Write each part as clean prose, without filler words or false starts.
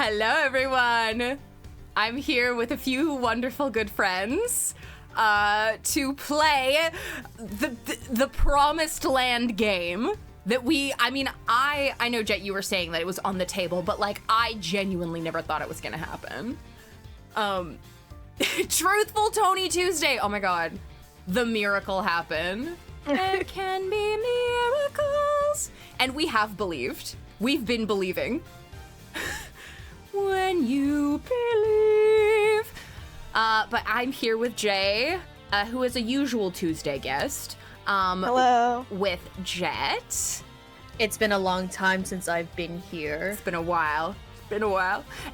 Hello, everyone. I'm here with a few wonderful good friends to play the Promised Land game that I know, Jet, you were saying that it was on the table, but like I genuinely never thought it was gonna happen. Truthful Tony Tuesday. Oh my God, the miracle happened. There can be miracles, and we have believed. We've been believing. When you believe. But I'm here with Jay, who is a usual Tuesday guest. Hello. With Jet. It's been a long time since I've been here. It's been a while.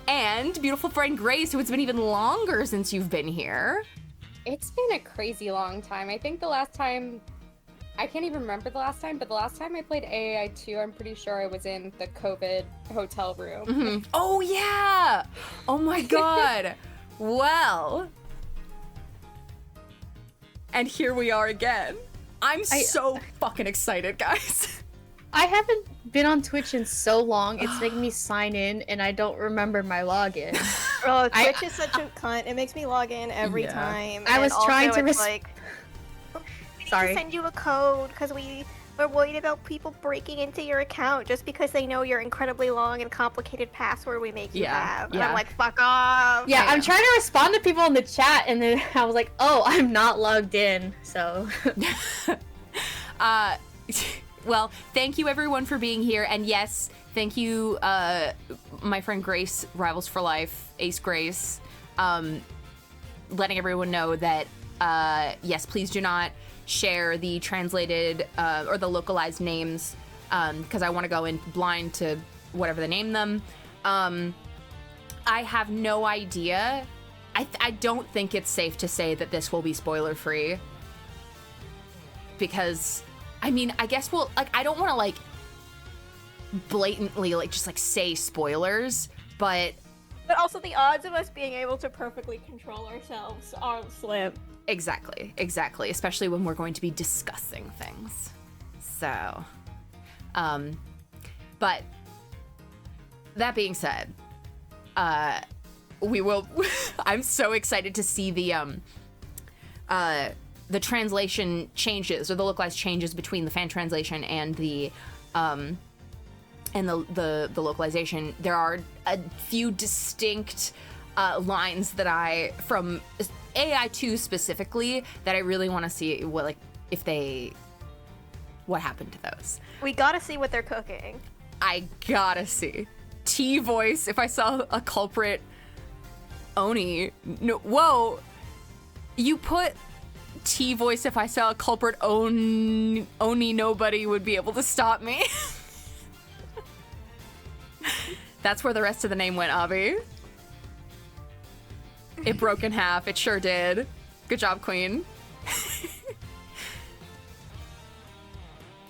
And beautiful friend Grace, who it's been even longer since you've been here. It's been a crazy long time. I think the last time, I can't even remember the last time, but the last time I played AAI1, I'm pretty sure I was in the COVID hotel room. Mm-hmm. Oh, yeah. Oh, my God. Well. And here we are again. I'm so fucking excited, guys. I haven't been on Twitch in so long, it's making me sign in, and I don't remember my login. Oh, Twitch is such a cunt. It makes me log in every time. I was trying to like, Sorry. send you a code because we're worried about people breaking into your account just because they know your incredibly long and complicated password we make you have. And I'm like, fuck off. Yeah, I'm trying to respond to people in the chat, and then I was like, oh, I'm not logged in, so. Well, thank you everyone for being here, and yes, thank you, my friend Grace, Rivals for Life, Ace Grace, letting everyone know that, yes, please do not share the translated or the localized names, because I want to go in blind to whatever they name them. I have no idea. I don't think it's safe to say that this will be spoiler-free, because I mean, I guess we'll, like, I don't want to, like, blatantly, like, just, like, say spoilers, but also the odds of us being able to perfectly control ourselves are slim. Exactly, especially when we're going to be discussing things. So, but that being said, we will, I'm so excited to see the translation changes, or the localized changes between the fan translation and the localization. There are a few distinct lines that from AI2 specifically, that I really want to see what happened to those. We gotta see what they're cooking. I gotta see. T voice, if I saw a culprit Oni. No, whoa. You put T voice, if I saw a culprit Oni, nobody would be able to stop me. That's where the rest of the name went, Avi. It broke in half. It sure did. Good job, Queen.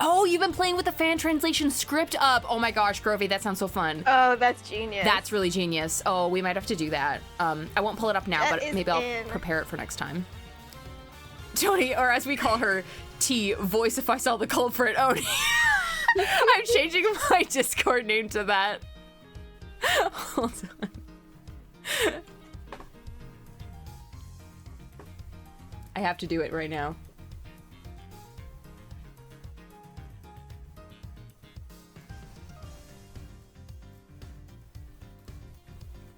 Oh, you've been playing with the fan translation script up. Oh my gosh, Grovey, that sounds so fun. Oh, that's genius. That's really genius. Oh, we might have to do that. I won't pull it up now, but maybe I'll prepare it for next time. Tony, or as we call her, T, voice if I saw the culprit. Oh, I'm changing my Discord name to that. Hold on. I have to do it right now.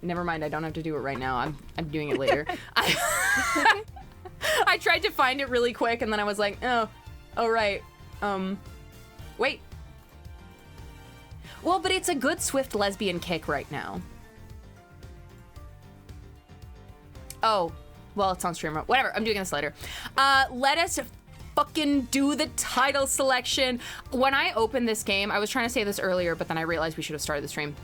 Never mind, I don't have to do it right now. I'm doing it later. I tried to find it really quick, and then I was like, oh right. Wait. Well, but it's a good swift lesbian kick right now. Oh, well, it's on stream. Whatever, I'm doing this later. Let us fucking do the title selection. When I opened this game, I was trying to say this earlier, but then I realized we should have started the stream.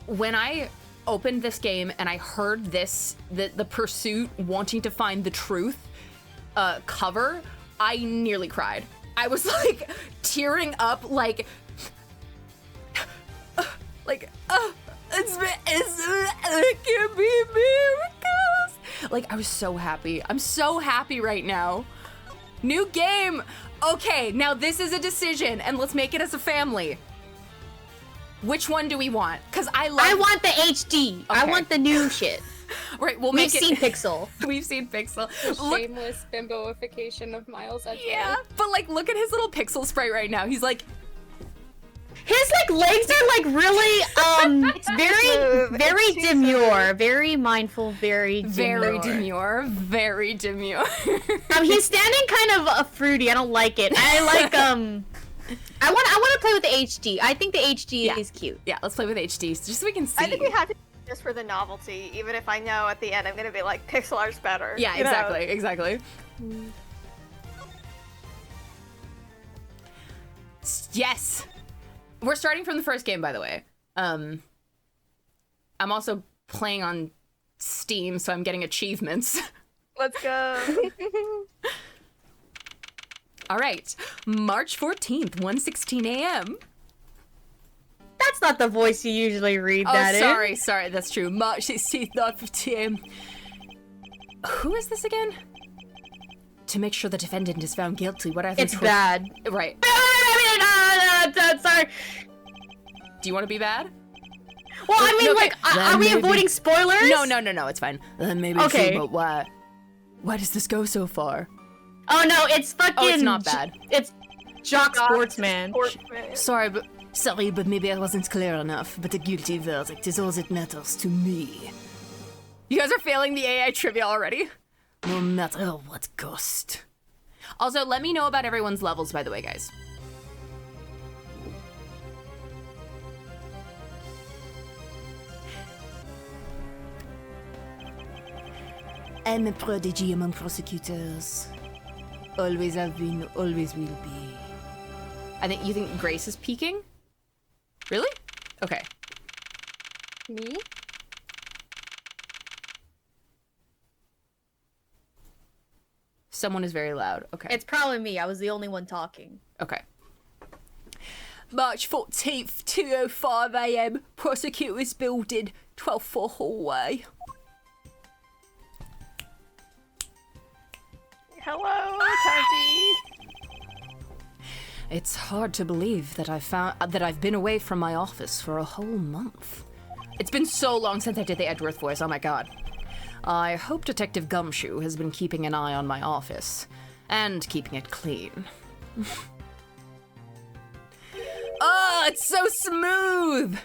When I opened this game and I heard this, the pursuit wanting to find the truth cover, I nearly cried. I was like tearing up, like it can be miracles. Like, I was so happy. I'm so happy right now. New game. Okay, now this is a decision, and let's make it as a family. Which one do we want? Because I want the HD. Okay. I want the new shit. Right, we'll We've seen Pixel. We've seen Pixel. Shameless bimboification of Miles Edgeworth. Yeah, but like, look at his little Pixel sprite right now. He's like, his like legs are like really very demure, very mindful, very demure. He's standing kind of fruity. I don't like it. I like I want to play with the HD. I think the HD is cute. Yeah, let's play with HD just so we can see. I think we have to just for the novelty, even if I know at the end I'm gonna be like, pixel art's better. Yeah, exactly. Yes! We're starting from the first game, by the way. I'm also playing on Steam, so I'm getting achievements. Let's go. All right, March 14th, 1:16 a.m. That's not the voice you usually read that in. Sorry, that's true. March 16th, 9:15 a.m. Who is this again? To make sure the defendant is found guilty, what I think it's bad. Right. Sorry. Do you want to be bad? Well, I mean, okay. Are we avoiding spoilers? No, it's fine. Then maybe okay. But why does this go so far? Oh no, it's fucking. Oh, it's not bad. It's Jock Sportsman. Sorry, but maybe I wasn't clear enough. But the guilty verdict is all that matters to me. You guys are failing the AI trivia already. No matter what cost. Also, let me know about everyone's levels, by the way, guys. I'm a prodigy among prosecutors. Always have been, always will be. You think Grace is peeking? Really? Okay. Me? Someone is very loud. Okay. It's probably me. I was the only one talking. Okay. March 14th, 2:05 a.m. Prosecutors Building, 12th floor hallway. Hello, Tazi. It's hard to believe that I've been away from my office for a whole month. It's been so long since I did the Edgeworth voice, oh my god. I hope Detective Gumshoe has been keeping an eye on my office, and keeping it clean. Oh, it's so smooth!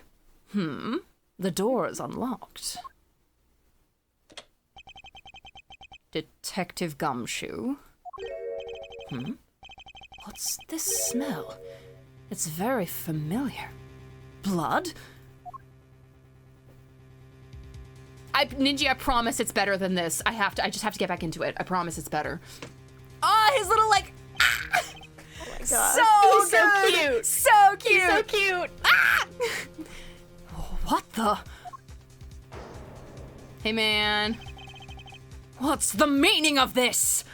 The door is unlocked. Detective Gumshoe? What's this smell? It's very familiar. Blood? Ninja, I promise it's better than this. I just have to get back into it. I promise it's better. Oh, his little like. Ah! Oh my god. He's so cute. So cute. He's so cute. Ah! What the? Hey man. What's the meaning of this?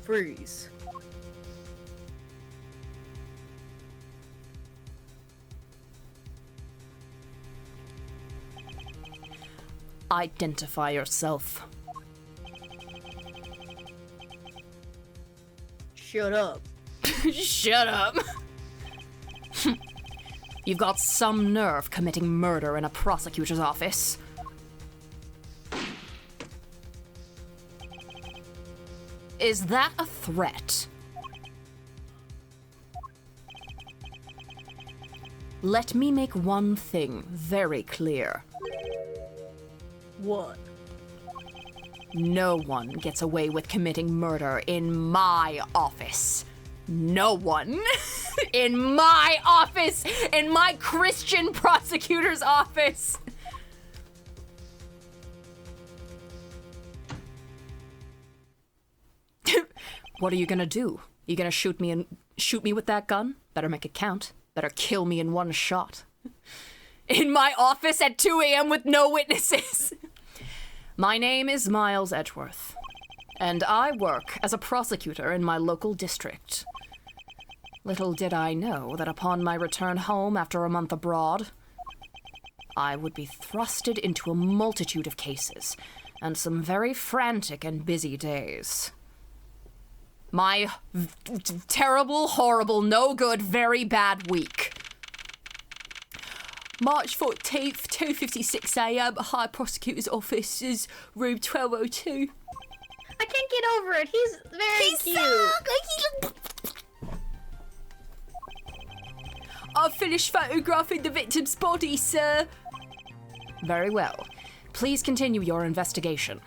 Freeze. Identify yourself. Shut up. Shut up. You've got some nerve committing murder in a prosecutor's office. Is that a threat? Let me make one thing very clear. What? No one gets away with committing murder in my office. No one. In my office! In my Christian prosecutor's office! What are you gonna do? You gonna shoot me with that gun? Better make it count. Better kill me in one shot. In my office at 2 a.m. with no witnesses. My name is Miles Edgeworth, and I work as a prosecutor in my local district. Little did I know that upon my return home after a month abroad, I would be thrusted into a multitude of cases and some very frantic and busy days. My terrible, horrible, no good, very bad week. March 14th, 2:56 a.m. High Prosecutor's Office, room 1202. I can't get over it. He's very cute. I've finished photographing the victim's body, sir. Very well. Please continue your investigation.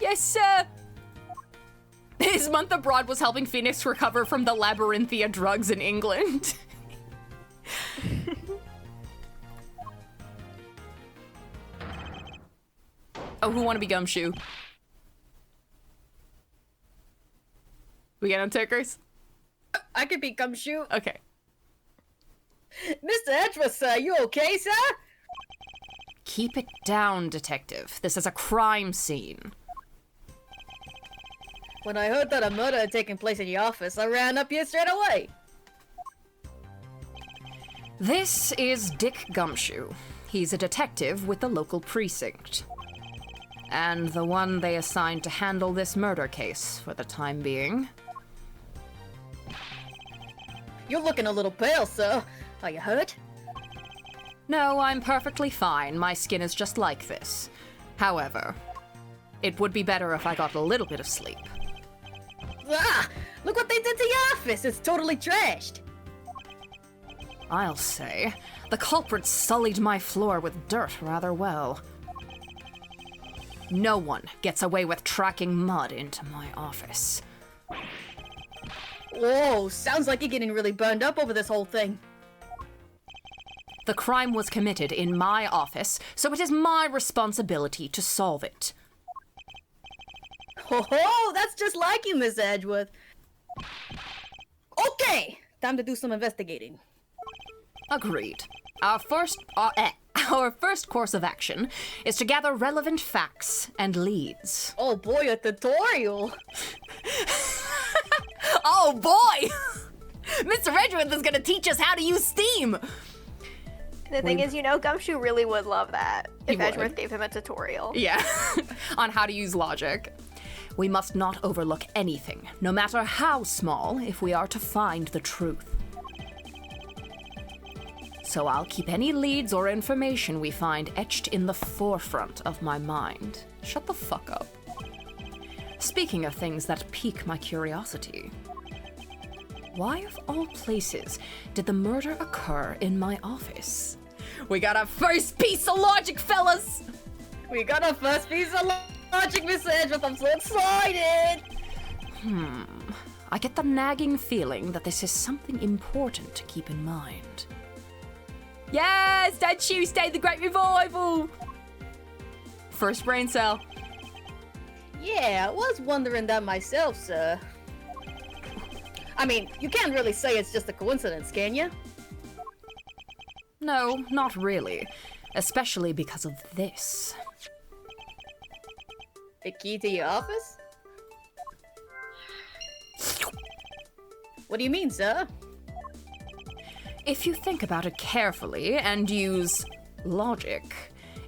Yes, sir. His month abroad was helping Phoenix recover from the labyrinthia drugs in England. Oh, who want to be Gumshoe? We get on tickers? I could be Gumshoe. Okay. Mr. Edgeworth, sir, you okay, sir? Keep it down, detective. This is a crime scene. When I heard that a murder had taken place in your office, I ran up here straight away. This is Dick Gumshoe. He's a detective with the local precinct. And the one they assigned to handle this murder case for the time being. You're looking a little pale, sir. Are you hurt? No, I'm perfectly fine. My skin is just like this. However, it would be better if I got a little bit of sleep. Ah! Look what they did to your office! It's totally trashed! I'll say. The culprit sullied my floor with dirt rather well. No one gets away with tracking mud into my office. Whoa, sounds like you're getting really burned up over this whole thing. The crime was committed in my office, so it is my responsibility to solve it. Oh, that's just like you, Miss Edgeworth. Okay, time to do some investigating. Agreed. Our first course of action is to gather relevant facts and leads. Oh boy, a tutorial! Oh boy! Mr. Edgeworth is gonna teach us how to use Steam! The thing is, Gumshoe really would love that if would. Edgeworth gave him a tutorial. Yeah, on how to use logic. We must not overlook anything, no matter how small, if we are to find the truth. So I'll keep any leads or information we find etched in the forefront of my mind. Shut the fuck up. Speaking of things that pique my curiosity, why of all places did the murder occur in my office? We got our first piece of logic, fellas! We got our first piece of logic, Miss Edgeworth. I'm so excited! I get the nagging feeling that this is something important to keep in mind. Yes, that Tuesday, the Great Revival! First brain cell. Yeah, I was wondering that myself, sir. I mean, you can't really say it's just a coincidence, can you? No, not really. Especially because of this. The key to your office? What do you mean, sir? If you think about it carefully and use logic,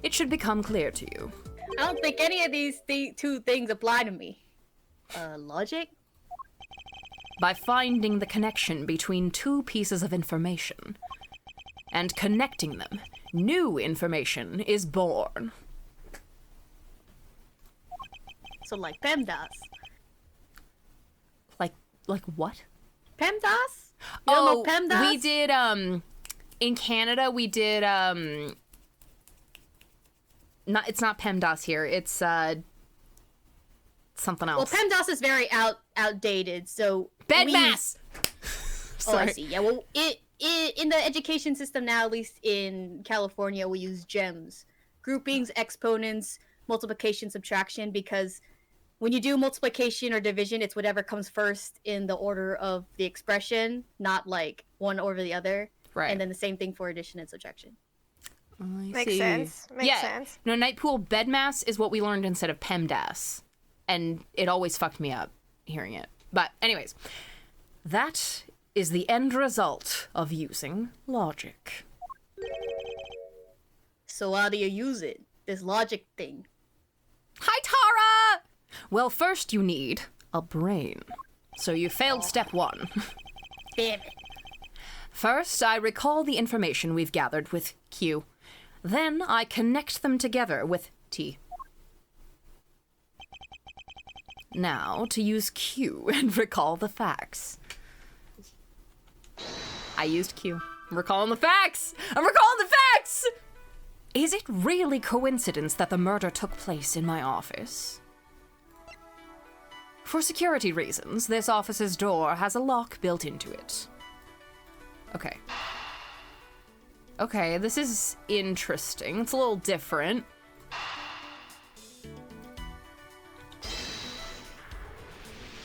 it should become clear to you. I don't think any of these two things apply to me. Logic? By finding the connection between two pieces of information and connecting them, new information is born. So like PEMDAS. Like what? PEMDAS? You don't know PEMDAS? We did, in Canada, we did, it's not PEMDAS here, it's, something else. Well, PEMDAS is very outdated, so... BEDMAS! Oh, I see. Yeah, well, in the education system now, at least in California, we use GEMS. Groupings, exponents, multiplication, subtraction, because when you do multiplication or division, it's whatever comes first in the order of the expression, not like one over the other. Right. And then the same thing for addition and subtraction. Makes sense. Makes sense. No, Night Pool BEDMAS is what we learned instead of PEMDAS. And it always fucked me up hearing it. But anyways, that is the end result of using logic. So how do you use it? This logic thing. Hi, Tara! Well, first you need a brain. So you failed step 1. Damn it. First, I recall the information we've gathered with Q. Then I connect them together with T. Now, to use Q and recall the facts. I used Q. I'm recalling the facts! I'm recalling the facts! Is it really coincidence that the murder took place in my office? For security reasons, this office's door has a lock built into it. Okay. Okay, this is interesting. It's a little different.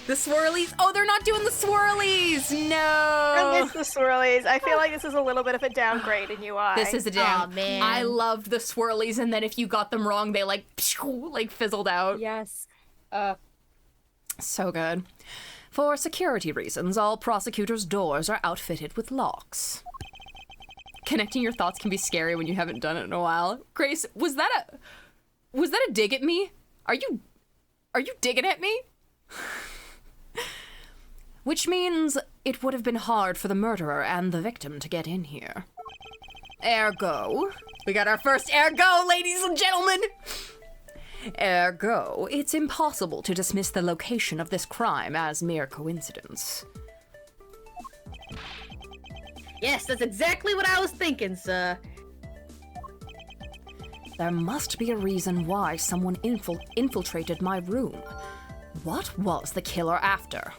The swirlies. Oh, they're not doing the swirlies. No. I miss the swirlies. I feel like this is a little bit of a downgrade in UI. This is a down. Aw, man. I loved the swirlies, and then if you got them wrong, they like fizzled out. Yes. So good. For security reasons, all prosecutors' doors are outfitted with locks. Connecting your thoughts can be scary when you haven't done it in a while. Grace, was that a dig at me? Are you digging at me? Which means it would have been hard for the murderer and the victim to get in here. Ergo, we got our first ergo, ladies and gentlemen! Ergo, it's impossible to dismiss the location of this crime as mere coincidence. Yes, that's exactly what I was thinking, sir. There must be a reason why someone infiltrated my room. What was the killer after?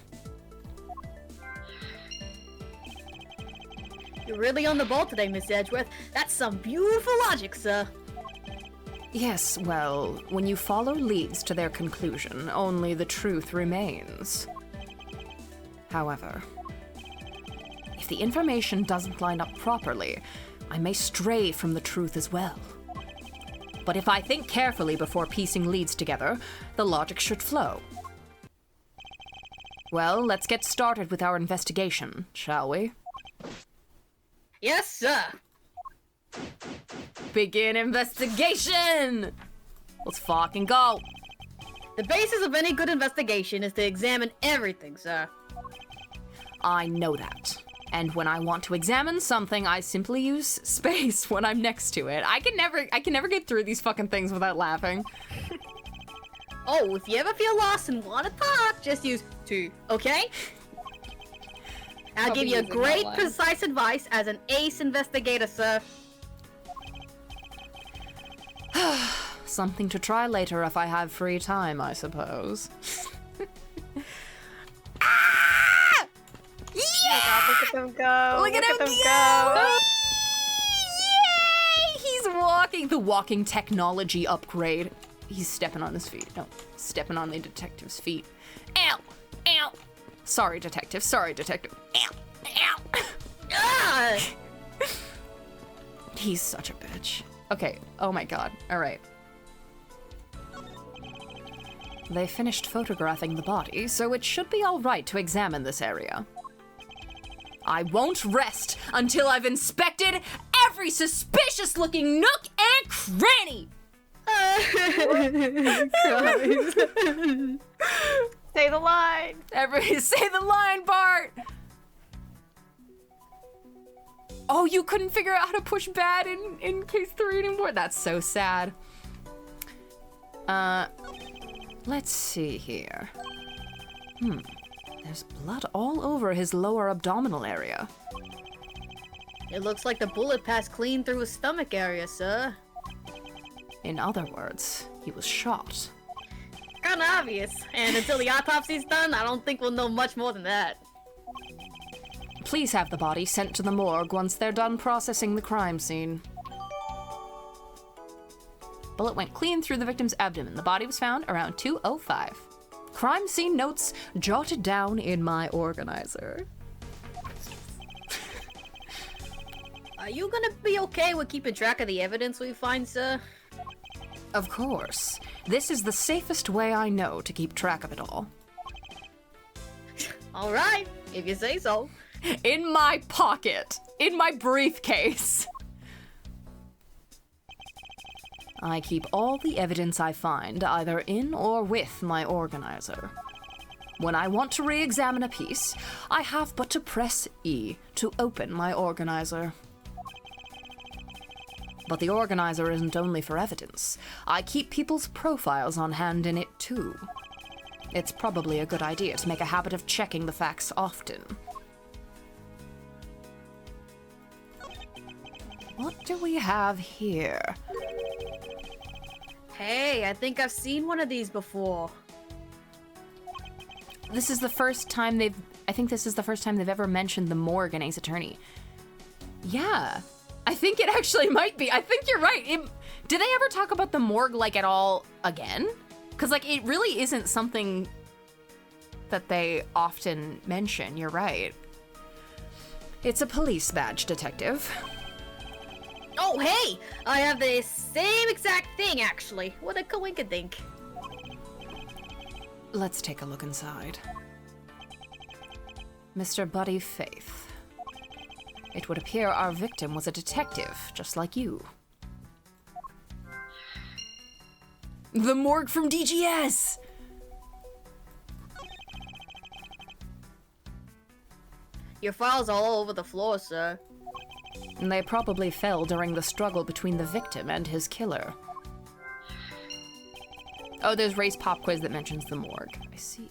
You're really on the ball today, Miss Edgeworth. That's some beautiful logic, sir. Yes, well, when you follow leads to their conclusion, only the truth remains. However, if the information doesn't line up properly, I may stray from the truth as well. But if I think carefully before piecing leads together, the logic should flow. Well, let's get started with our investigation, shall we? Yes, sir. Begin investigation! Let's fucking go! The basis of any good investigation is to examine everything, sir. I know that. And when I want to examine something, I simply use space when I'm next to it. I can never get through these fucking things without laughing. Oh, if you ever feel lost and want to talk, just use 2, okay? I'll give you a great, precise advice as an ace investigator, sir. Something to try later if I have free time, I suppose. Ah! Yeah! Oh God, look at them go. Look at him them go! Yay! He's walking. The walking technology upgrade. He's stepping on his feet. No, stepping on the detective's feet. Ow! Ow! Sorry, detective. Sorry, detective. Ow! Ow! Ah! He's such a bitch. Okay. Oh my god. All right. They finished photographing the body, so it should be all right to examine this area. I won't rest until I've inspected every suspicious-looking nook and cranny! Say the line! Say the line, Bart! Oh, you couldn't figure out how to push bad in case 3 anymore? That's so sad. Let's see here. There's blood all over his lower abdominal area. It looks like the bullet passed clean through his stomach area, sir. In other words, he was shot. Kinda obvious. And until the autopsy's done, I don't think we'll know much more than that. Please have the body sent to the morgue once they're done processing the crime scene. Bullet went clean through the victim's abdomen. The body was found around 2:05. Crime scene notes jotted down in my organizer. Are you gonna be okay with keeping track of the evidence we find, sir? Of course. This is the safest way I know to keep track of it all. Alright, if you say so. In my pocket. In my briefcase. I keep all the evidence I find either in or with my organizer. When I want to re-examine a piece, I have but to press E to open my organizer. But the organizer isn't only for evidence. I keep people's profiles on hand in it too. It's probably a good idea to make a habit of checking the facts often. What do we have here? Hey, I think I've seen one of these before. This is the first time I think this is the first time they've ever mentioned the morgue in Ace Attorney. Yeah, I think it actually might be. I think you're right. Did they ever talk about the morgue, like, at all again? Because, like, it really isn't something that they often mention. You're right. It's a police badge, detective. Oh, hey! I have the same exact thing, actually. What a coinkydink. Let's take a look inside. Mr. Buddy Faith. It would appear our victim was a detective, just like you. The morgue from DGS! Your files are all over the floor, sir. And they probably fell during the struggle between the victim and his killer. Oh, there's Ray's pop quiz that mentions the morgue. I see.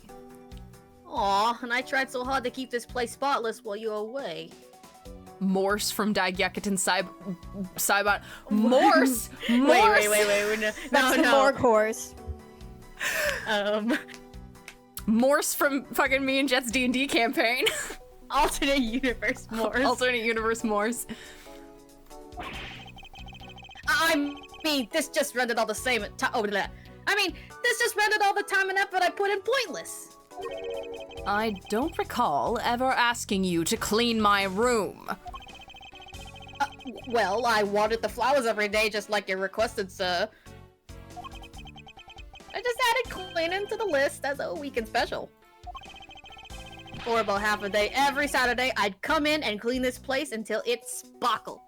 Aw, and I tried so hard to keep this place spotless while you were away. Morse from Daigekuten Saibot. Morse! Morse! Wait. That's the morgue horse. Morse from fucking me and Jet's D&D campaign. Alternate universe Morse. Alternate universe Morse. I mean, this just rendered all the same this just rendered all the time and effort I put in pointless. I don't recall ever asking you to clean my room. Well, I watered the flowers every day just like you requested, sir. I just added cleaning to the list as a weekend special. For about half a day every Saturday, I'd come in and clean this place until it sparkled.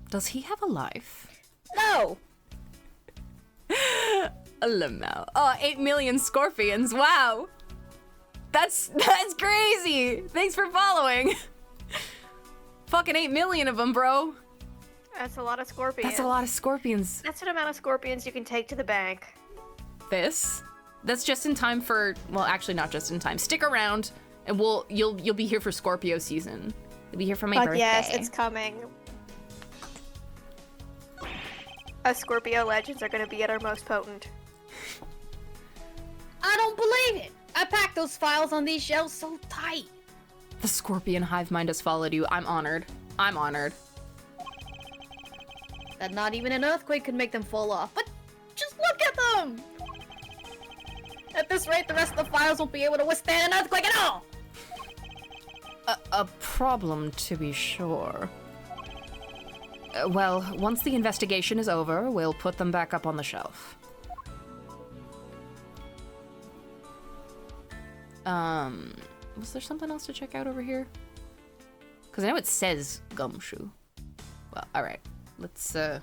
Does he have a life? No! Lamau. Oh, 8 million scorpions. Wow. That's crazy. Thanks for following. Fucking 8 million of them, bro. That's a lot of scorpions. That's a lot of scorpions. That's an amount of scorpions you can take to the bank. That's just in time for, well, actually not just in time. Stick around and you'll be here for Scorpio season. You'll be here for my birthday. Yes, it's coming. Us Scorpio legends are gonna be at our most potent. I don't believe it! I packed those files on these shelves so tight. The scorpion hive mind has followed you. I'm honored. I'm honored. That not even an earthquake could make them fall off. But just look at them! At this rate, the rest of the files won't be able to withstand an earthquake at all! A problem, to be sure. Well, once the investigation is over, we'll put them back up on the shelf. Was there something else to check out over here? Because I know it says gumshoe. Well, alright. Let's, Do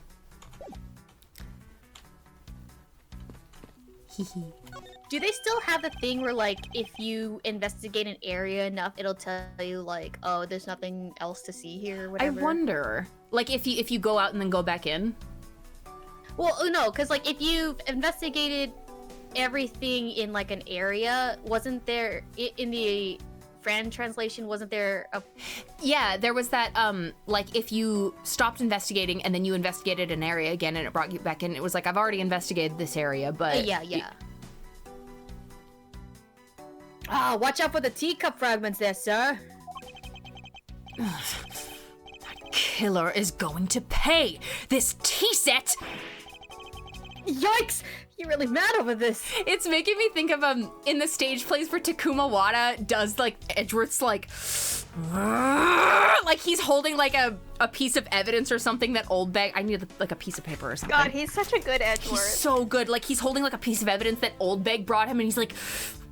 they still have the thing where, like, if you investigate an area enough, it'll tell you, like, oh, there's nothing else to see here or whatever? I wonder. Like, if you go out and then go back in? Well, no, because, like, if you've investigated everything in, like, an area, wasn't there, in the Fran translation, wasn't there a... Yeah, there was that, like, if you stopped investigating and then you investigated an area again and it brought you back in, it was like, I've already investigated this area, but... Yeah. Ah, watch out for the teacup fragments there, sir. That killer is going to pay! This tea set! Yikes! You're really mad over this. It's making me think of, in the stage plays where Takuma Wada does, like, Edgeworth's, like he's holding, like, a piece of evidence or something that Oldbag... I need, like, a piece of paper or something. God, he's such a good Edgeworth. He's so good. Like, he's holding, like, a piece of evidence that Oldbag brought him, and he's like...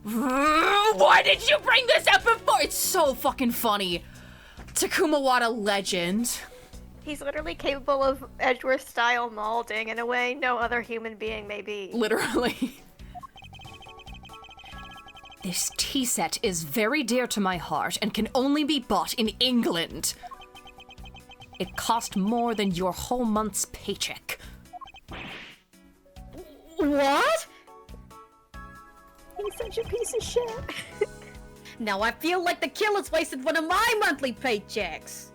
Why did you bring this up before? It's so fucking funny. Takuma Wada legend. He's literally capable of Edgeworth-style molding in a way no other human being may be. Literally. This tea set is very dear to my heart and can only be bought in England. It cost more than your whole month's paycheck. What? He's such a piece of shit. Now I feel like the killer's wasted one of my monthly paychecks.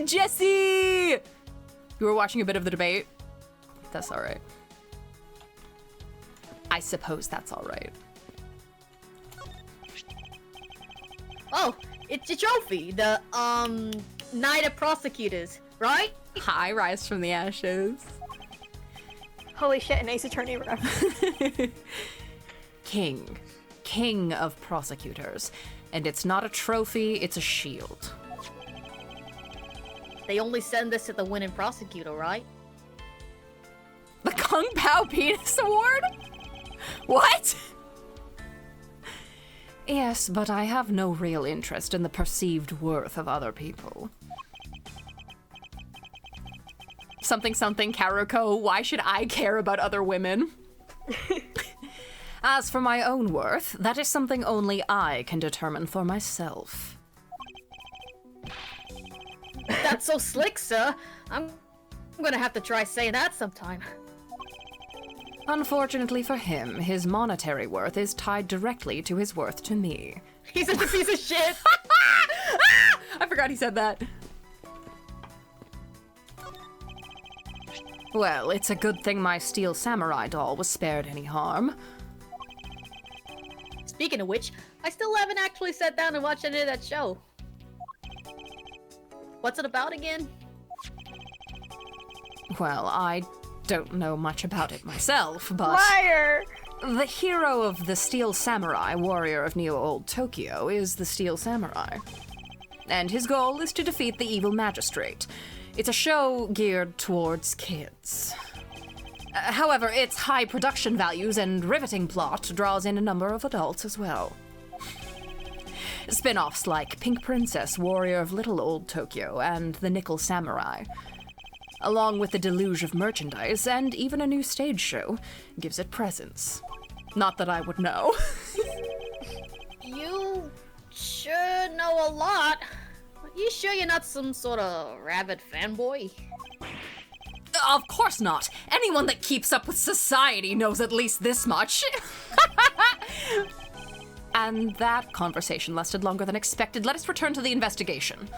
Jesse! You were watching a bit of the debate? That's alright. I suppose that's alright. Oh, it's a trophy. The, Knight of Prosecutors, right? Hi, Rise from the Ashes. Holy shit, an Ace Attorney ref. King of prosecutors. And it's not a trophy, it's a shield. They only send this to the winning prosecutor, right? The Kung Pao Penis Award? What? Yes, but I have no real interest in the perceived worth of other people. Something Karuko, why should I care about other women? As for my own worth, that is something only I can determine for myself. That's so slick, sir. I'm gonna have to try saying that sometime. Unfortunately for him, his monetary worth is tied directly to his worth to me. He's such a piece of shit. I forgot he said that. Well, it's a good thing my steel samurai doll was spared any harm. Speaking of which, I still haven't actually sat down and watched any of that show. What's it about again? Well, I don't know much about it myself, but... Liar! The hero of the Steel Samurai, warrior of Neo-Old Tokyo, is the Steel Samurai. And his goal is to defeat the evil magistrate. It's a show geared towards kids. However, its high production values and riveting plot draws in a number of adults as well. Spin-offs like Pink Princess, Warrior of Little Old Tokyo, and The Nickel Samurai, along with the deluge of merchandise and even a new stage show, gives it presence. Not that I would know. You sure know a lot. You sure you're not some sort of rabid fanboy? Of course not. Anyone that keeps up with society knows at least this much. And that conversation lasted longer than expected. Let us return to the investigation.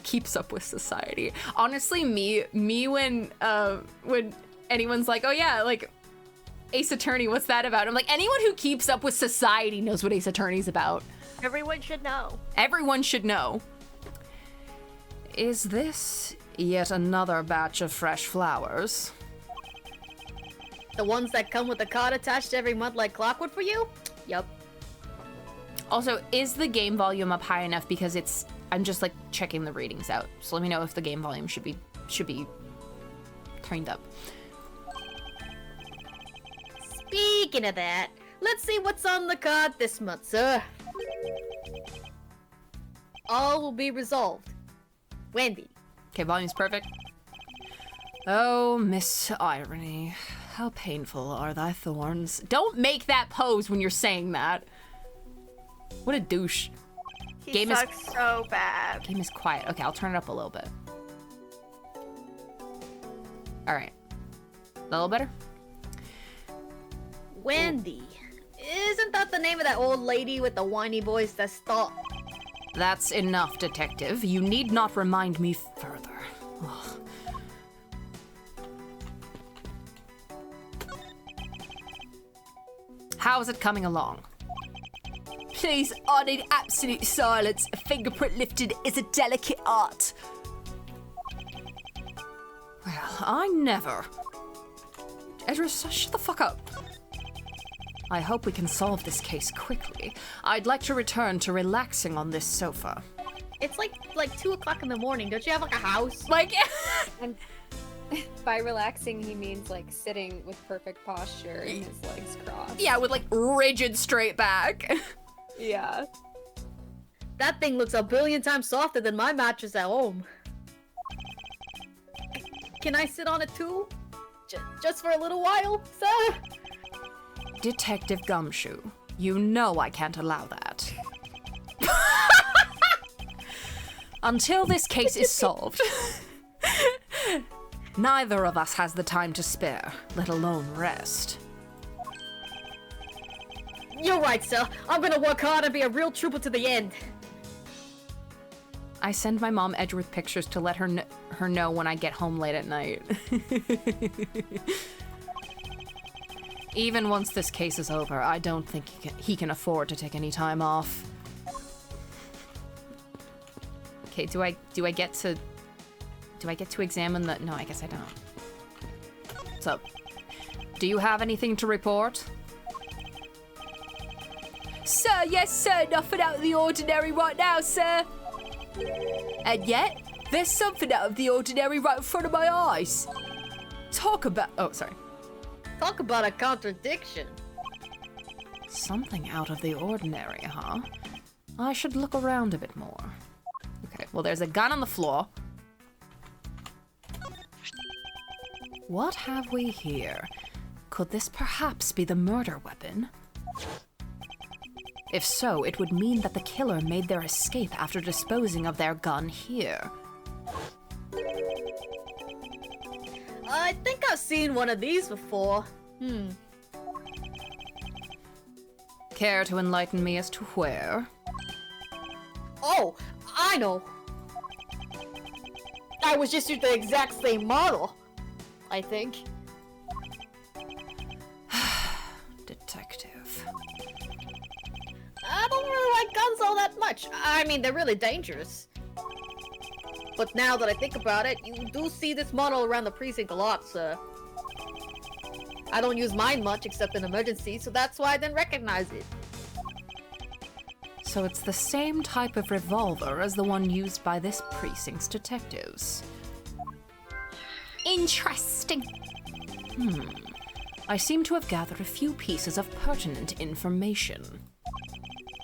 Keeps up with society. Honestly, me when anyone's like, oh yeah, like Ace Attorney, what's that about? I'm like, anyone who keeps up with society knows what Ace Attorney's about. Everyone should know. Everyone should know. Is this yet another batch of fresh flowers? The ones that come with a card attached every month like clockwork for you? Yup. Also, is the game volume up high enough? Because I'm just like checking the readings out. So let me know if the game volume should be turned up. Speaking of that, let's see what's on the card this month, sir. All will be resolved. Wendy. Okay, volume's perfect. Oh, Miss Irony, how painful are thy thorns. Don't make that pose when you're saying that. What a douche. He sucks so bad. Game is quiet. Okay, I'll turn it up a little bit. All right. A little better? Wendy. Isn't that the name of that old lady with the whiny voice that stalked? That's enough, detective. You need not remind me further. Ugh. How is it coming along? Please, I need absolute silence. A fingerprint lifted is a delicate art. Well, I never. Edris, shut the fuck up. I hope we can solve this case quickly. I'd like to return to relaxing on this sofa. It's like 2 o'clock in the morning. Don't you have like a house? Like, And by relaxing, he means like sitting with perfect posture and his legs crossed. yeah, with like rigid straight back. Yeah. That thing looks a billion times softer than my mattress at home. Can I sit on it too? just for a little while, sir? Detective Gumshoe, you know I can't allow that. Until this case is solved, neither of us has the time to spare, let alone rest. You're right, sir. I'm gonna work hard and be a real trooper to the end. I send my mom Edgeworth pictures to let her know when I get home late at night. Even once this case is over, I don't think he can afford to take any time off. Okay, do I get to examine the... No, I guess I don't. So, do you have anything to report? Sir, yes, sir. Nothing out of the ordinary right now, sir. And yet, there's something out of the ordinary right in front of my eyes. Talk about... Oh, sorry. Talk about a contradiction. Something out of the ordinary, huh? I should look around a bit more. Okay, well, there's a gun on the floor. What have we here? Could this perhaps be the murder weapon? If so, it would mean that the killer made their escape after disposing of their gun here. I think I've seen one of these before. Care to enlighten me as to where? Oh, I know. I was just using the exact same model, I think. Detective. I don't really like guns all that much. I mean, they're really dangerous. But now that I think about it, you do see this model around the precinct a lot, sir. I don't use mine much except in emergencies, so that's why I didn't recognize it. So it's the same type of revolver as the one used by this precinct's detectives. Interesting. I seem to have gathered a few pieces of pertinent information.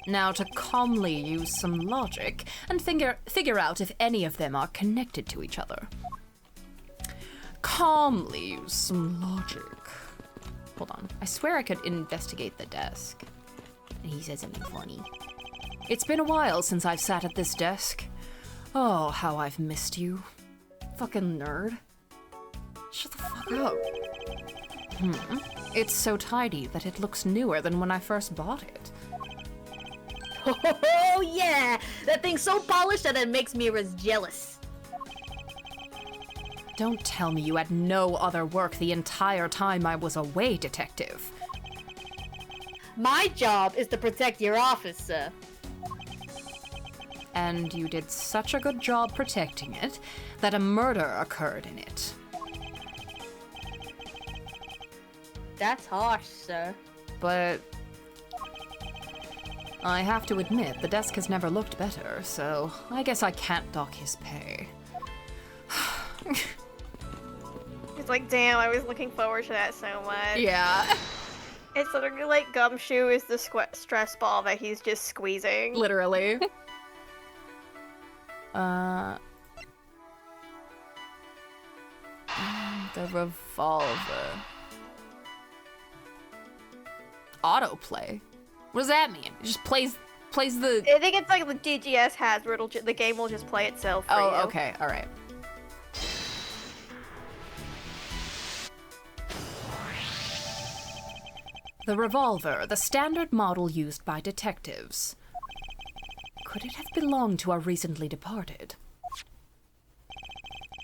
Now to calmly use some logic and figure out if any of them are connected to each other. Calmly use some logic. Hold on. I swear I could investigate the desk. And he said something funny. It's been a while since I've sat at this desk. Oh, how I've missed you. Fucking nerd. Shut the fuck up. It's so tidy that it looks newer than when I first bought it. Oh yeah! That thing's so polished that it makes me jealous. Don't tell me you had no other work the entire time I was away, Detective. My job is to protect your office, sir. And you did such a good job protecting it that a murder occurred in it. That's harsh, sir. But I have to admit, the desk has never looked better, so I guess I can't dock his pay. It's like, damn, I was looking forward to that so much. Yeah. It's literally like Gumshoe is the stress ball that he's just squeezing. Literally. The revolver. Autoplay? What does that mean? It just plays the... I think it's like the DGS has where the game will just play itself for you. Oh, okay, alright. The revolver, the standard model used by detectives. Could it have belonged to a recently departed?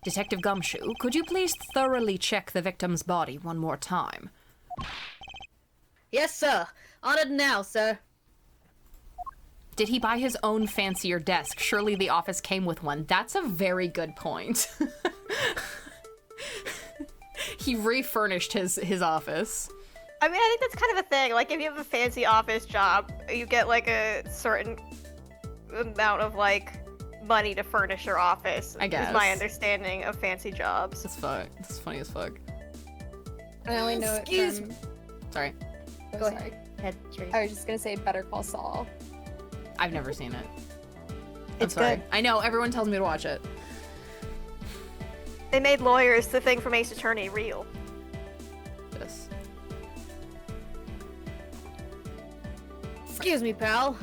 Detective Gumshoe, could you please thoroughly check the victim's body one more time? Yes, sir. On it now, sir. Did he buy his own fancier desk? Surely the office came with one. That's a very good point. He refurnished his office. I mean, I think that's kind of a thing. Like, if you have a fancy office job, you get, like, a certain amount of, like, money to furnish your office. I guess. Is my understanding of fancy jobs. That's fuck. That's funny as fuck. I only know Excuse it from... Sorry. Oh, Go sorry. ahead, Trace. I was just gonna say Better Call Saul. I've never seen it. It's sorry. good. I know, everyone tells me to watch it. They made Lawyers, the thing from Ace Attorney, real. Excuse me, pal.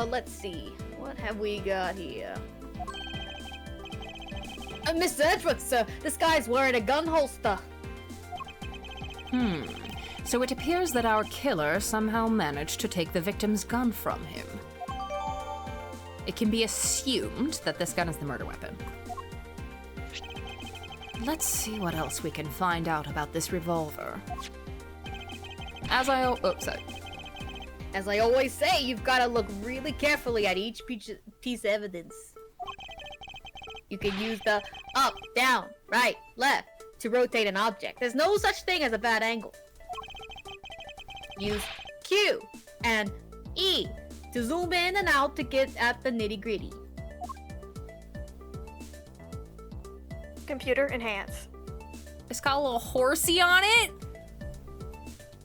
Let's see. What have we got here? Mr. Edgeworth, sir. This guy's wearing a gun holster. So it appears that our killer somehow managed to take the victim's gun from him. It can be assumed that this gun is the murder weapon. Let's see what else we can find out about this revolver. As I always say, you've got to look really carefully at each piece of evidence. You can use the up, down, right, left to rotate an object. There's no such thing as a bad angle. Use Q and E to zoom in and out to get at the nitty-gritty. Computer enhance. It's got a little horsey on it.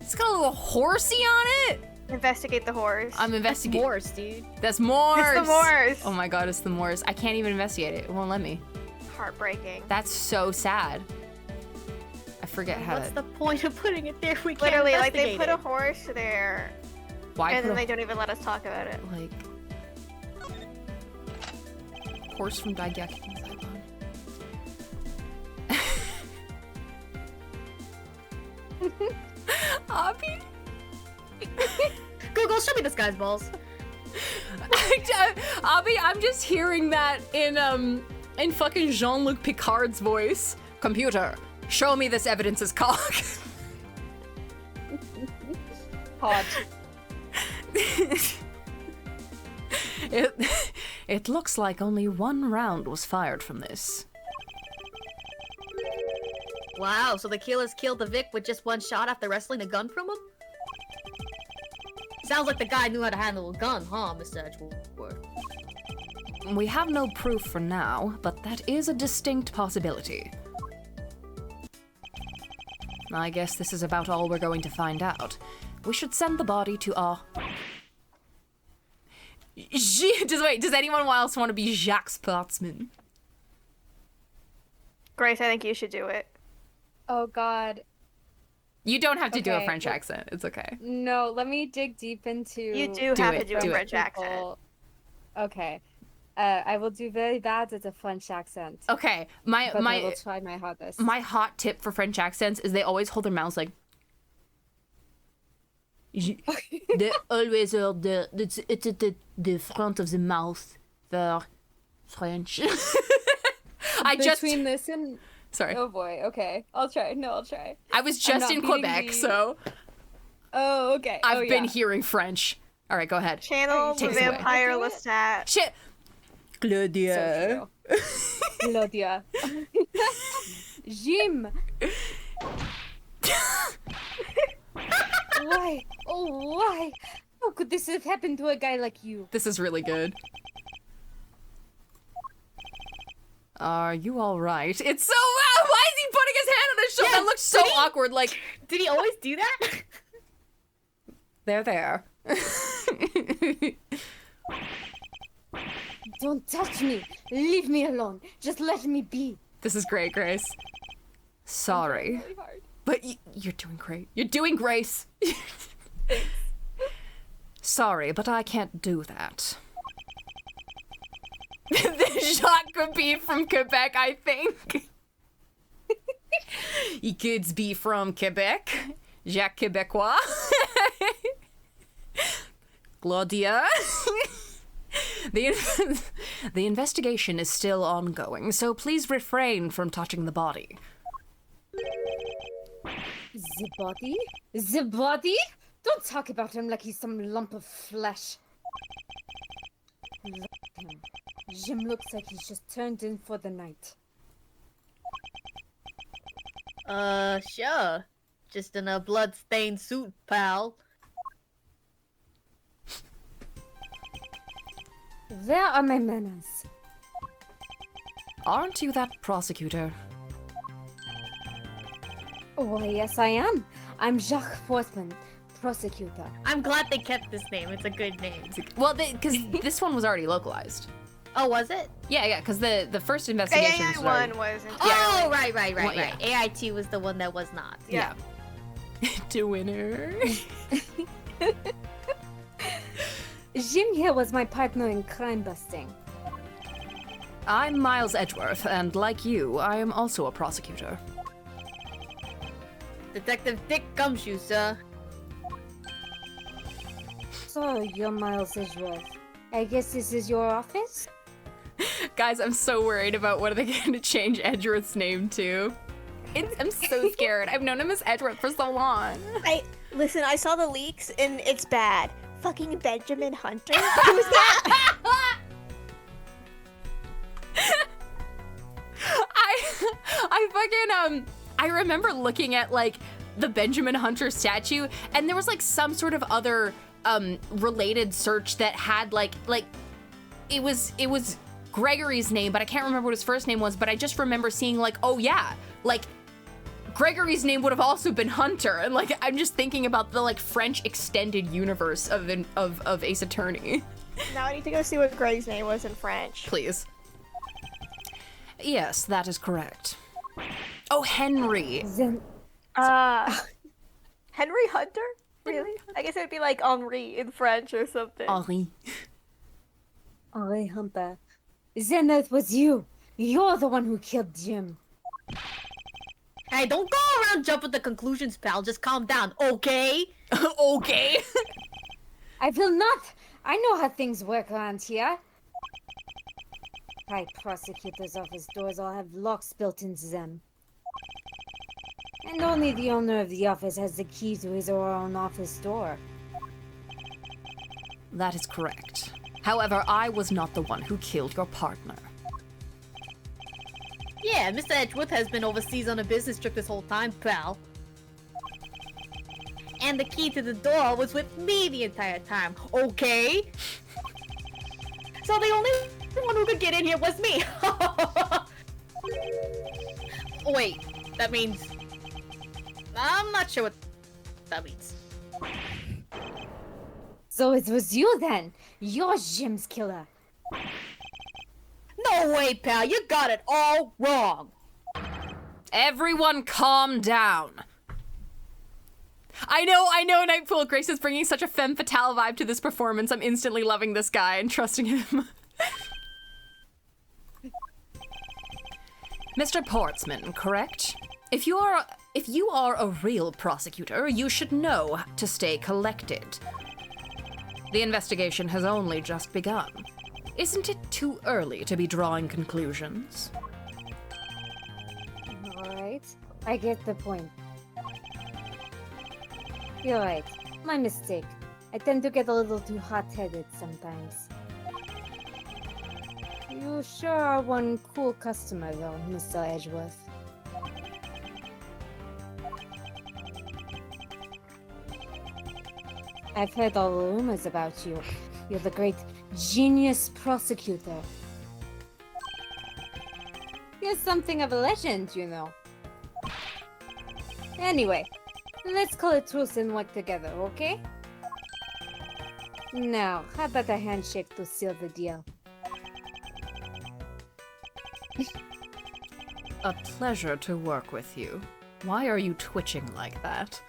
It's got a little horsey on it. Investigate the horse. I'm investigating. Morse, dude. That's Morse. It's the Morse. Oh my god, it's the Morse. I can't even investigate it. It won't let me. Heartbreaking. That's so sad. I forget how What's to... the point of putting it there if we can't Literally, like they investigate put it? a horse there, Why and put then a, they don't even let us talk about it. like... horse from Daigeki no Saiban. Abby? Google, show me this guy's balls. Abby, I'm just hearing that in fucking Jean-Luc Picard's voice. Computer, show me this evidence's cock. Hot. It looks like only one round was fired from this. Wow, so the killers killed the Vic with just one shot after wrestling the gun from him? Sounds like the guy knew how to handle a gun, huh, Mr. Edgeworth? We have no proof for now, but that is a distinct possibility. I guess this is about all we're going to find out. We should send the body to our... Does anyone else want to be Jacques Sportsman? Grace, I think you should do it. Oh god. You don't have to do a Okay, French well- accent. It's okay. No, let me dig deep into. You do Do have it, to do a do it. French accent. people. Okay. I will do very bad at a French accent. Okay, But I will my try my hardest. my hot tip for French accents is they always hold their mouths like... They always hold the front of the mouth for French. Between this and Sorry. oh boy, okay, I'll try. No, I'll try. I was I'm just not in beating Quebec, the- so Oh, okay. I've been yeah. hearing French. All right, go ahead. Channel the Take us away. vampire Do it. Lestat. Shit. Claudia. So true. Claudia. Jim. Why? Oh, why? How could this have happened to a guy like you? This is really good. Are you all right? It's so... Why is he putting his hand on his shoulder? Yeah, That looks so did he? awkward. Like, Did he always do that? there. Don't touch me. Leave me alone. Just let me be. This is great, Grace. Sorry. Really hard. But you're doing great. You're doing Grace. Sorry, but I can't do that. The shot could be from Quebec, I think. He could be from Quebec. Jacques Québécois. Claudia. The investigation is still ongoing, so please refrain from touching the body. The body? The body? Don't talk about him like he's some lump of flesh. Look at him. Jim looks like he's just turned in for the night. Sure. Just in a blood-stained suit, pal. Where are my manners? Aren't you that prosecutor? Why, yes, I am. I'm Jacques Fortman, prosecutor. I'm glad they kept this name. It's a good name. Well, because this one was already localized. Oh, was it? Yeah, because the first investigation was AAI1 already... was entirely. Oh, right. Well, yeah. AI2 was the one that was not. Yeah. To winner. Jim here was my partner in crime busting. I'm Miles Edgeworth, and like you, I am also a prosecutor. Detective Dick Gumshoe, sir. So, you're Miles Edgeworth. I guess this is your office? Guys, I'm so worried about what are they going to change Edgeworth's name to. I'm so scared. I've known him as Edgeworth for so long. Listen, I saw the leaks and it's bad. Fucking Benjamin Hunter? Who's that? I remember looking at like the Benjamin Hunter statue, and there was like some sort of other related search that had like it was Gregory's name, but I can't remember what his first name was, but I just remember seeing like, oh yeah, like Gregory's name would have also been Hunter, and like I'm just thinking about the like French extended universe of Ace Attorney. Now I need to go see what Greg's name was in French. Please. Yes, that is correct. Oh, Henry. Henry Hunter? Really? I guess it would be like Henri in French or something. Henri. Henri Hunter. Then it was you. You're the one who killed Jim. Hey, don't go around jumping to conclusions, pal. Just calm down, okay? Okay. I will not. I know how things work around here. My prosecutor's office doors all have locks built into them. And only the owner of the office has the key to his or her own office door. That is correct. However, I was not the one who killed your partner. Yeah, Mr. Edgeworth has been overseas on a business trip this whole time, pal. And the key to the door was with me the entire time, okay? So the only one who could get in here was me. Wait, that means... I'm not sure what that means. So it was you then. You're Jim's killer. No way, pal. You got it all wrong. Everyone calm down. I know, Nightpool. Grace is bringing such a femme fatale vibe to this performance. I'm instantly loving this guy and trusting him. Mr. Portsman, correct? If you are a real prosecutor, you should know to stay collected. The investigation has only just begun. Isn't it too early to be drawing conclusions? Alright, I get the point. You're right, my mistake. I tend to get a little too hot-headed sometimes. You sure are one cool customer though, Mr. Edgeworth. I've heard all the rumors about you. You're the great genius prosecutor. You're something of a legend, you know. Anyway, let's call it truce and work together, okay? Now, how about a handshake to seal the deal? A pleasure to work with you. Why are you twitching like that?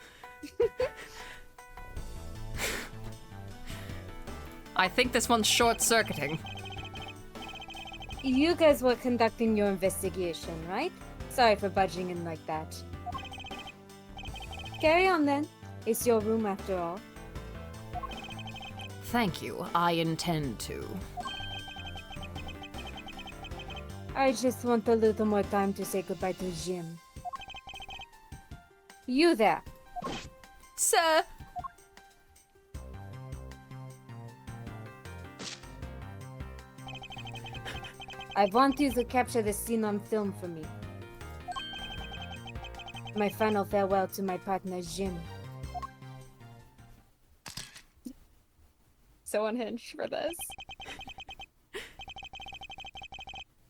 I think this one's short-circuiting. You guys were conducting your investigation, right? Sorry for budging in like that. Carry on then. It's your room after all. Thank you. I intend to. I just want a little more time to say goodbye to Jim. You there. Sir! I want you to capture the scene on film for me. My final farewell to my partner, Jim. So unhinged for this.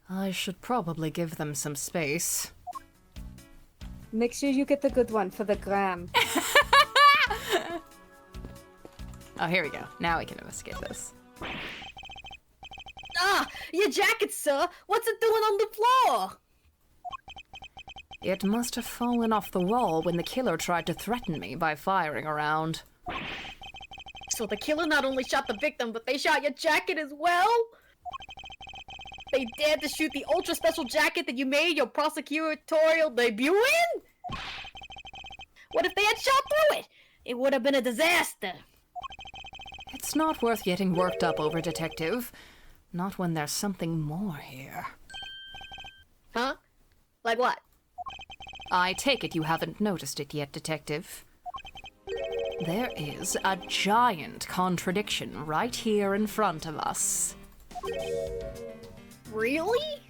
I should probably give them some space. Make sure you get the good one for the gram. Oh, here we go. Now we can investigate this. Ah, your jacket, sir. What's it doing on the floor? It must have fallen off the wall when the killer tried to threaten me by firing around. So the killer not only shot the victim, but they shot your jacket as well? They dared to shoot the ultra special jacket that you made your prosecutorial debut in? What if they had shot through it? It would have been a disaster. It's not worth getting worked up over, Detective. Not when there's something more here. Huh? Like what? I take it you haven't noticed it yet, Detective. There is a giant contradiction right here in front of us. Really?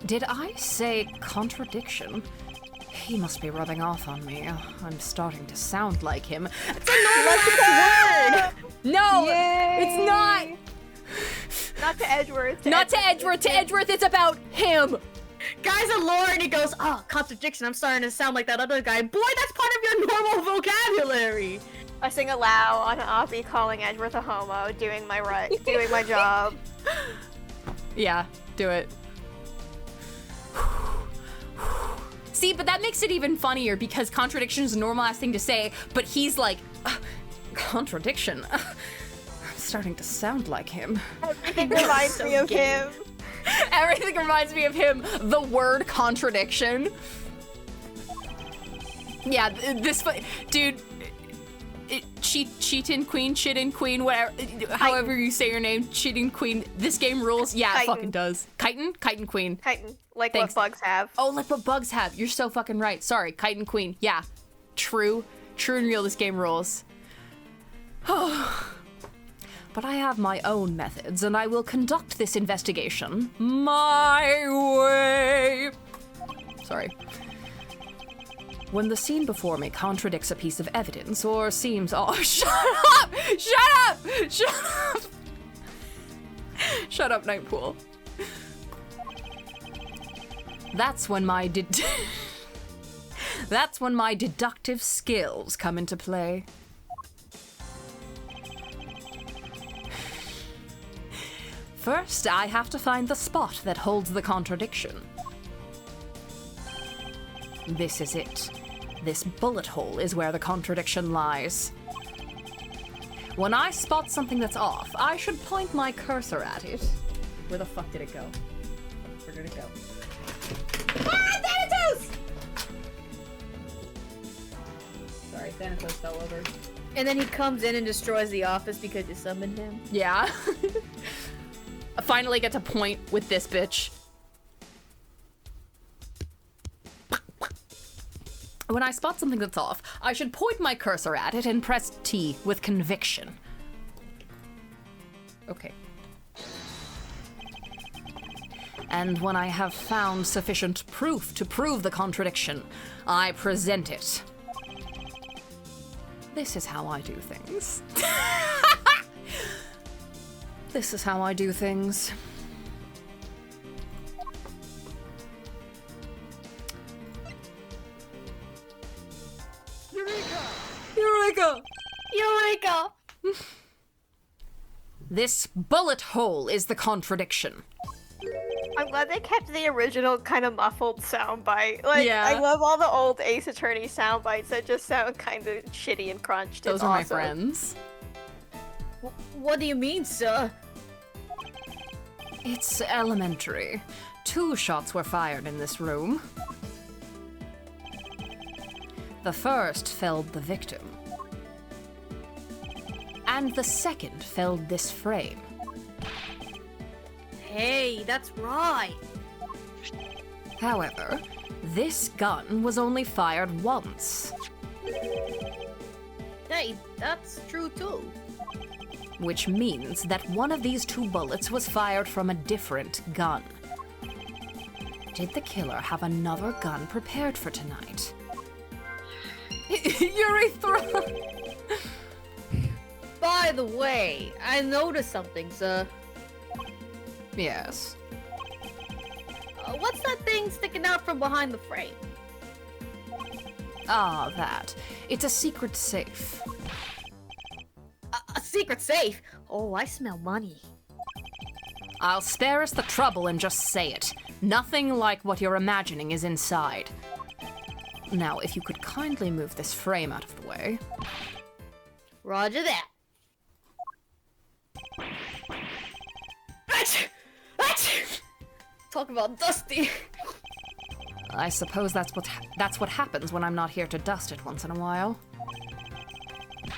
Did I say contradiction? He must be rubbing off on me. I'm starting to sound like him. It's a word! No! Yay! It's not! Not to Edgeworth. Not to Edgeworth! To Edgeworth, it's about him! Guy's a lore and he goes, oh, contradiction, I'm starting to sound like that other guy. Boy, that's part of your normal vocabulary! I sing aloud on Oppie calling Edgeworth a homo, doing my job. Yeah, do it. See, but that makes it even funnier because contradiction is a normal ass thing to say, but he's like, contradiction? I'm starting to sound like him. Everything reminds me of him. Everything reminds me of him. The word contradiction. Yeah, dude. Cheatin' Queen, whatever, however you say your name, Cheatin' Queen. This game rules. Yeah, it fucking does. Chitin Queen. Chitin, like Thanks. what bugs have. Oh, like what bugs have. You're so fucking right. Sorry, Chitin Queen. Yeah, true and real. This game rules. But I have my own methods, and I will conduct this investigation my way. Sorry. When the scene before me contradicts a piece of evidence or seems shut up! Shut up! Shut up! Shut up, Nightpool. That's when my deductive skills come into play. First, I have to find the spot that holds the contradiction. This is it. This bullet hole is where the contradiction lies. When I spot something that's off, I should point my cursor at it. Where the fuck did it go? Where did it go? Ah, Thanatos! Sorry, Thanatos fell over. And then he comes in and destroys the office because you summoned him. Yeah. I finally get to point with this bitch. When I spot something that's off, I should point my cursor at it and press T with conviction. Okay. And when I have found sufficient proof to prove the contradiction, I present it. This is how I do things. This is how I do things. Eureka! Eureka! This bullet hole is the contradiction. I'm glad they kept the original kind of muffled soundbite. Like, Yeah. I love all the old Ace Attorney soundbites that just sound kind of shitty and crunched. Those It's are my awesome. friends. What do you mean, sir? It's elementary. 2 shots were fired in this room. The first felled the victim. And the second felled this frame. Hey, that's right. However, this gun was only fired once, Hey, that's true too. which means that one of these 2 bullets was fired from a different gun. Did the killer have another gun prepared for tonight? Urethra! By the way, I noticed something, sir. Yes. What's that thing sticking out from behind the frame? Ah, that. It's a secret safe. A secret safe? Oh, I smell money. I'll spare us the trouble and just say it. Nothing like what you're imagining is inside. Now, if you could kindly move this frame out of the way. Roger that. Achoo! Achoo! Talk about dusty. I suppose that's what happens when I'm not here to dust it once in a while.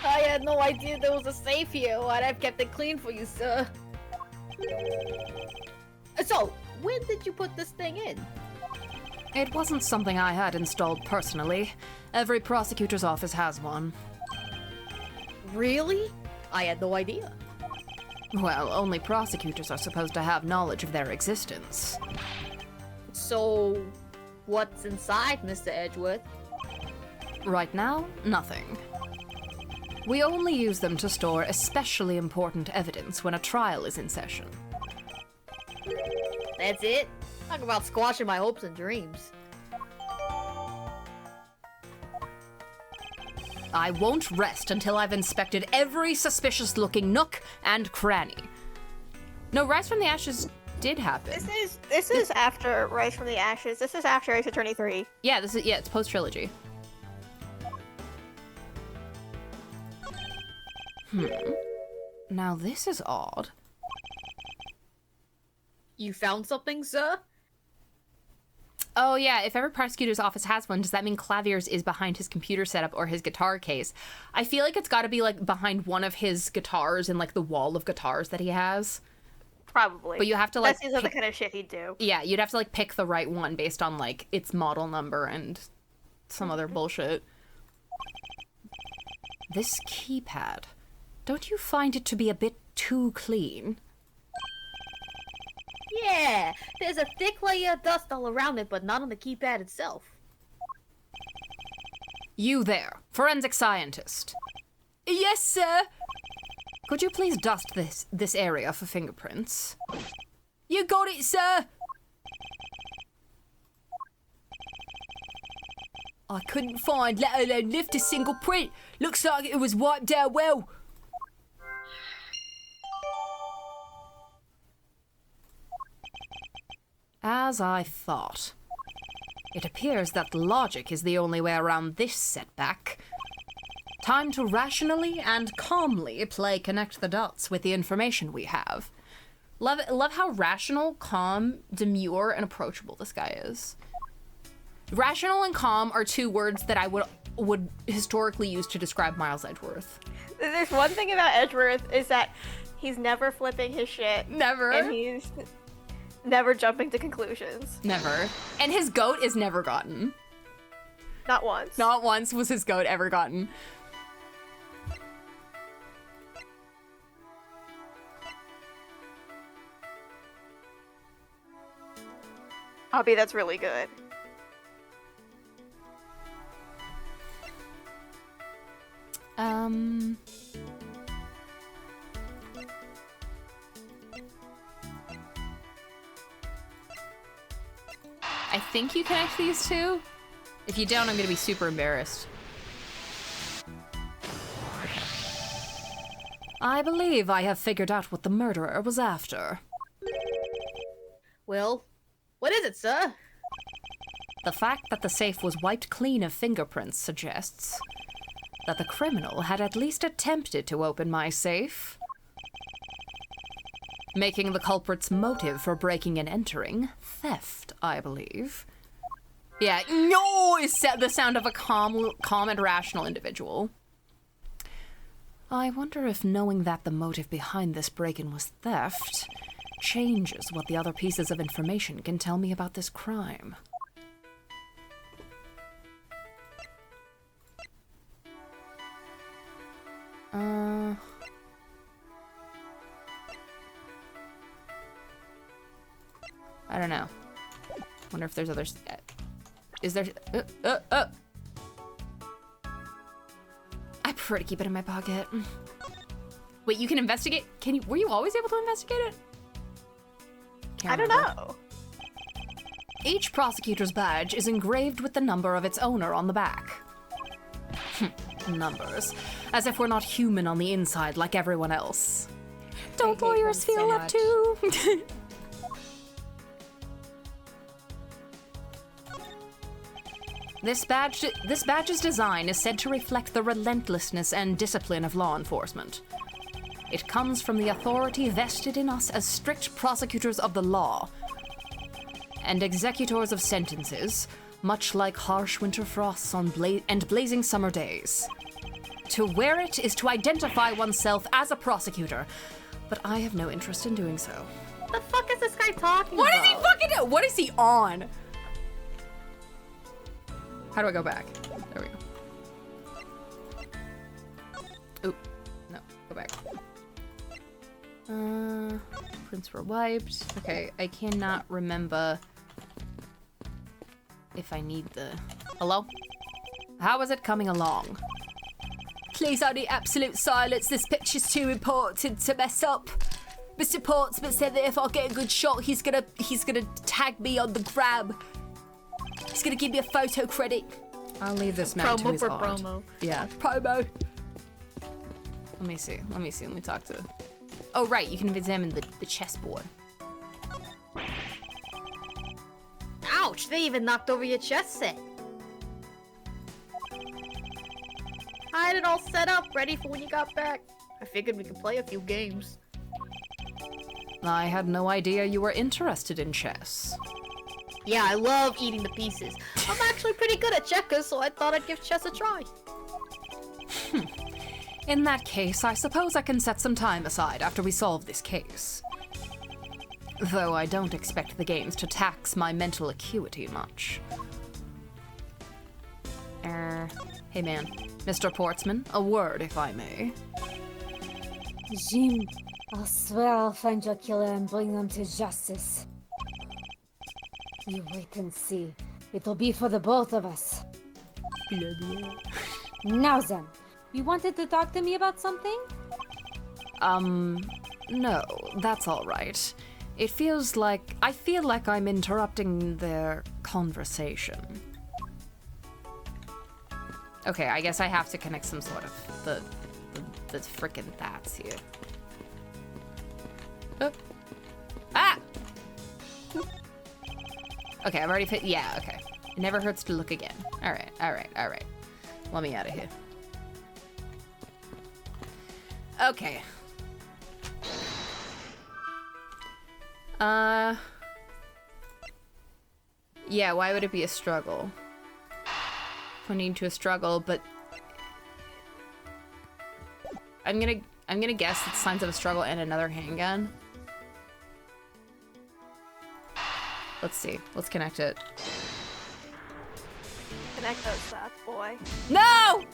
I had no idea there was a safe here, or I'd have kept it clean for you, sir. So, when did you put this thing in? It wasn't something I had installed personally. Every prosecutor's office has one. Really? I had no idea. Well, only prosecutors are supposed to have knowledge of their existence. So, what's inside, Mr. Edgeworth? Right now, nothing. We only use them to store especially important evidence when a trial is in session. That's it? Talk about squashing my hopes and dreams. I won't rest until I've inspected every suspicious-looking nook and cranny. No, Rise from the Ashes did happen. This is after Rise from the Ashes. This is after Ace Attorney 3. Yeah, it's post-trilogy. Now this is odd. You found something, sir? Oh yeah, if every prosecutor's office has one, does that mean Clavier's is behind his computer setup or his guitar case? I feel like it's gotta be like behind one of his guitars in like the wall of guitars that he has. Probably. But you have to like that seems like the kind of shit he'd do. Yeah, you'd have to like pick the right one based on like its model number and some other bullshit. This keypad. Don't you find it to be a bit too clean? Yeah, there's a thick layer of dust all around it, but not on the keypad itself. You there, forensic scientist. Yes, sir. Could you please dust this area for fingerprints? You got it, sir. I couldn't find, let alone lift a single print. Looks like it was wiped out well. As I thought. It appears that logic is the only way around this setback. Time to rationally and calmly play connect the dots with the information we have. Love how rational, calm, demure, and approachable this guy is. Rational and calm are two words that I would historically use to describe Miles Edgeworth. There's one thing about Edgeworth is that he's never flipping his shit. Never. And he's never jumping to conclusions. Never. And his goat is never gotten. Not once. Not once was his goat ever gotten. Hobby, that's really good. I think you connect these two. If you don't, I'm gonna be super embarrassed. I believe I have figured out what the murderer was after. Well, what is it, sir? The fact that the safe was wiped clean of fingerprints suggests that the criminal had at least attempted to open my safe, making the culprit's motive for breaking and entering theft, I believe. Yeah, no, is the sound of a calm and rational individual. I wonder if knowing that the motive behind this break-in was theft changes what the other pieces of information can tell me about this crime. I don't know. Wonder if there's others. Is there? I prefer to keep it in my pocket. Wait, you can investigate? Can you? Were you always able to investigate it? I don't know. Each prosecutor's badge is engraved with the number of its owner on the back. Numbers. As if we're not human on the inside like everyone else. Don't lawyers feel up too? This badge's design is said to reflect the relentlessness and discipline of law enforcement. It comes from the authority vested in us as strict prosecutors of the law and executors of sentences, much like harsh winter frosts on blazing summer days. To wear it is to identify oneself as a prosecutor, but I have no interest in doing so. What the fuck is this guy talking What about? is he fucking doing? What is he on? How do I go back? There we go. Oop. No, go back. Prints were wiped. Okay, I cannot remember if I need the... Hello? How is it coming along? Please, I need absolute silence. This picture's too important to mess up. Mr. Portsmouth said that if I get a good shot, he's gonna tag me on the grab. He's gonna give me a photo credit. I'll leave this man to his for aunt. promo. Yeah, promo. Let me see. Let me talk to... Oh, right, you can examine the chessboard. Ouch, they even knocked over your chess set. I had it all set up, ready for when you got back. I figured we could play a few games. I had no idea you were interested in chess. Yeah, I love eating the pieces. I'm actually pretty good at checkers, so I thought I'd give chess a try. In that case, I suppose I can set some time aside after we solve this case. Though I don't expect the games to tax my mental acuity much. Hey man. Mr. Portsman, a word if I may. Jim, I swear I'll find your killer and bring them to justice. You wait and see. It'll be for the both of us. Now then, you wanted to talk to me about something? No, that's all right. I feel like I'm interrupting their conversation. Okay, I guess I have to connect some sort of the frickin' that's here. Oh. Ah! Okay, I've already fit. Yeah, okay. It never hurts to look again. All right. Let me out of here. Okay. Yeah, why would it be a struggle? Pointing to a struggle, but I'm gonna guess it's signs of a struggle and another handgun. Let's see. Let's connect it. Connect those dots, boy. No!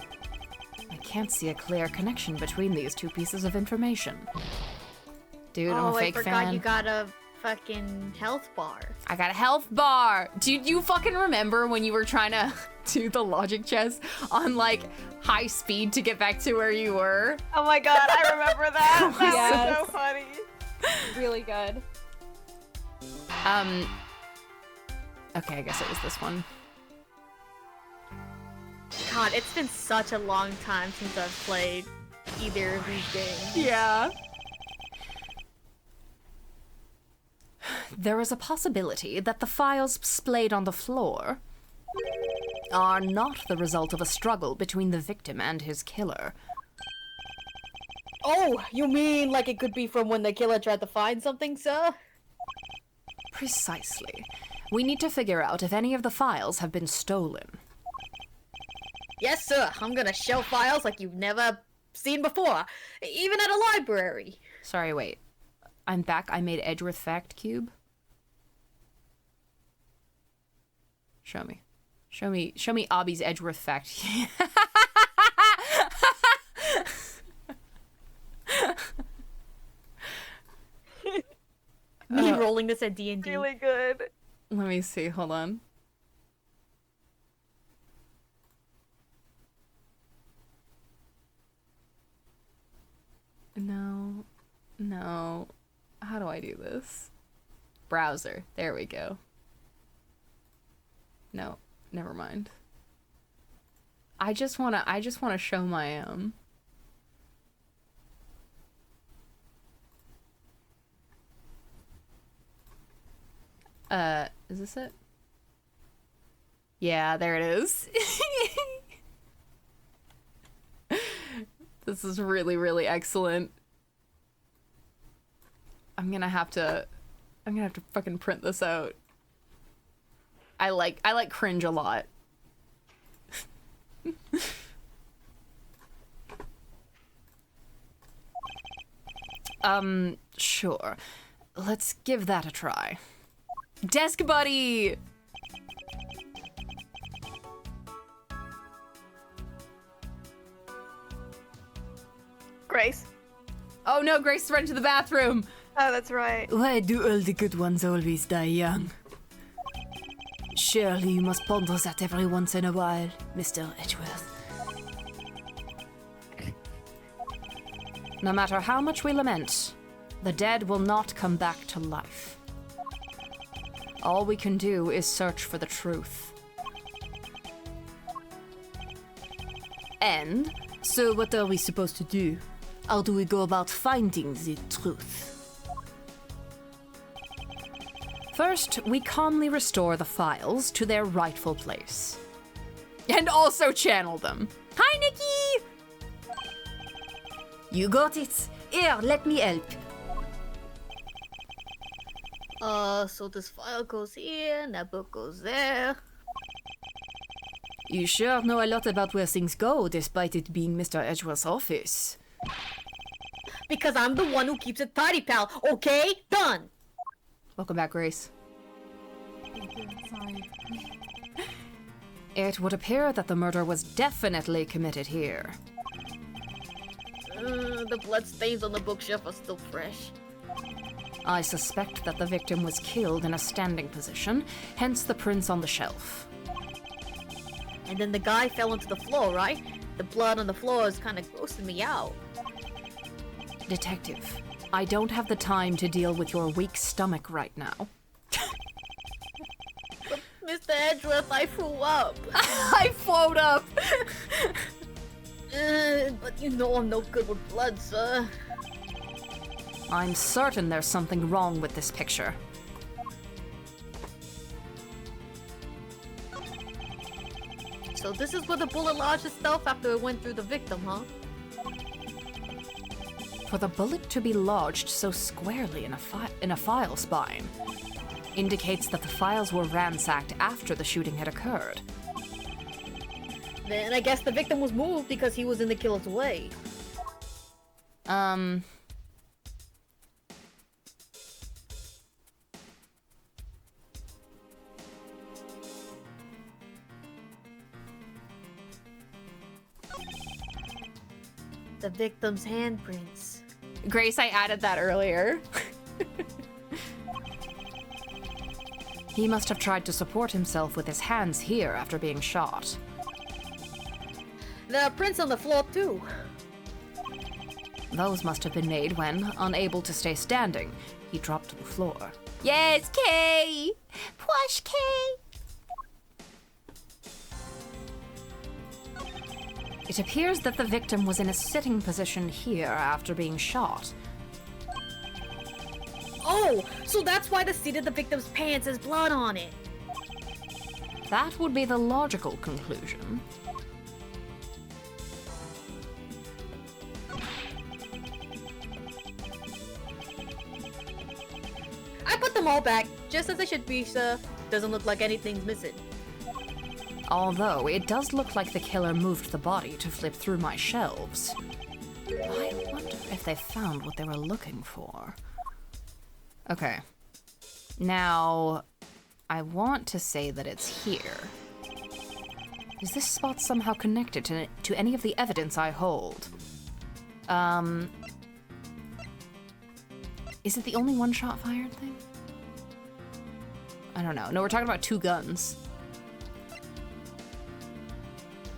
I can't see a clear connection between these two pieces of information. Dude, I'm a fake fan. Oh, I forgot you got a fucking health bar. I got a health bar. Dude, you fucking remember when you were trying to do the logic chess on like high speed to get back to where you were? Oh my god, I remember that. That was so funny. Really good. Okay, I guess it was this one. God, it's been such a long time since I've played either of these games. Yeah. There is a possibility that the files displayed on the floor are not the result of a struggle between the victim and his killer. Oh, you mean like it could be from when the killer tried to find something, sir? Precisely. We need to figure out if any of the files have been stolen. Yes, sir. I'm gonna show files like you've never seen before, even at a library. Sorry, wait. I'm back. I made Edgeworth Fact Cube. Show me. Show me Obby's Edgeworth Fact. Me rolling this at D&D. Really good. Let me see. Hold on. No. How do I do this? Browser. There we go. No, never mind. I just wanna show my is this it? Yeah, there it is. This is really, really excellent. I'm gonna have to fucking print this out. I like cringe a lot. Sure. Let's give that a try. Desk buddy! Grace. Oh no, Grace ran to the bathroom! Oh, that's right. Why do all the good ones always die young? Surely you must ponder that every once in a while, Mr. Edgeworth. No matter how much we lament, the dead will not come back to life. All we can do is search for the truth. And? So what are we supposed to do? How do we go about finding the truth? First, we calmly restore the files to their rightful place. And also channel them. Hi, Nikki! You got it. Here, let me help. So this file goes here, and that book goes there. You sure know a lot about where things go, despite it being Mr. Edgeworth's office. Because I'm the one who keeps it tidy, pal. Okay? Done! Welcome back, Grace. Sorry. It would appear that the murder was definitely committed here. The bloodstains on the bookshelf are still fresh. I suspect that the victim was killed in a standing position, hence the prints on the shelf. And then the guy fell onto the floor, right? The blood on the floor is kind of grossing me out. Detective, I don't have the time to deal with your weak stomach right now. But Mr. Edgeworth, I threw up. I float up! But you know I'm no good with blood, sir. I'm certain there's something wrong with this picture. So this is where the bullet lodged itself after it went through the victim, huh? For the bullet to be lodged so squarely in a file spine indicates that the files were ransacked after the shooting had occurred. Then I guess the victim was moved because he was in the killer's way. The victim's handprints. Grace, I added that earlier. He must have tried to support himself with his hands here after being shot. There are prints on the floor too. Those must have been made when, unable to stay standing, he dropped to the floor. Yes, Kay! Plush Kay! It appears that the victim was in a sitting position here after being shot. Oh, so that's why the seat of the victim's pants has blood on it. That would be the logical conclusion. I put them all back, just as they should be, sir. Doesn't look like anything's missing. Although, it does look like the killer moved the body to flip through my shelves. I wonder if they found what they were looking for. Okay. Now, I want to say that it's here. Is this spot somehow connected to any of the evidence I hold? Is it the only one shot fired thing? I don't know. No, we're talking about two guns.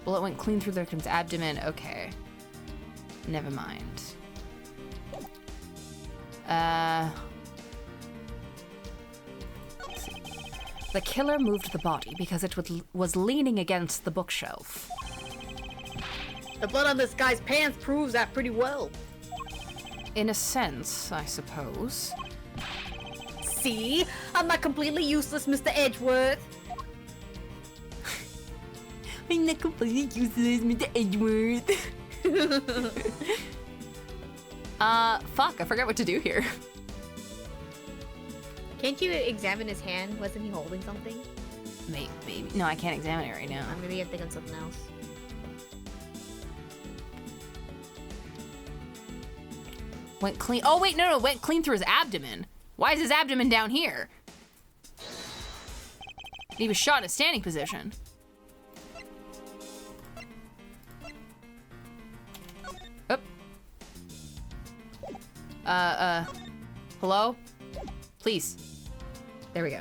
Bullet went clean through the victim's abdomen. Okay. Never mind. The killer moved the body because it was leaning against the bookshelf. The blood on this guy's pants proves that pretty well. In a sense, I suppose. See? I'm not completely useless, Mr. Edgeworth. I'm not completely useless, Mr. Edgeworth. Fuck, I forgot what to do here. Can't you examine his hand? Wasn't he holding something? Maybe. No, I can't examine it right now. Maybe I'm thinking something else. Went clean. Oh, wait, no, went clean through his abdomen. Why is his abdomen down here? He was shot in a standing position. Oh. Hello? Please. There we go.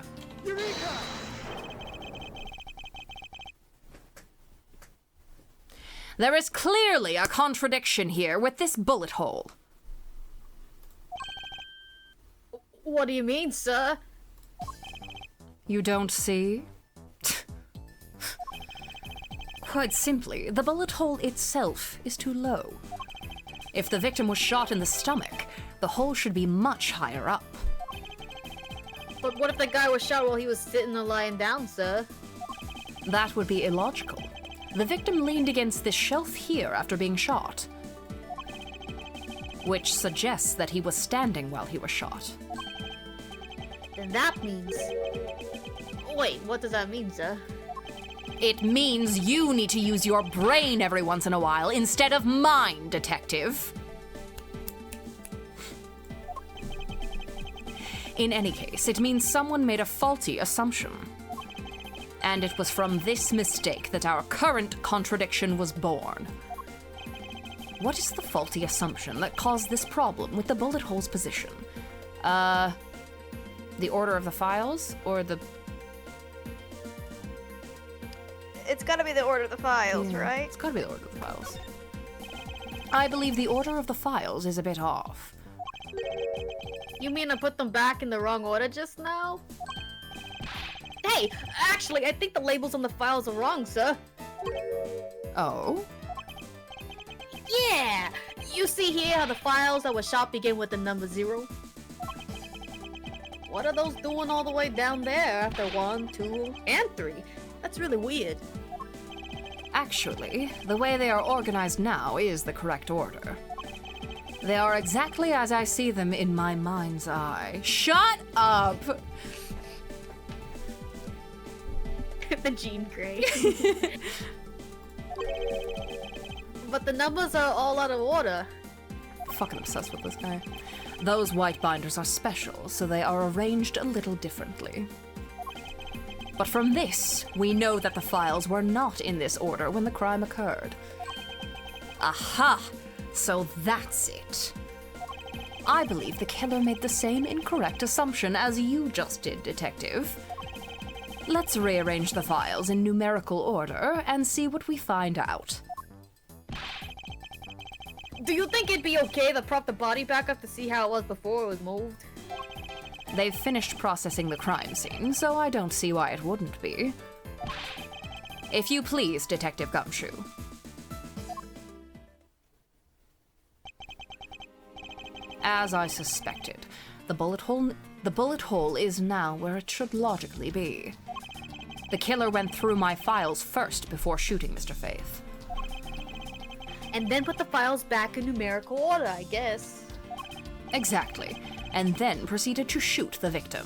There is clearly a contradiction here with this bullet hole. What do you mean, sir? You don't see? Quite simply, the bullet hole itself is too low. If the victim was shot in the stomach, the hole should be much higher up. But what if the guy was shot while he was sitting or lying down, sir? That would be illogical. The victim leaned against this shelf here after being shot, which suggests that he was standing while he was shot. Then that means... Wait, what does that mean, sir? It means you need to use your brain every once in a while instead of mine, detective. In any case, it means someone made a faulty assumption. And it was from this mistake that our current contradiction was born. What is the faulty assumption that caused this problem with the bullet hole's position? The order of the files, or the... It's gotta be the order of the files, Yeah, right? It's gotta be the order of the files. I believe the order of the files is a bit off. You mean I put them back in the wrong order just now? Hey, actually, I think the labels on the files are wrong, sir. Oh? Yeah! You see here how the files that were shot begin with the number 0? What are those doing all the way down there after 1, 2, and 3? That's really weird. Actually, the way they are organized now is the correct order. They are exactly as I see them in my mind's eye. Shut up! The Jean Grey. But the numbers are all out of order. Fucking obsessed with this guy. Those white binders are special, so they are arranged a little differently. But from this, we know that the files were not in this order when the crime occurred. Aha! So that's it. I believe the killer made the same incorrect assumption as you just did, Detective. Let's rearrange the files in numerical order and see what we find out. Do you think it'd be okay to prop the body back up to see how it was before it was moved? They've finished processing the crime scene, so I don't see why it wouldn't be. If you please, Detective Gumshoe. As I suspected, the bullet hole is now where it should logically be. The killer went through my files first before shooting Mr. Faith. And then put the files back in numerical order, I guess. Exactly, and then proceeded to shoot the victim.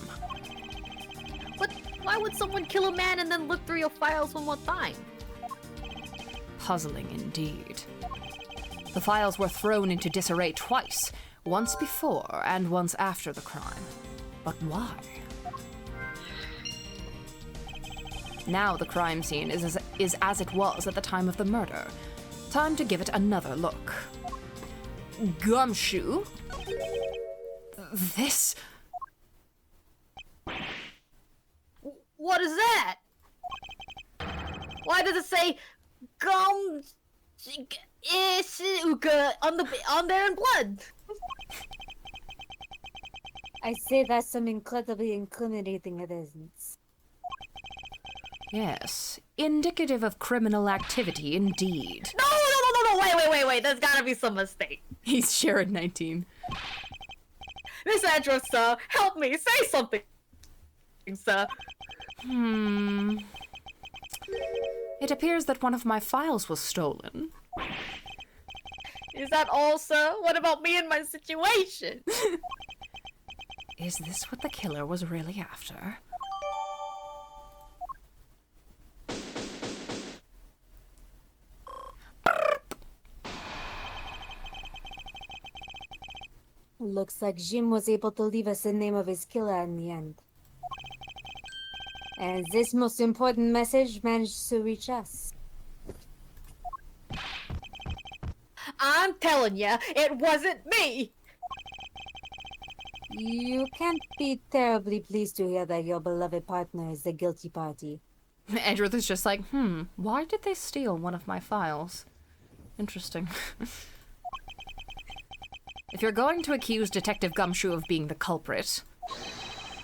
But why would someone kill a man and then look through your files one more time? Puzzling indeed. The files were thrown into disarray twice, once before and once after the crime. But why? Now the crime scene is as it was at the time of the murder. Time to give it another look. Gumshoe? This... What is that? Why does it say gum on there in blood? I say that's some incredibly incriminating evidence. Yes, indicative of criminal activity indeed. No, wait, there's gotta be some mistake. He's Sharon 19. Miss Andrews, sir, help me, say something, sir. It appears that one of my files was stolen. Is that all, sir? What about me and my situation? Is this what the killer was really after? Looks like Jim was able to leave us the name of his killer in the end. And this most important message managed to reach us. I'm telling ya, it wasn't me! You can't be terribly pleased to hear that your beloved partner is the guilty party. Edgeworth is just like, why did they steal one of my files? Interesting. If you're going to accuse Detective Gumshoe of being the culprit,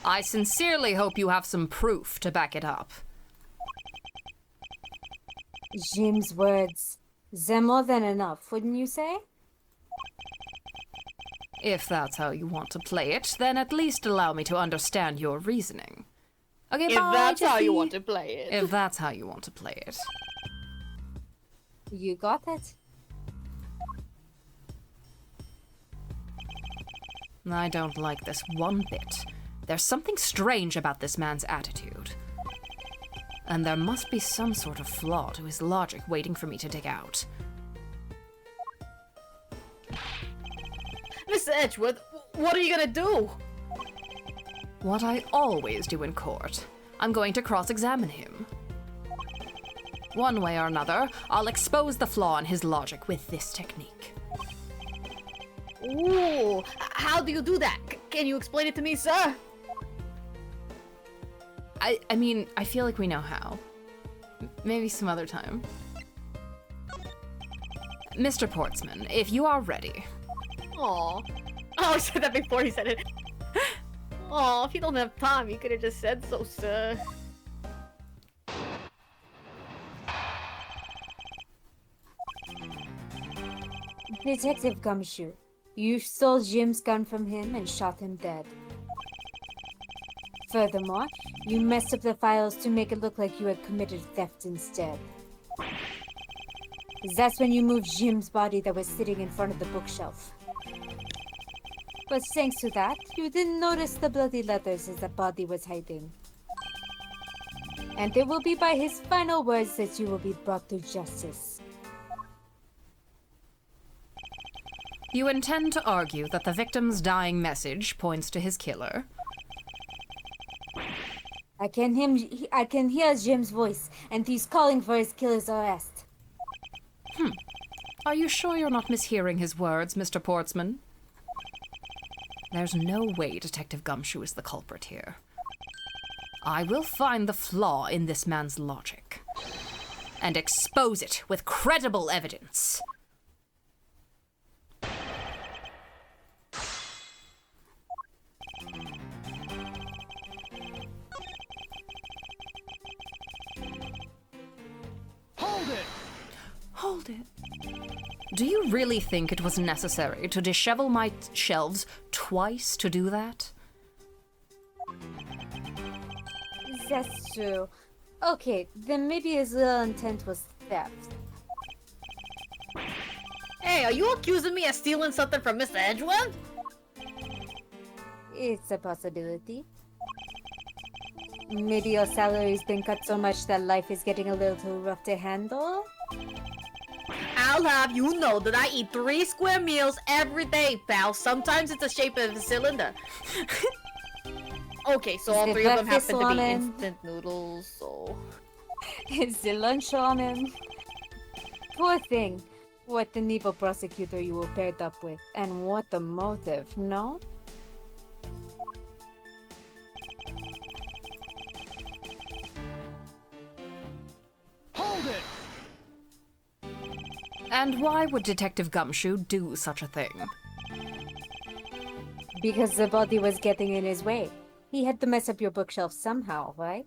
I sincerely hope you have some proof to back it up. Jim's words, they're more than enough, wouldn't you say? If that's how you want to play it, then at least allow me to understand your reasoning. Okay, If bye, that's how you Jesse. want to play it. If that's how you want to play it. You got it. I don't like this one bit. There's something strange about this man's attitude. And there must be some sort of flaw to his logic waiting for me to dig out. Mr. Edgeworth, what are you gonna do? What I always do in court. I'm going to cross-examine him. One way or another, I'll expose the flaw in his logic with this technique. Ooh, how do you do that? Can you explain it to me, sir? I mean, I feel like we know how. Maybe some other time. Mr. Portsman, if you are ready. Aw. Oh, I said that before he said it. Aw, if you don't have time, you could have just said so, sir. Detective Gumshoe, you stole Jim's gun from him and shot him dead. Furthermore, you messed up the files to make it look like you had committed theft instead. That's when you moved Jim's body that was sitting in front of the bookshelf. But thanks to that, you didn't notice the bloody letters as the body was hiding. And it will be by his final words that you will be brought to justice. You intend to argue that the victim's dying message points to his killer? I can hear Jim's voice, and he's calling for his killer's arrest. Are you sure you're not mishearing his words, Mr. Portsman? There's no way Detective Gumshoe is the culprit here. I will find the flaw in this man's logic and expose it with credible evidence. Hold it. Do you really think it was necessary to dishevel my shelves twice to do that? That's true. Okay, then maybe his real intent was theft. Hey, are you accusing me of stealing something from Mr. Edgeworth? It's a possibility. Maybe your salary's been cut so much that life is getting a little too rough to handle? I'll have you know that I eat 3 square meals every day, pal. Sometimes it's the shape of a cylinder. Okay, so all 3 of them happen to be instant noodles, so... It's the lunch ramen. Poor thing. What an evil prosecutor you were paired up with. And what a motive, no? Hold it! And why would Detective Gumshoe do such a thing? Because the body was getting in his way. He had to mess up your bookshelf somehow, right?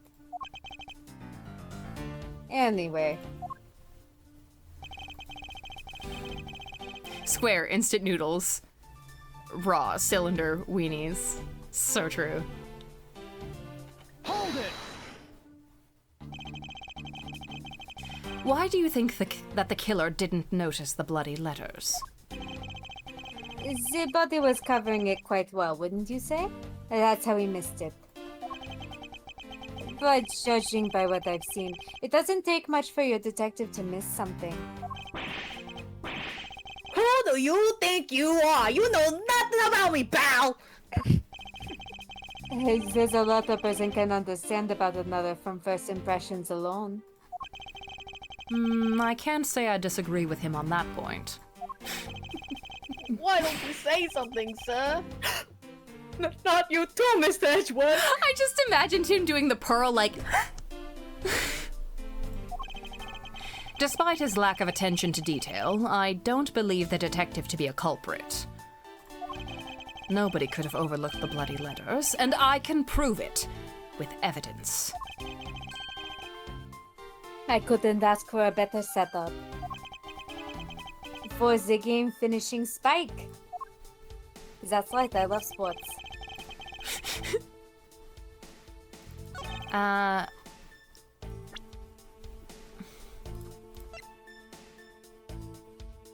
Anyway. Square instant noodles. Raw cylinder weenies. So true. Hold it! Why do you think that the killer didn't notice the bloody letters? The body was covering it quite well, wouldn't you say? That's how he missed it. But judging by what I've seen, it doesn't take much for your detective to miss something. Who do you think you are? You know nothing about me, pal! There's a lot a person can understand about another from first impressions alone. I can't say I disagree with him on that point. Why don't you say something, sir? Not you too, Mr. Edgewood! I just imagined him doing the Pearl like... Despite his lack of attention to detail, I don't believe the detective to be a culprit. Nobody could have overlooked the bloody letters, and I can prove it with evidence. I couldn't ask for a better setup. For the game finishing spike. That's right, I love sports.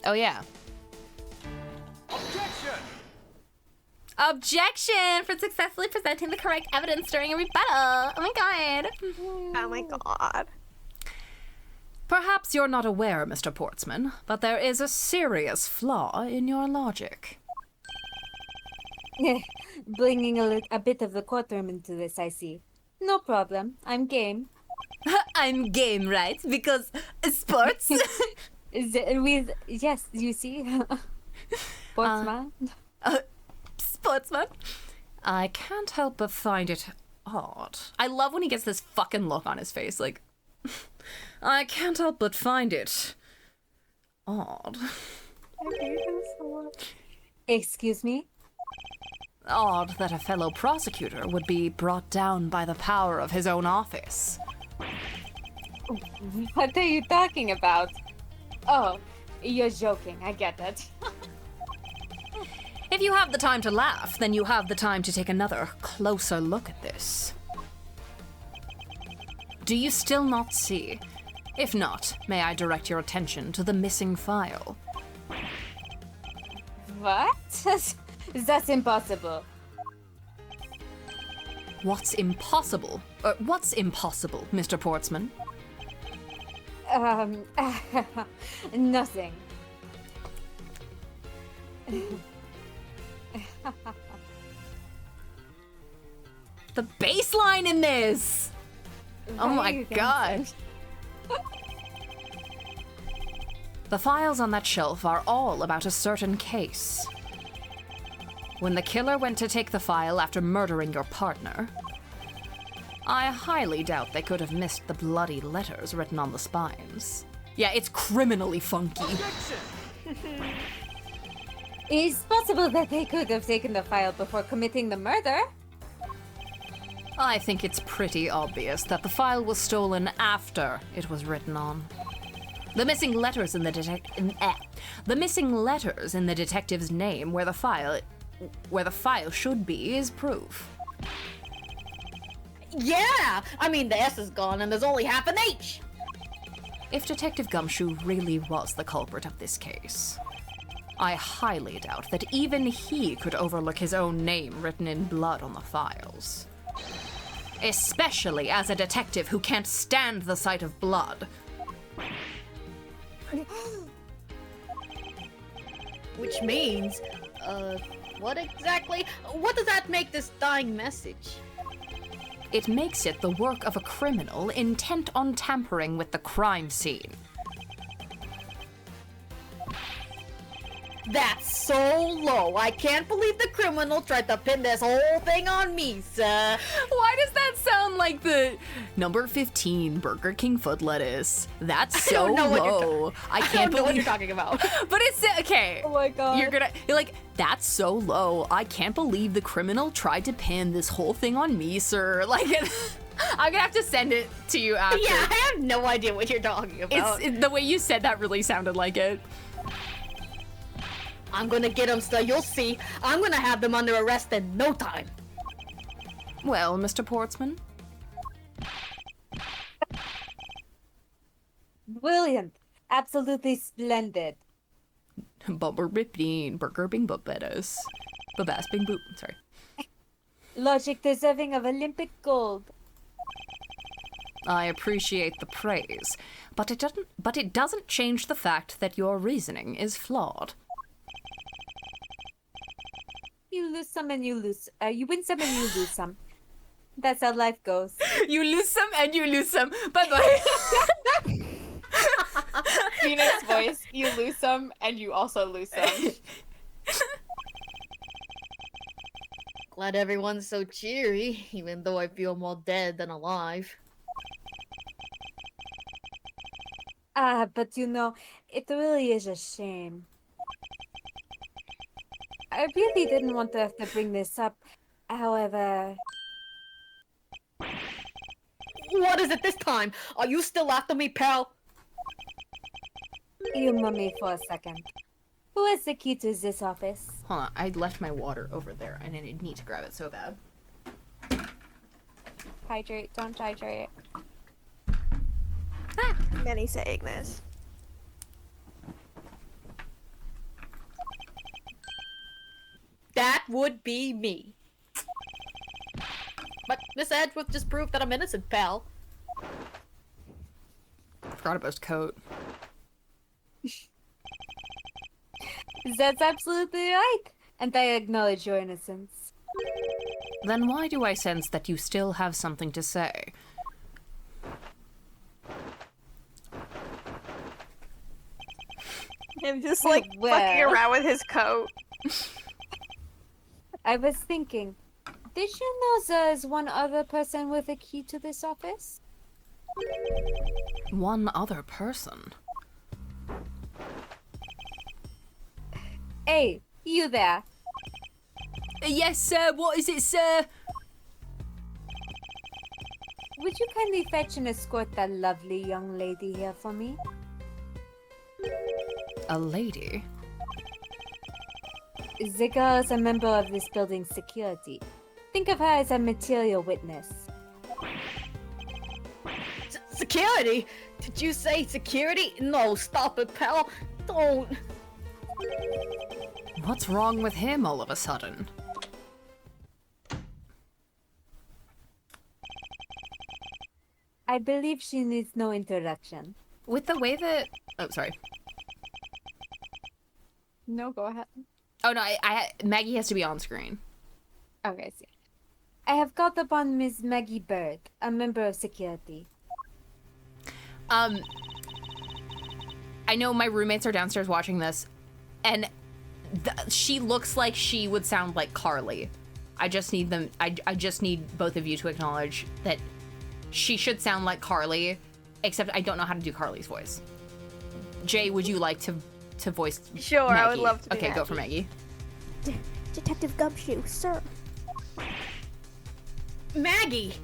Oh yeah. Objection! Objection for successfully presenting the correct evidence during a rebuttal. Oh my god. Oh my god. Perhaps you're not aware, Mr. Portsman, but there is a serious flaw in your logic. Bringing a bit of the courtroom into this, I see. No problem, I'm game. I'm game, right? Because sports. Yes, you see? Sportsman. Sportsman. I can't help but find it odd. I love when he gets this fucking look on his face, like... I can't help but find it odd. Excuse me? Odd that a fellow prosecutor would be brought down by the power of his own office. What are you talking about? Oh, you're joking, I get it. If you have the time to laugh, then you have the time to take another closer look at this. Do you still not see? If not, may I direct your attention to the missing file? What? That's impossible. What's impossible? What's impossible, Mr. Portsman? Nothing. The baseline in this! Oh my god. The files on that shelf are all about a certain case. When the killer went to take the file after murdering your partner, I highly doubt they could have missed the bloody letters written on the spines. Yeah, it's criminally funky. Objection! It's possible that they could have taken the file before committing the murder. I think it's pretty obvious that the file was stolen after it was written on. The missing letters in the detective's name where the file should be is proof. Yeah! I mean, the S is gone and there's only half an H! If Detective Gumshoe really was the culprit of this case, I highly doubt that even he could overlook his own name written in blood on the files. Especially as a detective who can't stand the sight of blood. Which means, what exactly? What does that make this dying message? It makes it the work of a criminal intent on tampering with the crime scene. That's so low. I can't believe the criminal tried to pin this whole thing on me, sir. Why does that sound like the number 15 Burger King foot lettuce? That's so low. I can't know what believe you're talking about. But it's okay. Oh my god. You're like, that's so low. I can't believe the criminal tried to pin this whole thing on me, sir. Like, I'm gonna have to send it to you after. Yeah, I have no idea what you're talking about. The way you said that really sounded like it. I'm gonna get them, sir. You'll see. I'm gonna have them under arrest in no time. Well, Mr. Portsman? Brilliant. Absolutely splendid. Bumper bing burger bing bubbetos. Babas bing boop. Sorry. Logic deserving of Olympic gold. I appreciate the praise, but it doesn't change the fact that your reasoning is flawed. You lose some and you win some and you lose some. That's how life goes. You lose some and you lose some. Bye-bye. Phoenix voice, you lose some and you also lose some. Glad everyone's so cheery, even though I feel more dead than alive. But you know, it really is a shame. I really didn't want to have to bring this up. However... What is it this time? Are you still after me, pal? Humor me for a second. Who has the key to this office? Hold on, I left my water over there and I need to grab it so bad. Hydrate, don't hydrate. Many saying this. That would be me. But Miss Edgeworth just proved that I'm innocent, pal. Forgot about his coat. That's absolutely right. And I acknowledge your innocence. Then why do I sense that you still have something to say? Him just like Well. fucking around with his coat. I was thinking, did you know there's one other person with a key to this office? One other person? Hey, you there. Yes, sir. What is it, sir? Would you kindly fetch and escort that lovely young lady here for me? A lady? The girl is a member of this building's security. Think of her as a material witness. Security? Did you say security? No, stop it, pal. Don't. What's wrong with him all of a sudden? I believe she needs no introduction. With the way that... Oh, sorry. No, go ahead. Oh, no, Maggie has to be on screen. Okay, see. I have called upon Miss Maggie Bird, a member of security. I know my roommates are downstairs watching this, and she looks like she would sound like Carly. I just need them... I just need both of you to acknowledge that she should sound like Carly, except I don't know how to do Carly's voice. Jay, would you like to voice Sure, Maggie? I would love to be Okay, Maggie. go for Maggie. Detective Gumshoe, sir. Maggie!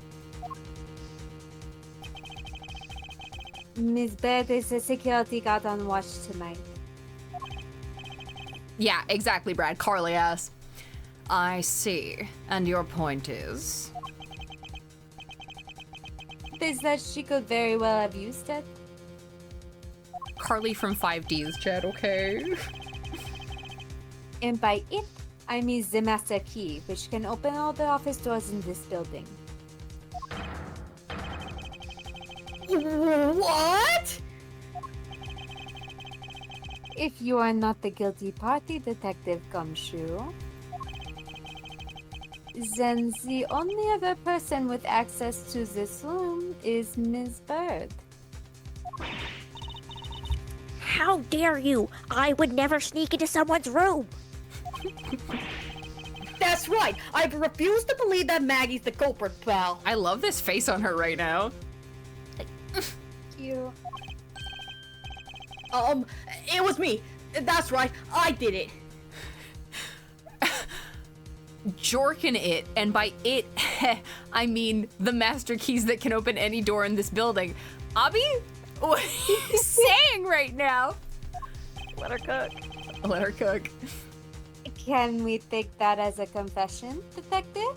Miss Bird is a security guard on watch tonight. Yeah, exactly, Brad. Carly ass. I see. And your point is? Is that she could very well have used it? Carly from 5D's chat, okay? And by it, I mean the master key, which can open all the office doors in this building. What? If you are not the guilty party, Detective Gumshoe, then the only other person with access to this room is Ms. Bird. How dare you? I would never sneak into someone's room. That's right. I refuse to believe that Maggie's the culprit, pal. I love this face on her right now. You. It was me. That's right. I did it. Jorkin it, and by it, I mean the master keys that can open any door in this building. Abby? What are you saying right now? Let her cook. Let her cook. Can we take that as a confession, Detective?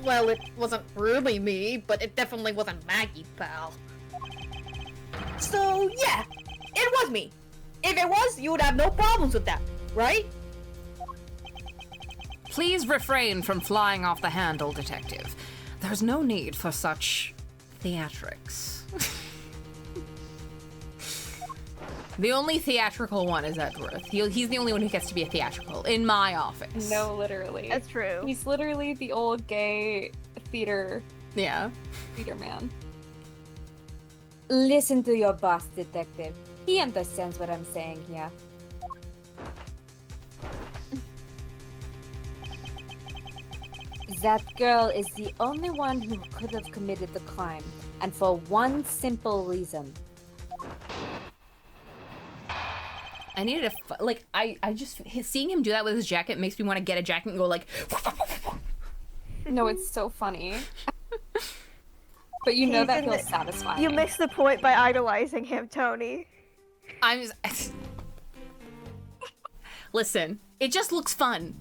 Well, it wasn't really me, but it definitely wasn't Maggie, pal. So, yeah, it was me. If it was, you would have no problems with that, right? Please refrain from flying off the handle, Detective. There's no need for such theatrics. The only theatrical one is Edgeworth. He's the only one who gets to be a theatrical in my office. No, literally. That's true. He's literally the old gay theater man. Listen to your boss, detective. He understands what I'm saying here. That girl is the only one who could have committed the crime, and for one simple reason. I needed I just seeing him do that with his jacket makes me want to get a jacket and go like. No, it's so funny. But you know that feels satisfying. You missed the point by idolizing him, Tony. I'm just... Listen, it just looks fun.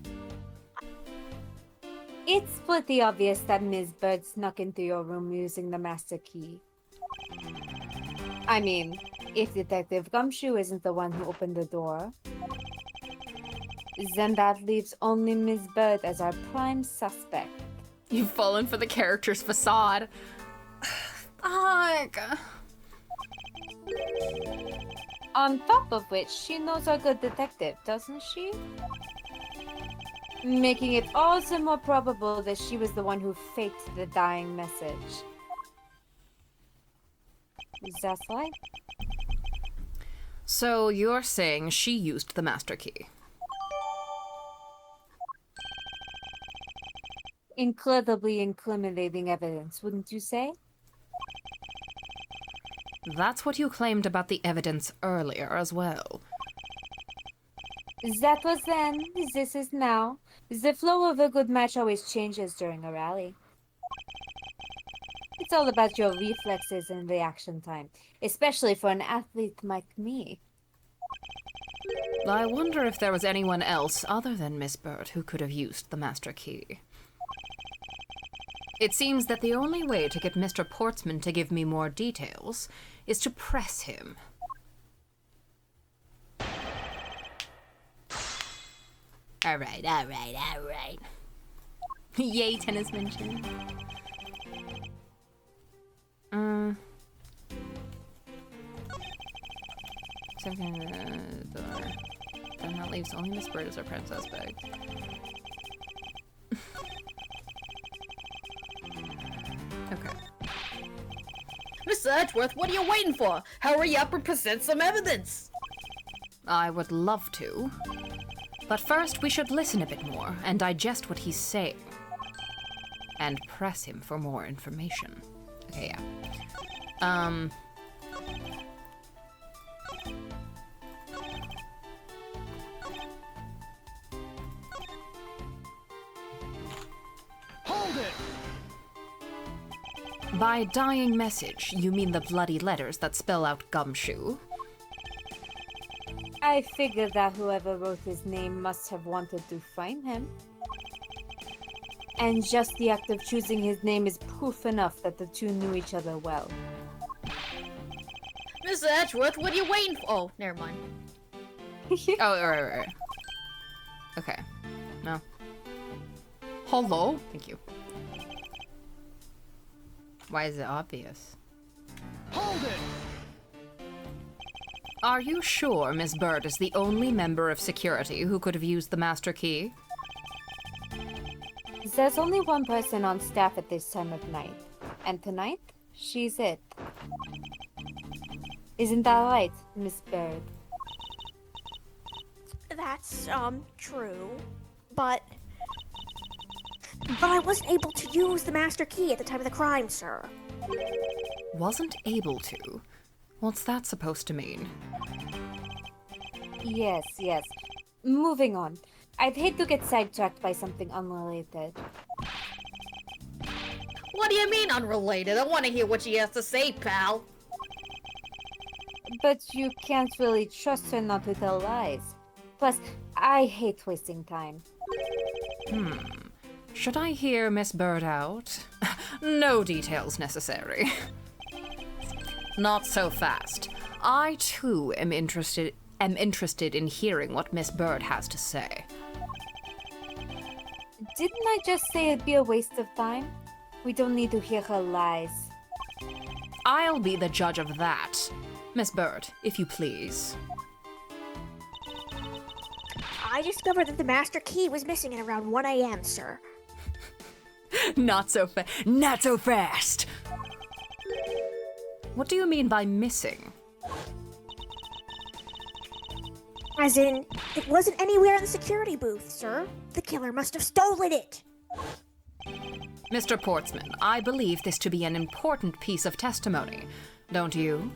It's pretty obvious that Ms. Bird snuck into your room using the master key. I mean, if Detective Gumshoe isn't the one who opened the door, then that leaves only Ms. Bird as our prime suspect. You've fallen for the character's facade. Fuck. On top of which, she knows our good detective, doesn't she? Making it all the more probable that she was the one who faked the dying message. Is that right? So you're saying she used the master key? Incredibly incriminating evidence, wouldn't you say? That's what you claimed about the evidence earlier as well. That was then, this is now. The flow of a good match always changes during a rally. It's all about your reflexes and reaction time, especially for an athlete like me. I wonder if there was anyone else other than Miss Bird who could have used the master key. It seems that the only way to get Mr. Portsman to give me more details is to press him. All right. Yay, tennis mention. Second door. Then that leaves only Miss Bird as our princess bag. Okay. Mr. Edgeworth, what are you waiting for? Hurry up and present some evidence! I would love to. But first, we should listen a bit more and digest what he's saying. And press him for more information. Okay, yeah. Hold it! By dying message, you mean the bloody letters that spell out Gumshoe? I figured that whoever wrote his name must have wanted to find him. And just the act of choosing his name is proof enough that the two knew each other well. Mr. Edgeworth, what are you waiting for? Oh, never mind. Oh, right. Okay. No. Hello? Thank you. Why is it obvious? Hold it! Are you sure Miss Bird is the only member of security who could have used the master key? There's only one person on staff at this time of night. And tonight, she's it. Isn't that right, Miss Bird? That's, true. But I wasn't able to use the master key at the time of the crime, sir. Wasn't able to? What's that supposed to mean? Yes. Moving on. I'd hate to get sidetracked by something unrelated. What do you mean unrelated? I want to hear what she has to say, pal. But you can't really trust her not to tell lies. Plus, I hate wasting time. Should I hear Miss Bird out? No details necessary. Not so fast. I, too, am interested in hearing what Miss Bird has to say. Didn't I just say it'd be a waste of time? We don't need to hear her lies. I'll be the judge of that. Miss Bird, if you please. I discovered that the master key was missing at around 1 a.m., sir. Not so fast. What do you mean by missing? As in, it wasn't anywhere in the security booth, sir. The killer must have stolen it. Mr. Portsman, I believe this to be an important piece of testimony. Don't you?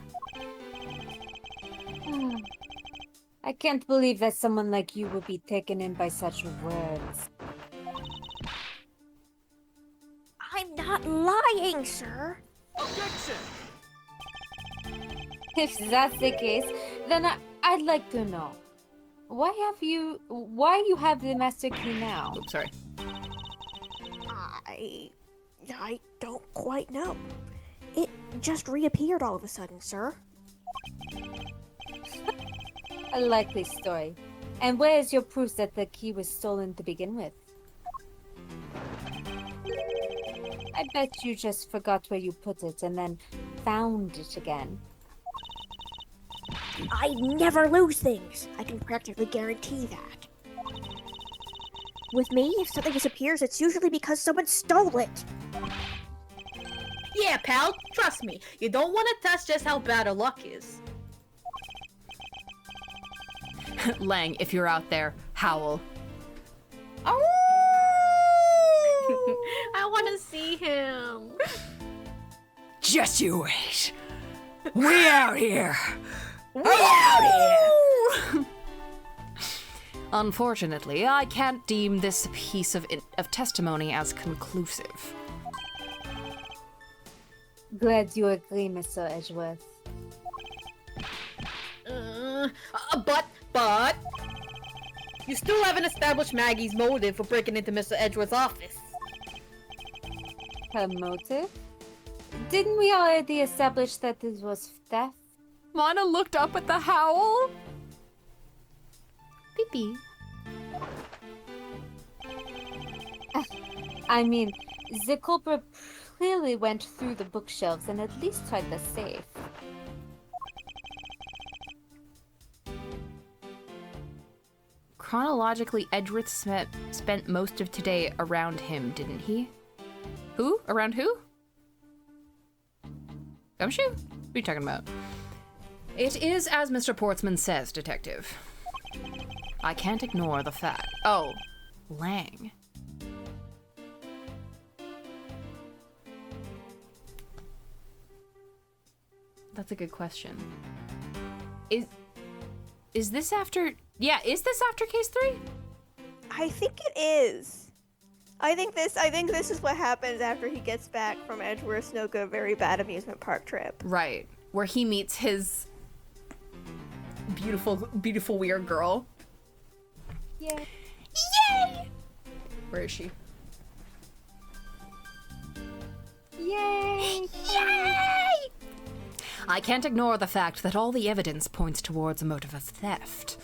I can't believe that someone like you would be taken in by such words. I'm not lying, sir. Objection! If that's the case, then I'd like to know. Why you have the master key now? Oops, sorry. I don't quite know. It just reappeared all of a sudden, sir. A likely story. And where is your proof that the key was stolen to begin with? I bet you just forgot where you put it and then found it again. I never lose things. I can practically guarantee that. With me, if something disappears, it's usually because someone stole it. Yeah, pal, trust me. You don't want to test just how bad our luck is. Lang, if you're out there, howl. Oh! I want to see him. Just you wait. We out here. Unfortunately, I can't deem this piece of testimony as conclusive. Glad you agree, Mr. Edgeworth. But you still haven't established Maggie's motive for breaking into Mr. Edgeworth's office. Her motive? Didn't we already establish that this was theft? Lana looked up at the howl. Pee-pee. I mean, the culprit clearly went through the bookshelves and at least tried the safe. Chronologically, Edgeworth spent most of today around him, didn't he? Who? Around who? Gumshoe? What are you talking about? It is as Mr. Portsman says, Detective. I can't ignore the fact. Oh, Lang. That's a good question. Is this after... Yeah, is this after case 3? I think it is. I think this is what happens after he gets back from Edgeworth's no good, very bad amusement park trip. Right. Where he meets his beautiful weird girl. Yeah. Yay! Where is she? Yay! Yay! I can't ignore the fact that all the evidence points towards a motive of theft.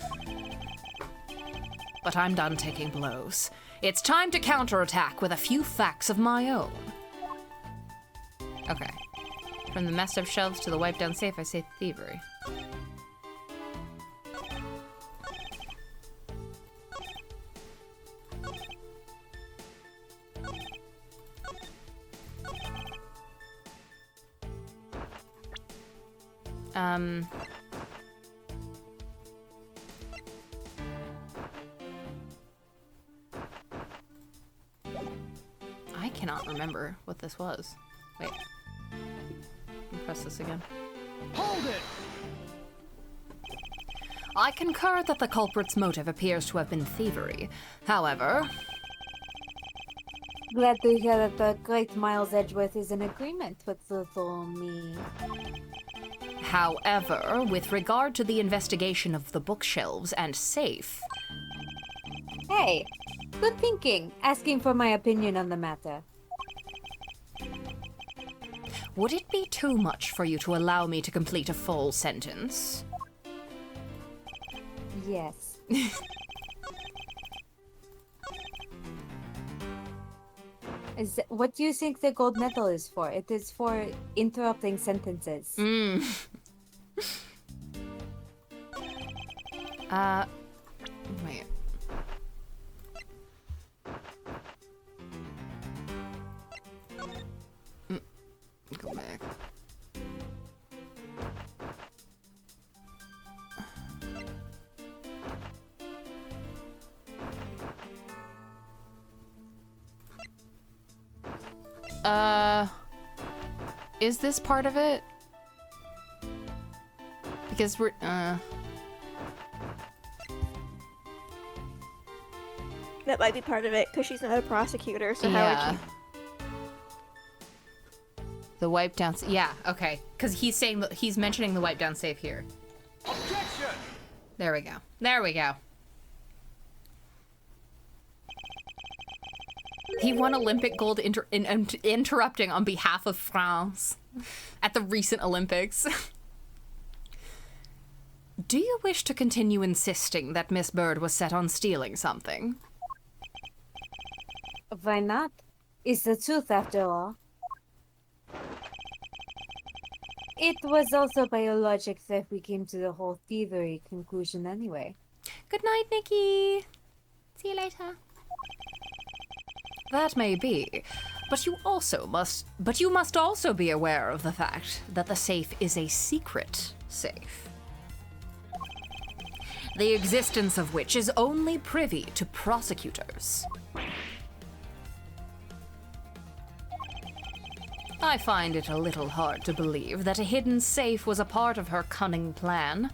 But I'm done taking blows. It's time to counterattack with a few facts of my own. Okay. From the messed up shelves to the wiped down safe, I say thievery. I cannot remember what this was. Wait. Let me press this again. Hold it! I concur that the culprit's motive appears to have been thievery. However, Glad to hear that the great Miles Edgeworth is in agreement with little me. with regard to the investigation of the bookshelves and safe, Hey, good thinking, asking for my opinion on the matter. Would it be too much for you to allow me to complete a full sentence? Yes. What do you think the gold medal is for? It is for interrupting sentences. Wait. Go back. Is this part of it? Because we're, That might be part of it, because she's not a prosecutor, so how yeah. would she... The wipe down, yeah, okay. Because he's saying, he's mentioning the wipe down save here. Objection! There we go. There we go. He won Olympic gold interrupting on behalf of France at the recent Olympics. Do you wish to continue insisting that Miss Bird was set on stealing something? Why not? It's the truth after all. It was also by your logic that we came to the whole thievery conclusion anyway. Good night, Nikki. See you later. That may be, but you must also be aware of the fact that the safe is a secret safe. The existence of which is only privy to prosecutors. I find it a little hard to believe that a hidden safe was a part of her cunning plan.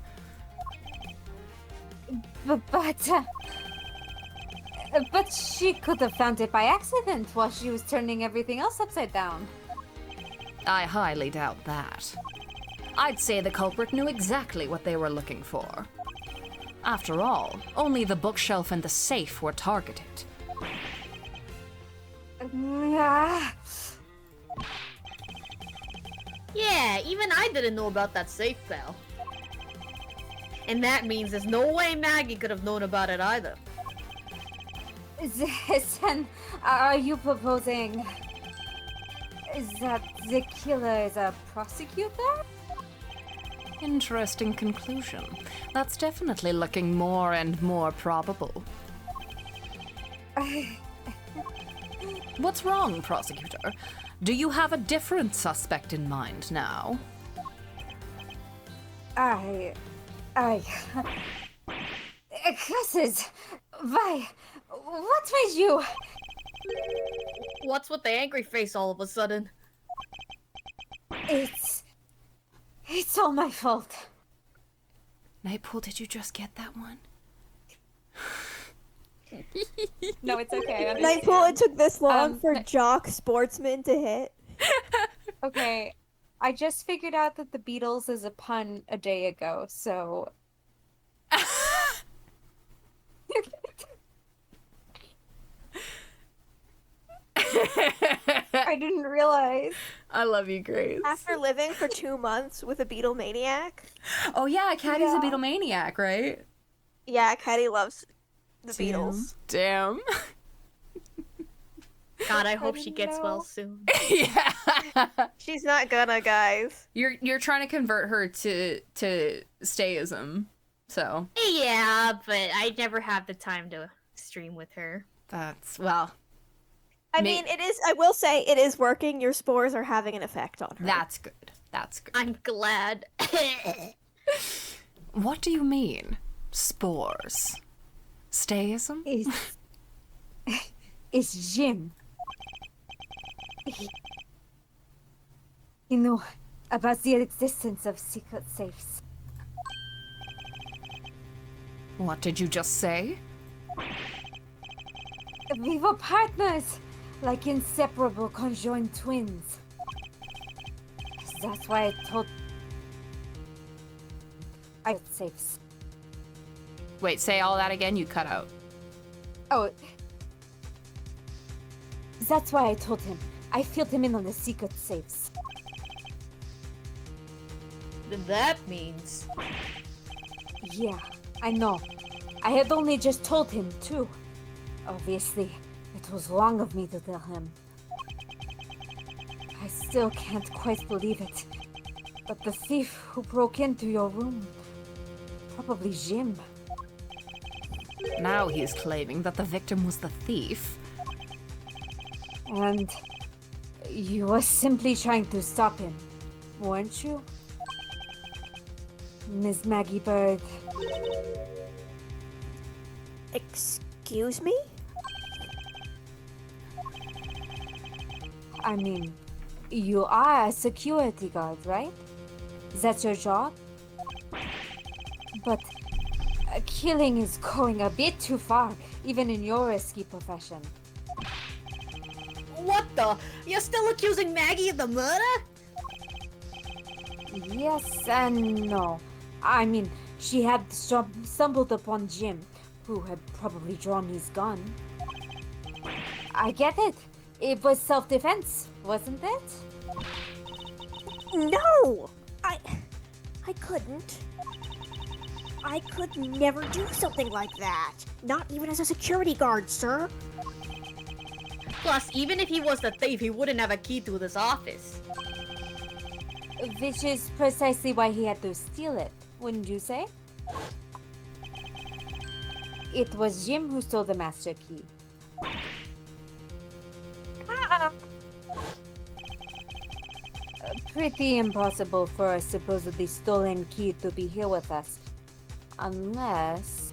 But she could have found it by accident while she was turning everything else upside down. I highly doubt that. I'd say the culprit knew exactly what they were looking for. After all, only the bookshelf and the safe were targeted. Yeah, even I didn't know about that safe, pal. And that means there's no way Maggie could have known about it either. Then, are you proposing that the killer is a prosecutor? Interesting conclusion. That's definitely looking more and more probable. What's wrong, prosecutor? Do you have a different suspect in mind now? Curses! Why? What made you? What's with the angry face all of a sudden? It's all my fault. Nightpool, did you just get that one? No, it's okay. Nightpool, it took this long for Jock Sportsman to hit. Okay, I just figured out that the Beatles is a pun a day ago, so... I didn't realize. I love you, Grace. After living for 2 months with a Beatlemaniac. Oh yeah, Caddy's a Beatlemaniac, right? Yeah, Caddy loves the Beatles. Damn. God, I hope she gets well soon. Yeah. She's not gonna, guys. You're trying to convert her to stayism, so. Yeah, but I never have the time to stream with her. That's, well. I mean, it is, I will say, it is working. Your spores are having an effect on her. That's good. That's good. I'm glad. What do you mean? Spores? Stayism? It's Jim. You know about the existence of secret safes. What did you just say? We were partners, like inseparable conjoined twins. That's why I safes. Wait, say all that again, you cut out. Oh, that's why I told him. I filled him in on the secret safes. That means... Yeah, I know. I had only just told him, too. Obviously, it was wrong of me to tell him. I still can't quite believe it. But the thief who broke into your room... Probably Jim. Now he's claiming that the victim was the thief. And... you were simply trying to stop him, weren't you? Miss Maggie Bird. Excuse me? I mean, you are a security guard, right? That's your job? But killing is going a bit too far, even in your risky profession. What the? You're still accusing Maggie of the murder? Yes and no. I mean, she had stumbled upon Jim, who had probably drawn his gun. I get it. It was self-defense, wasn't it? No! I couldn't. I could never do something like that. Not even as a security guard, sir. Plus, even if he was the thief, he wouldn't have a key to this office. Which is precisely why he had to steal it, wouldn't you say? It was Jim who stole the master key. Pretty impossible for a supposedly stolen key to be here with us. Unless...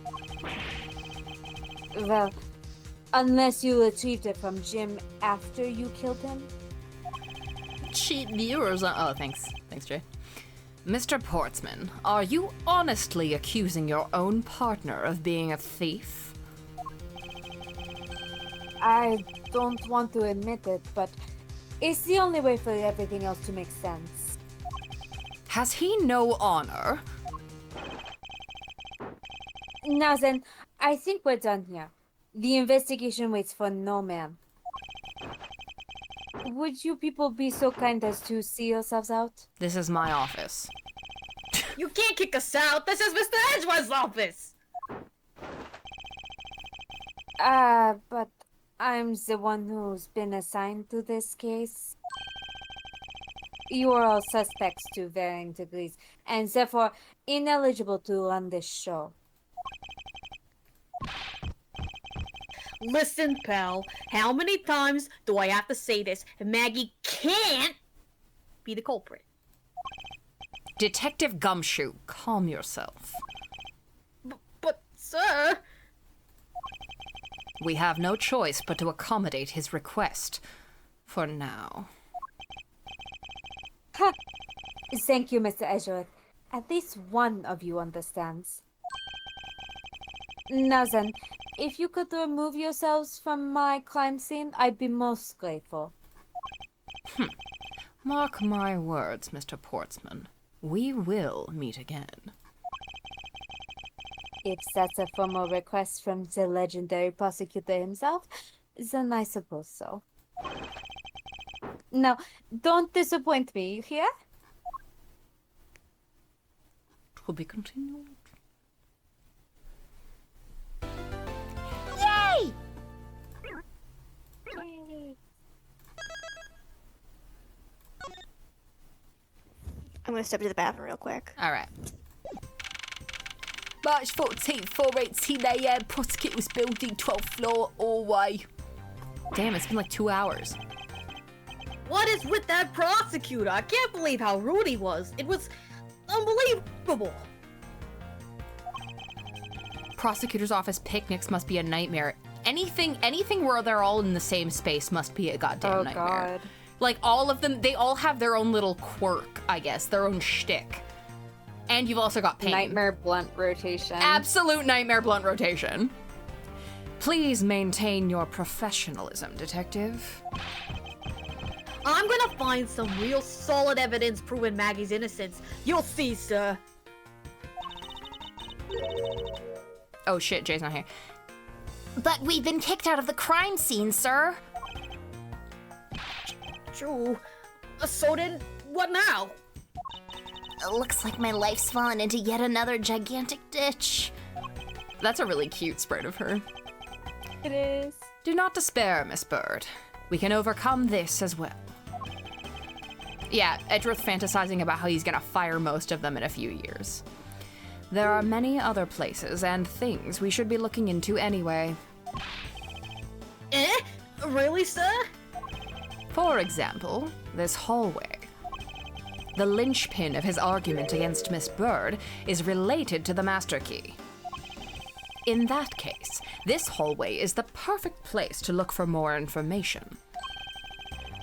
well, unless you retrieved it from Jim after you killed him? Cheat viewers. Oh, thanks. Thanks, Jay. Mr. Portsman, are you honestly accusing your own partner of being a thief? I don't want to admit it, but it's the only way for everything else to make sense. Has he no honor? Now then, I think we're done here. The investigation waits for no man. Would you people be so kind as to see yourselves out? This is my office. You can't kick us out! This is Mr. Edgeworth's office! But I'm the one who's been assigned to this case. You are all suspects to varying degrees, and therefore ineligible to run this show. Listen, pal, how many times do I have to say this? Maggie can't be the culprit. Detective Gumshoe, calm yourself. But, sir... We have no choice but to accommodate his request. For now. Ha! Thank you, Mr. Edgeworth. At least one of you understands. Now then, if you could remove yourselves from my crime scene, I'd be most grateful. Mark my words, Mr. Portsman. We will meet again. If that's a formal request from the legendary prosecutor himself, then I suppose so. Now, don't disappoint me, you hear? To be continued. Yay! I'm gonna step to the bathroom real quick. All right. March 14th, 4:18 a.m. Prosecutor's building, 12th floor, hallway. Damn, it's been like 2 hours. What is with that prosecutor? I can't believe how rude he was. It was unbelievable. Prosecutor's office picnics must be a nightmare. Anything where they're all in the same space must be a goddamn nightmare. God. Like, all of them, they all have their own little quirk, I guess, their own shtick. And you've also got pain. Nightmare blunt rotation. Absolute nightmare blunt rotation. Please maintain your professionalism, detective. I'm gonna find some real solid evidence proving Maggie's innocence. You'll see, sir. Oh shit, Jay's not here. But we've been kicked out of the crime scene, sir. True. So then, what now? Looks like my life's fallen into yet another gigantic ditch. That's a really cute sprite of her. It is. Do not despair, Miss Bird. We can overcome this as well. Yeah, Edgeworth fantasizing about how he's gonna fire most of them in a few years. There are many other places and things we should be looking into anyway. Really, sir? For example, this hallway. The linchpin of his argument against Miss Bird is related to the Master Key. In that case, this hallway is the perfect place to look for more information.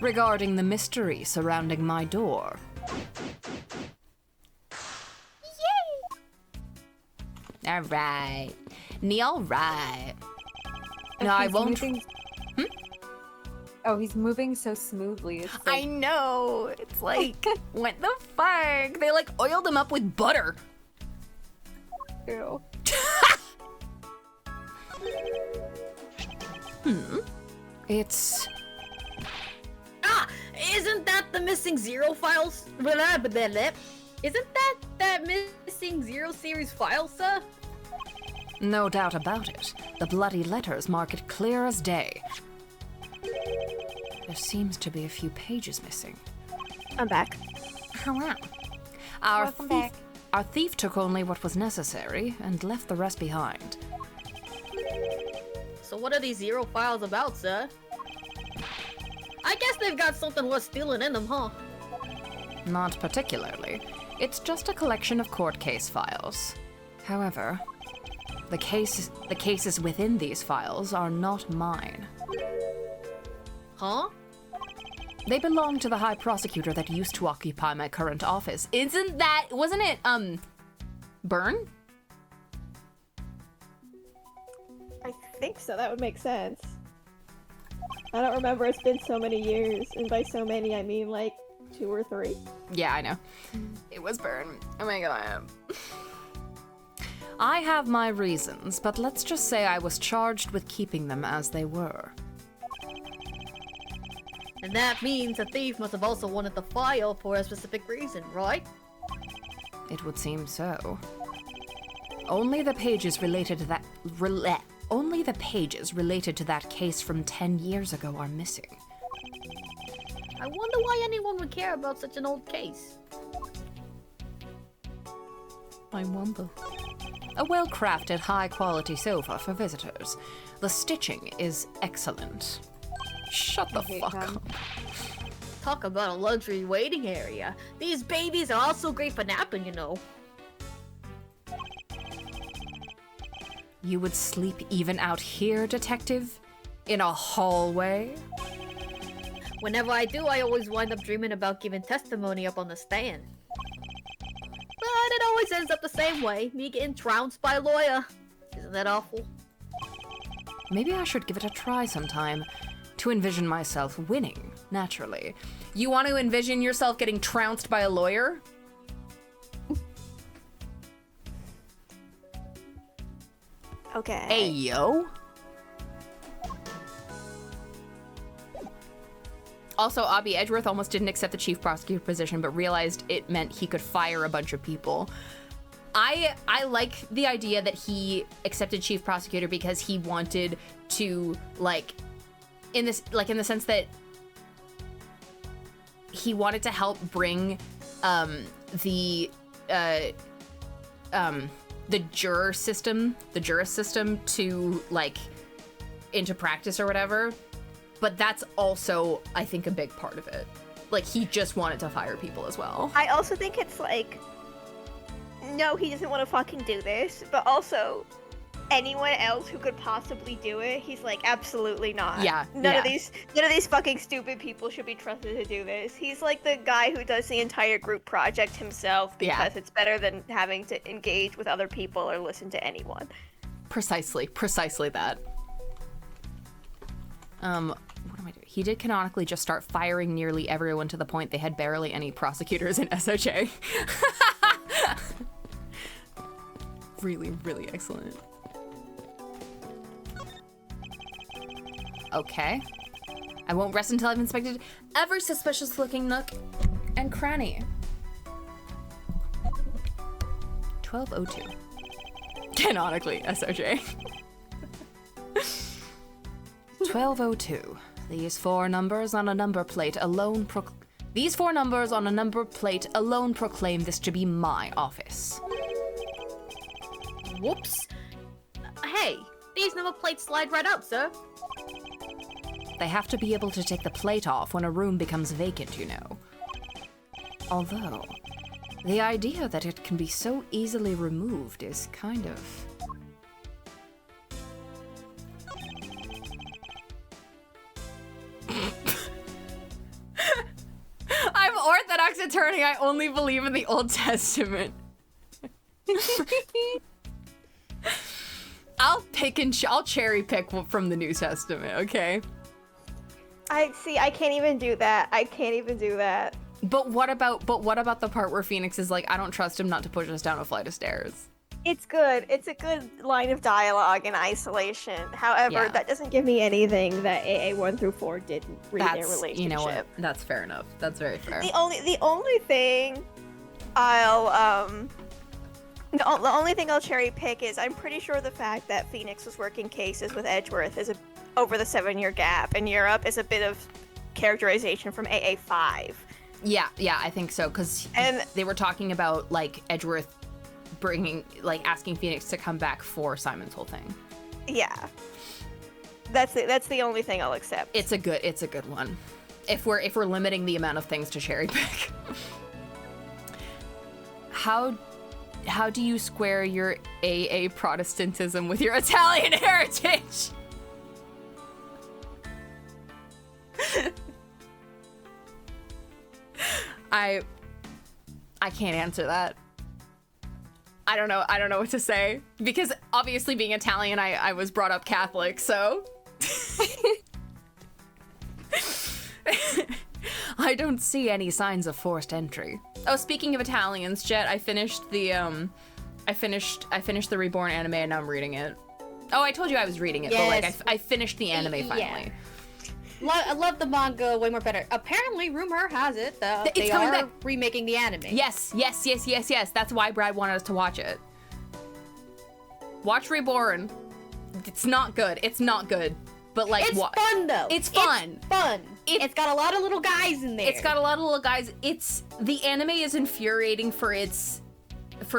Regarding the mystery surrounding my door. Yay! Alright. Right. No, I won't. Oh, he's moving so smoothly. It's I know. It's like, what the fuck? They like oiled him up with butter. Ew. It's... Isn't that the missing Zero files? Isn't that missing Zero series file, sir? No doubt about it. The bloody letters mark it clear as day. There seems to be a few pages missing. I'm back. Hello. Welcome back. Our thief took only what was necessary and left the rest behind. So what are these Zero files about, sir? I guess they've got something worth stealing in them, huh? Not particularly. It's just a collection of court case files. However, the cases within these files are not mine. Huh? They belong to the high prosecutor that used to occupy my current office. Wasn't it, Byrne? I think so, that would make sense. I don't remember, it's been so many years, and by so many I mean like 2 or 3. Yeah, I know. It was Byrne. Oh my god. I have my reasons, but let's just say I was charged with keeping them as they were. And that means the thief must have also wanted the file for a specific reason, right? It would seem so. Only the pages related to that case from 10 years ago are missing. I wonder why anyone would care about such an old case. I wonder. A well-crafted, high-quality sofa for visitors. The stitching is excellent. Shut the fuck up. Talk about a luxury waiting area. These babies are also great for napping, you know. You would sleep even out here, detective? In a hallway? Whenever I do, I always wind up dreaming about giving testimony up on the stand. But it always ends up the same way, me getting trounced by a lawyer. Isn't that awful? Maybe I should give it a try sometime. To envision myself winning, naturally. You want to envision yourself getting trounced by a lawyer? Okay. Hey, yo. Also, Abby Edgeworth almost didn't accept the chief prosecutor position, but realized it meant he could fire a bunch of people. I like the idea that he accepted chief prosecutor because he wanted to, in the sense that he wanted to help bring the jurist system to into practice or whatever. But that's also, I think, a big part of it. He just wanted to fire people as well. I also think it's no, he doesn't want to fucking do this, but also anyone else who could possibly do it, he's absolutely not. Yeah. None of these fucking stupid people should be trusted to do this. He's the guy who does the entire group project himself because it's better than having to engage with other people or listen to anyone. Precisely that. What am I doing? He did canonically just start firing nearly everyone to the point they had barely any prosecutors in SOJ. Really, really excellent. Okay. I won't rest until I've inspected every suspicious looking nook and cranny. 1202. Canonically, SOJ. 1202. These four numbers on a number plate alone proclaim this to be my office. Whoops. Hey, these number plates slide right out, sir. They have to be able to take the plate off when a room becomes vacant, you know. Although, the idea that it can be so easily removed is kind of... I'm Orthodox attorney. I only believe in the Old Testament. I'll cherry pick from the New Testament, okay? I can't even do that. But what about the part where Phoenix is like, I don't trust him not to push us down a flight of stairs? It's good. It's a good line of dialogue in isolation. However, Yeah. that doesn't give me anything that AA1-4 didn't read their relationship. You know what? That's fair enough. That's very fair. The only thing I'll cherry pick is I'm pretty sure the fact that Phoenix was working cases with Edgeworth over the 7-year gap in Europe is a bit of characterization from AA5. Yeah, I think so, because they were talking about, like, Edgeworth asking Phoenix to come back for Simon's whole thing. Yeah. That's the only thing I'll accept. It's a good one. If we're limiting the amount of things to cherry pick. How do you square your AA Protestantism with your Italian heritage? I can't answer that. I don't know what to say, because obviously being Italian, I was brought up Catholic, so I don't see any signs of forced entry. Oh, speaking of Italians, Jet, I finished the Reborn anime and now I'm reading it. Oh, I told you I was reading it, Yes. but like I finished the anime finally. I love the manga way more better. Apparently, rumor has it that they coming are back. remaking the anime. Yes. That's why Brad wanted us to watch it. Watch Reborn. It's not good. But like, It's fun though. It's fun. It's fun. It's got a lot of little guys in there. It's got a lot of little guys. The anime is infuriating for its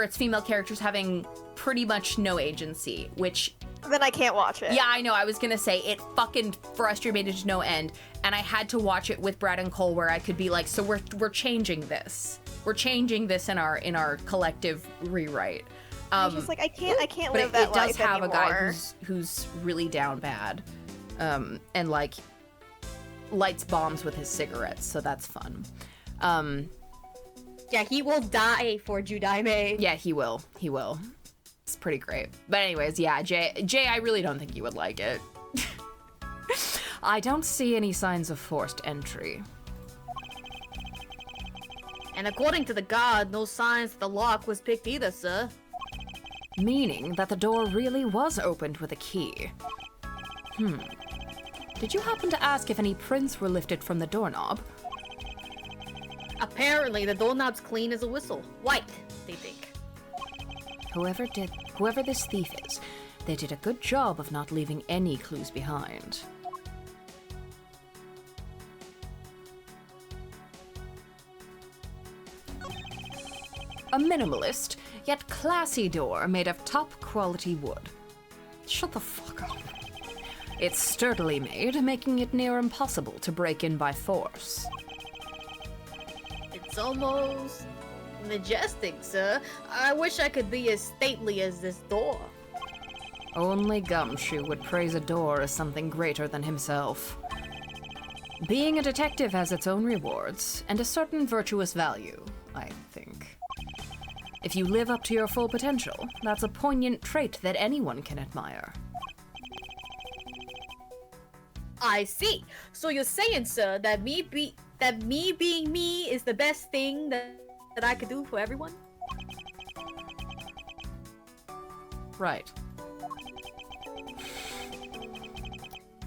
female characters having pretty much no agency, which... Then I can't watch it. Yeah, I know. I was gonna say, it fucking frustrated to no end, and I had to watch it with Brad and Cole, where I could be like, so we're changing this. We're changing this in our collective rewrite. I'm just like, I can't But live that it does life have anymore. a guy who's really down bad, and like lights bombs with his cigarettes, so that's fun. Yeah, he will die for Judaime. Yeah, he will. It's pretty great. But anyways, yeah, Jay, I really don't think you would like it. I don't see any signs of forced entry. And according to the god, no signs that the lock was picked either, sir. Meaning that the door really was opened with a key. Did you happen to ask if any prints were lifted from the doorknob? Apparently, the doorknob's clean as a whistle. White, they think. Whoever this thief is, they did a good job of not leaving any clues behind. A minimalist, yet classy door made of top-quality wood. Shut the fuck up. It's sturdily made, making it near impossible to break in by force. It's almost majestic, sir. I wish I could be as stately as this door. Only Gumshoe would praise a door as something greater than himself. Being a detective has its own rewards, and a certain virtuous value, I think. If you live up to your full potential, that's a poignant trait that anyone can admire. I see. So you're saying, sir, that me being me is the best thing that I could do for everyone? Right.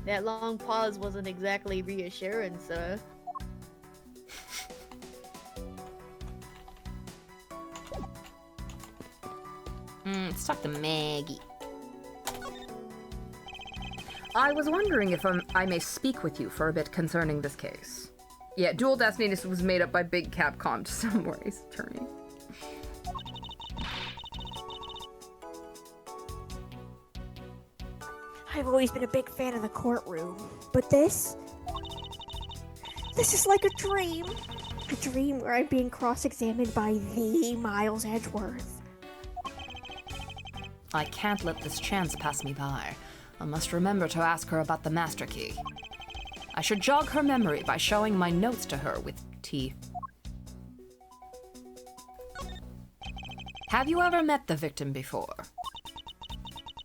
That long pause wasn't exactly reassuring, sir. Let's talk to Maggie. I was wondering if I may speak with you for a bit concerning this case. Yeah, Dual Destiny was made up by Big Capcom to summarize attorney. I've always been a big fan of the courtroom, but this is like a dream. A dream where I'm being cross-examined by the Miles Edgeworth. I can't let this chance pass me by. I must remember to ask her about the Master Key. I should jog her memory by showing my notes to her with teeth. Have you ever met the victim before?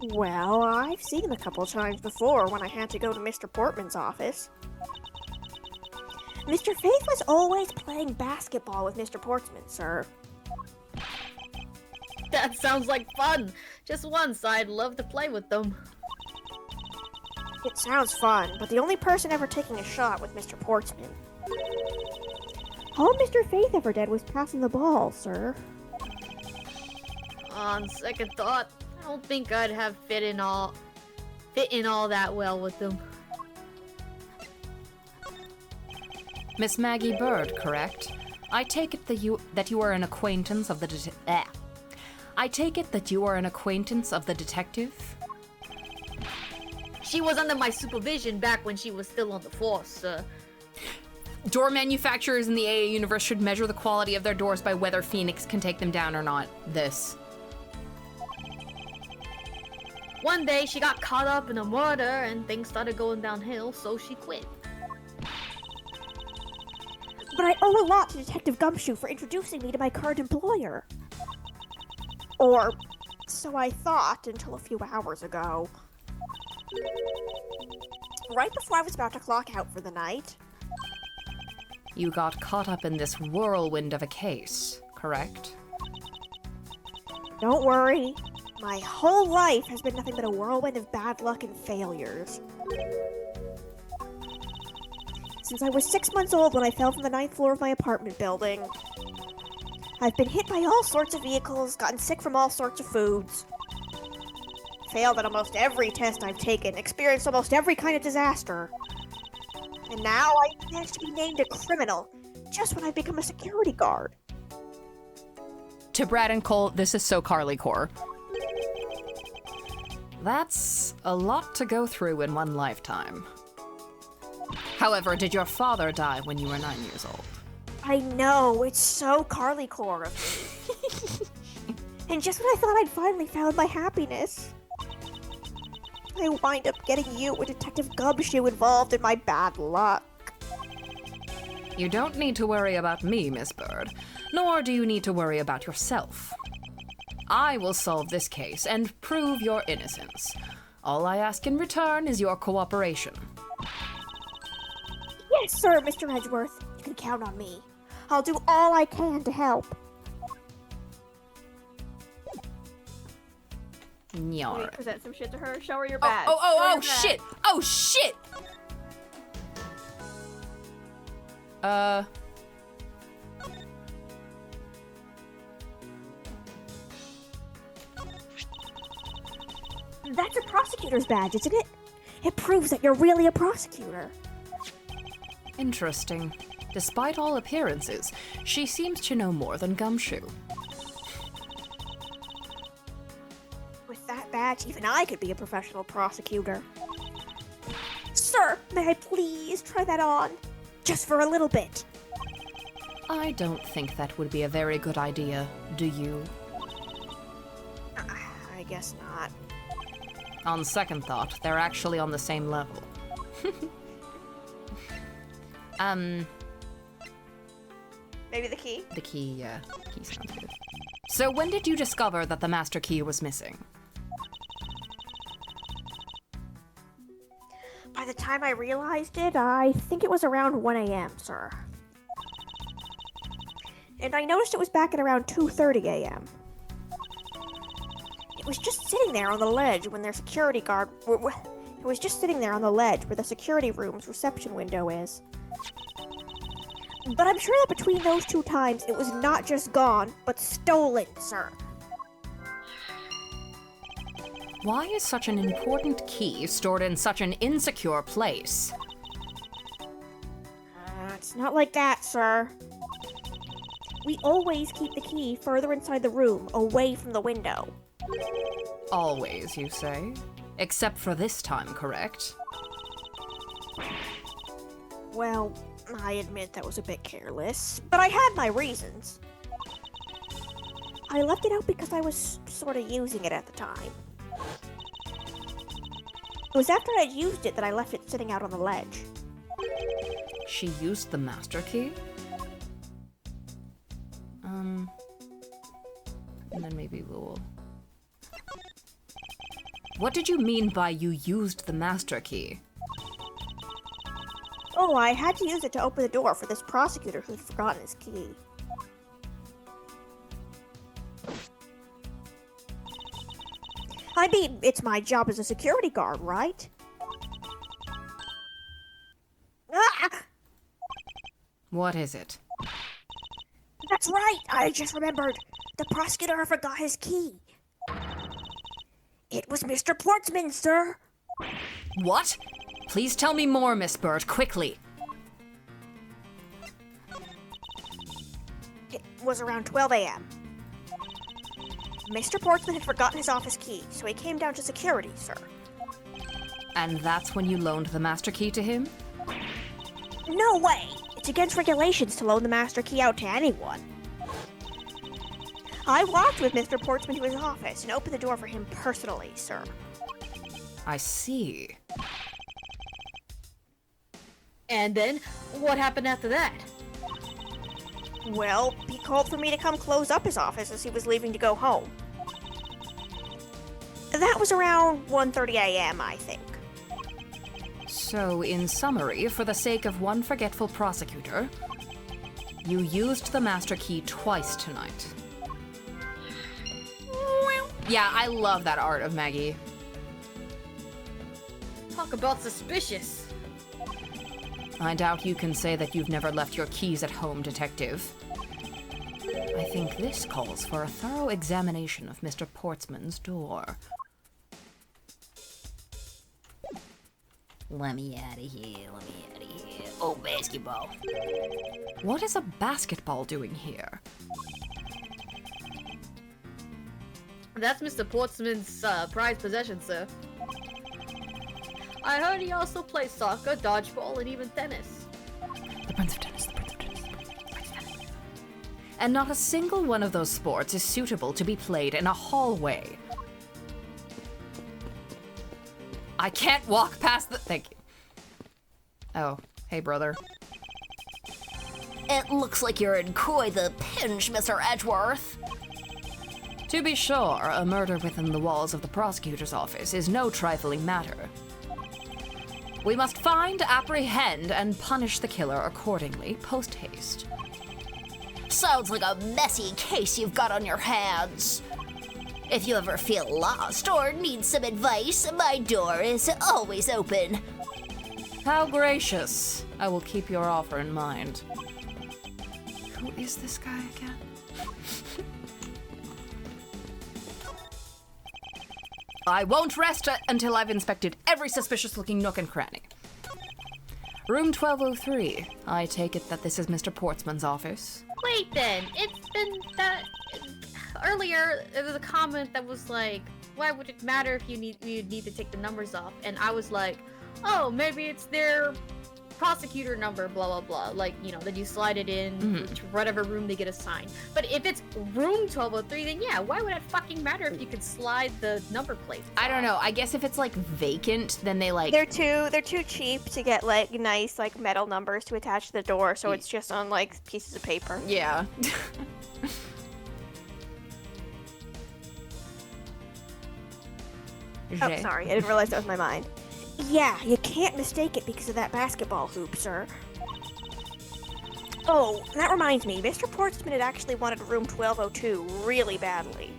Well, I've seen him a couple times before when I had to go to Mr. Portman's office. Mr. Faith was always playing basketball with Mr. Portsman, sir. That sounds like fun. Just once, I'd love to play with them. It sounds fun, but the only person ever taking a shot was Mr. Portsman. All Mr. Faith ever did was passing the ball, sir. On second thought, I don't think I'd have fit in all that well with them. Miss Maggie Bird, correct? I take it that you are an acquaintance of the I take it that you are an acquaintance of the detective? She was under my supervision back when she was still on the force. Door manufacturers in the AA universe should measure the quality of their doors by whether Phoenix can take them down or not. This. One day, she got caught up in a murder and things started going downhill, so she quit. But I owe a lot to Detective Gumshoe for introducing me to my current employer. Or, so I thought until a few hours ago. Right before I was about to clock out for the night. You got caught up in this whirlwind of a case, correct? Don't worry. My whole life has been nothing but a whirlwind of bad luck and failures. Since I was 6 months old when I fell from the 9th floor of my apartment building. I've been hit by all sorts of vehicles, gotten sick from all sorts of foods. Failed at almost every test I've taken, experienced almost every kind of disaster. And now I managed to be named a criminal, just when I've become a security guard. To Brad and Cole, this is so Carly core. That's a lot to go through in one lifetime. However, did your father die when you were 9 years old? I know, it's so Carly core of me. And just when I thought I'd finally found my happiness, I wind up getting you and Detective Gumshoe involved in my bad luck. You don't need to worry about me, Miss Bird, nor do you need to worry about yourself. I will solve this case and prove your innocence. All I ask in return is your cooperation. Yes, sir, Mr. Edgeworth. You can count on me. I'll do all I can to help. Nyar. Present some shit to her. Show her your badge. Oh, shit! Oh, shit! That's a prosecutor's badge, isn't it? It proves that you're really a prosecutor. Interesting. Despite all appearances, she seems to know more than Gumshoe. With that badge, even I could be a professional prosecutor. Sir, may I please try that on? Just for a little bit. I don't think that would be a very good idea, do you? I guess not. On second thought, they're actually on the same level. Maybe the key? The key, yeah. Key sounds good. So when did you discover that the master key was missing? By the time I realized it, I think it was around 1 a.m., sir. And I noticed it was back at around 2:30 a.m. It was just sitting there on the ledge when their security guard... It was just sitting there on the ledge where the security room's reception window is. But I'm sure that between those two times, it was not just gone, but stolen, sir. Why is such an important key stored in such an insecure place? It's not like that, sir. We always keep the key further inside the room, away from the window. Always, you say? Except for this time, correct? Well, I admit that was a bit careless, but I had my reasons. I left it out because I was sort of using it at the time. It was after I'd used it that I left it sitting out on the ledge. She used the master key? And then maybe we'll... What did you mean by you used the master key? Oh, I had to use it to open the door for this prosecutor who'd forgotten his key. I mean, it's my job as a security guard, right? Ah! What is it? That's right! I just remembered. The prosecutor forgot his key. It was Mr. Portsman, sir. What? Please tell me more, Miss Bird, quickly. It was around 12 a.m. Mr. Portsman had forgotten his office key, so he came down to security, sir. And that's when you loaned the master key to him? No way! It's against regulations to loan the master key out to anyone. I walked with Mr. Portsman to his office and opened the door for him personally, sir. I see. And then, what happened after that? Well, he called for me to come close up his office as he was leaving to go home. That was around 1:30 a.m., I think. So, in summary, for the sake of one forgetful prosecutor, you used the master key twice tonight. Yeah, I love that art of Maggie. Talk about suspicious. I doubt you can say that you've never left your keys at home, Detective. I think this calls for a thorough examination of Mr. Portsman's door. Let me out of here, Oh, basketball. What is a basketball doing here? That's Mr. Portsman's prized possession, sir. I heard he also plays soccer, dodgeball, and even tennis. The Prince of Tennis, And not a single one of those sports is suitable to be played in a hallway. I can't walk past the... Thank you. Oh, hey, brother. It looks like you're in quite the pinch, Mr. Edgeworth. To be sure, a murder within the walls of the prosecutor's office is no trifling matter. We must find, apprehend, and punish the killer accordingly, post-haste. Sounds like a messy case you've got on your hands. If you ever feel lost or need some advice, my door is always open. How gracious. I will keep your offer in mind. Who is this guy again? I won't rest until I've inspected every suspicious-looking nook and cranny. Room 1203. I take it that this is Mr. Portsman's office. Wait then, it's been that... Earlier, there was a comment that was like, why would it matter if you need to take the numbers off? And I was like, oh, maybe it's their prosecutor number, blah, blah, blah. Like, you know, that you slide it in to whatever room they get assigned. But if it's room 1203, then yeah, why would it fucking matter if you could slide the number plate? I don't know. I guess if it's like vacant, then they like... They're too cheap to get like nice like metal numbers to attach to the door, so it's just on like pieces of paper. Yeah. Oh, sorry, I didn't realize that was my mind. Yeah, you can't mistake it because of that basketball hoop, sir. Oh, that reminds me, Mr. Portsman had actually wanted room 1202 really badly.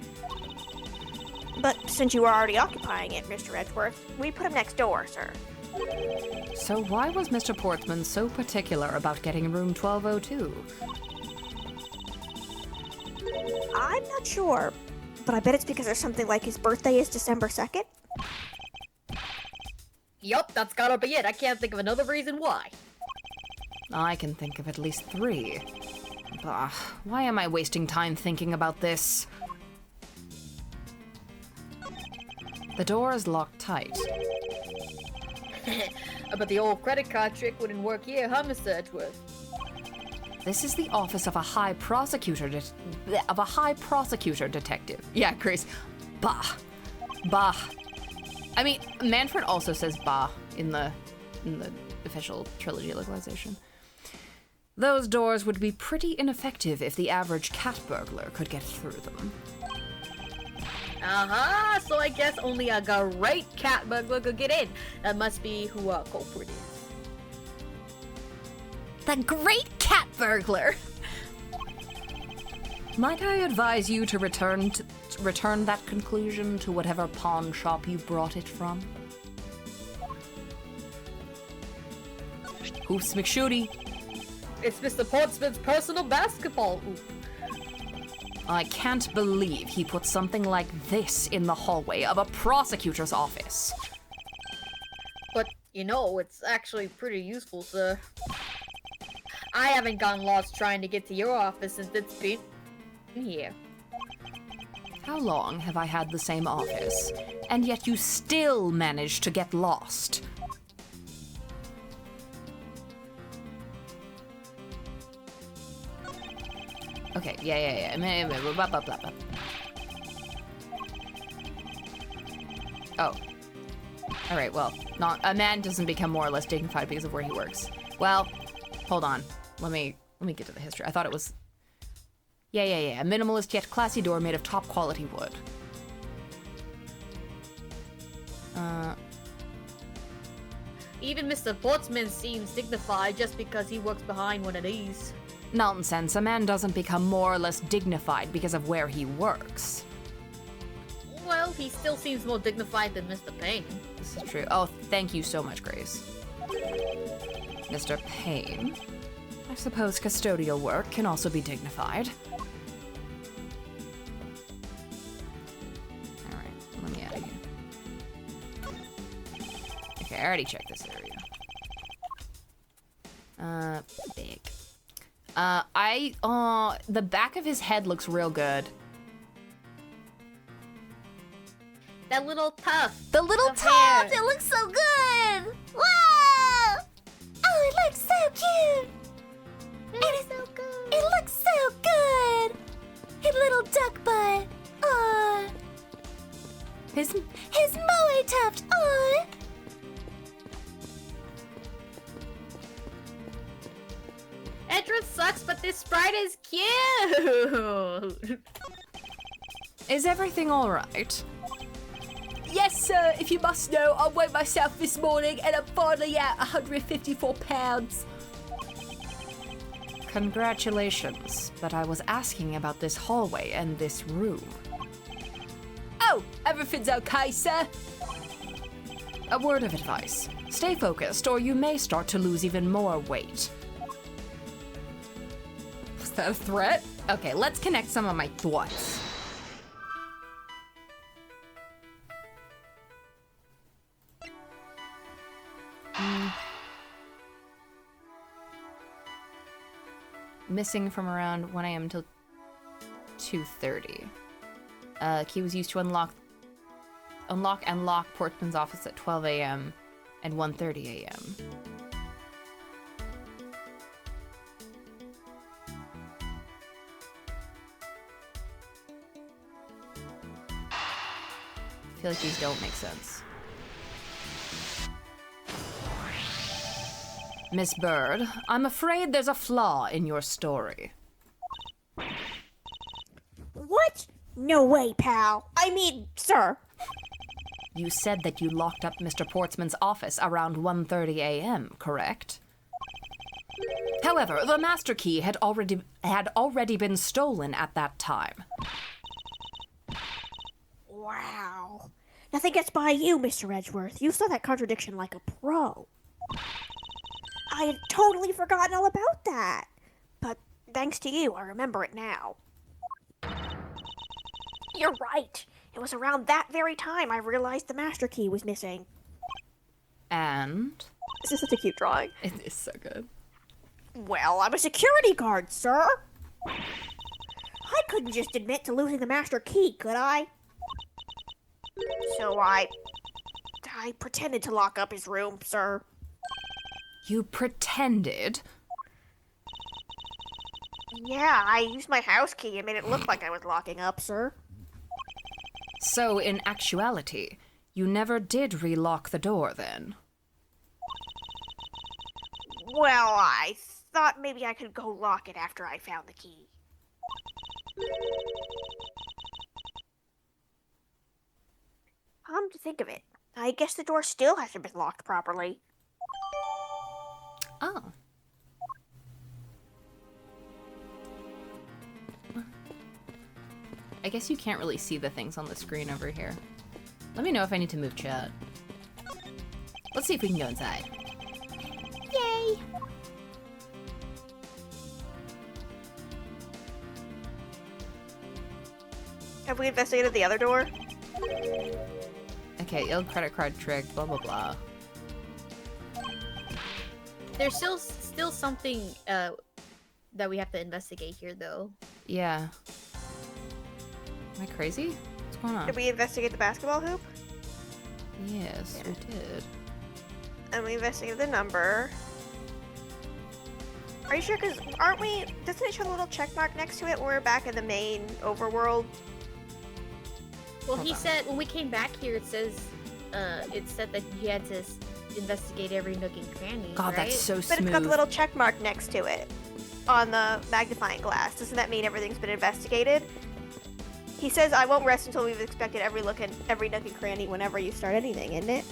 But since you were already occupying it, Mr. Edgeworth, we put him next door, sir. So why was Mr. Portsman so particular about getting room 1202? I'm not sure, but I bet it's because there's something like his birthday is December 2nd. Yup, that's gotta be it. I can't think of another reason why. I can think of at least 3. Bah, why am I wasting time thinking about this? The door is locked tight. But the old credit card trick wouldn't work here, huh, Mr. Edgeworth? This is the office of a high prosecutor detective. Yeah, Grace. Bah. Bah. I mean, Manfred also says bah in the official trilogy localization. Those doors would be pretty ineffective if the average cat burglar could get through them. Uh-huh, so I guess only a great cat burglar could get in. That must be who our culprit is. The great cat burglar! Might I advise you to return that conclusion to whatever pawn shop you brought it from? Hoops McShooty. It's Mr. Portsmouth's personal basketball hoop. I can't believe he put something like this in the hallway of a prosecutor's office. But, you know, it's actually pretty useful, sir. I haven't gotten lost trying to get to your office since it's been here. How long have I had the same office, and yet you still manage to get lost? Okay, yeah. Blah, blah, blah, blah. Oh. Alright, well, a man doesn't become more or less dignified because of where he works. Well, hold on. Let me get to the history. I thought it was... Yeah. A minimalist yet classy door made of top quality wood. Even Mr. Portsmouth seems dignified just because he works behind one of these. Nonsense. A man doesn't become more or less dignified because of where he works. Well, he still seems more dignified than Mr. Payne. This is true. Oh, thank you so much, Grace. Mr. Payne. I suppose custodial work can also be dignified. Alright, let me out of here. Okay, I already checked this area. Big. The back of his head looks real good. That little tuft. The little tuft! It looks so good! Wow! Oh, it looks so cute! It looks so good! His little duck butt. Aw. His moe tuft. Aw. Edward sucks, but this sprite is cute! Is everything alright? Yes, sir, if you must know, I weighed myself this morning and I'm finally at 154 pounds. Congratulations, but I was asking about this hallway and this room. Oh, everything's okay, sir. A word of advice. Stay focused or you may start to lose even more weight. Was that a threat? Okay, let's connect some of my thoughts. Missing from around 1 a.m. till 2:30. Key was used to unlock and lock Portsman's office at 12 a.m. and 1:30 a.m. I feel like these don't make sense. Miss Bird, I'm afraid there's a flaw in your story. What? No way, pal. I mean, sir. You said that you locked up Mr. Portsman's office around 1:30 a.m., correct? However, the master key had already been stolen at that time. Wow. Nothing gets by you, Mr. Edgeworth. You saw that contradiction like a pro. I had totally forgotten all about that. But thanks to you, I remember it now. You're right. It was around that very time I realized the master key was missing. And? This is such a cute drawing. It is so good. Well, I'm a security guard, sir. I couldn't just admit to losing the master key, could I? So I pretended to lock up his room, sir. You pretended? Yeah, I used my house key and made it look like I was locking up, sir. So, in actuality, you never did relock the door, then? Well, I thought maybe I could go lock it after I found the key. Come to think of it, I guess the door still hasn't been locked properly. Oh. I guess you can't really see the things on the screen over here. Let me know if I need to move chat. Let's see if we can go inside. Yay! Have we investigated the other door? Okay, ill credit card trick, blah blah blah. There's still something that we have to investigate here, though. Yeah. Am I crazy? What's going on? Did we investigate the basketball hoop? Yes, we did. And we investigated the number. Are you sure? Because aren't we... Doesn't it show the little check mark next to it when we're back in the main overworld? Well, he said when we came back here, it said that you had to investigate every nook and cranny. God, right? that's so But smooth. it's got the little check mark next to it on the magnifying glass. Doesn't that mean everything's been investigated? He says, I won't rest until we've inspected every nook and cranny whenever you start anything, isn't it?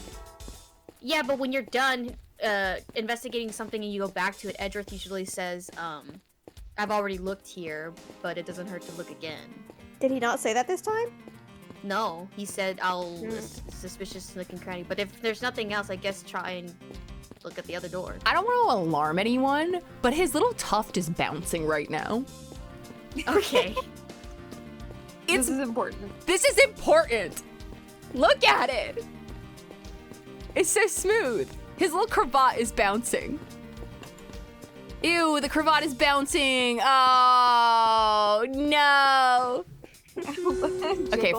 Yeah, but when you're done investigating something and you go back to it, Edgeworth usually says, I've already looked here, but it doesn't hurt to look again. Did he not say that this time? No, he said, suspicious nook and cranny, but if there's nothing else, I guess try and look at the other door. I don't want to alarm anyone, but his little tuft is bouncing right now. Okay. This is important. This is important. Look at it. It's so smooth. His little cravat is bouncing. Ew, the cravat is bouncing. Oh, no. Okay,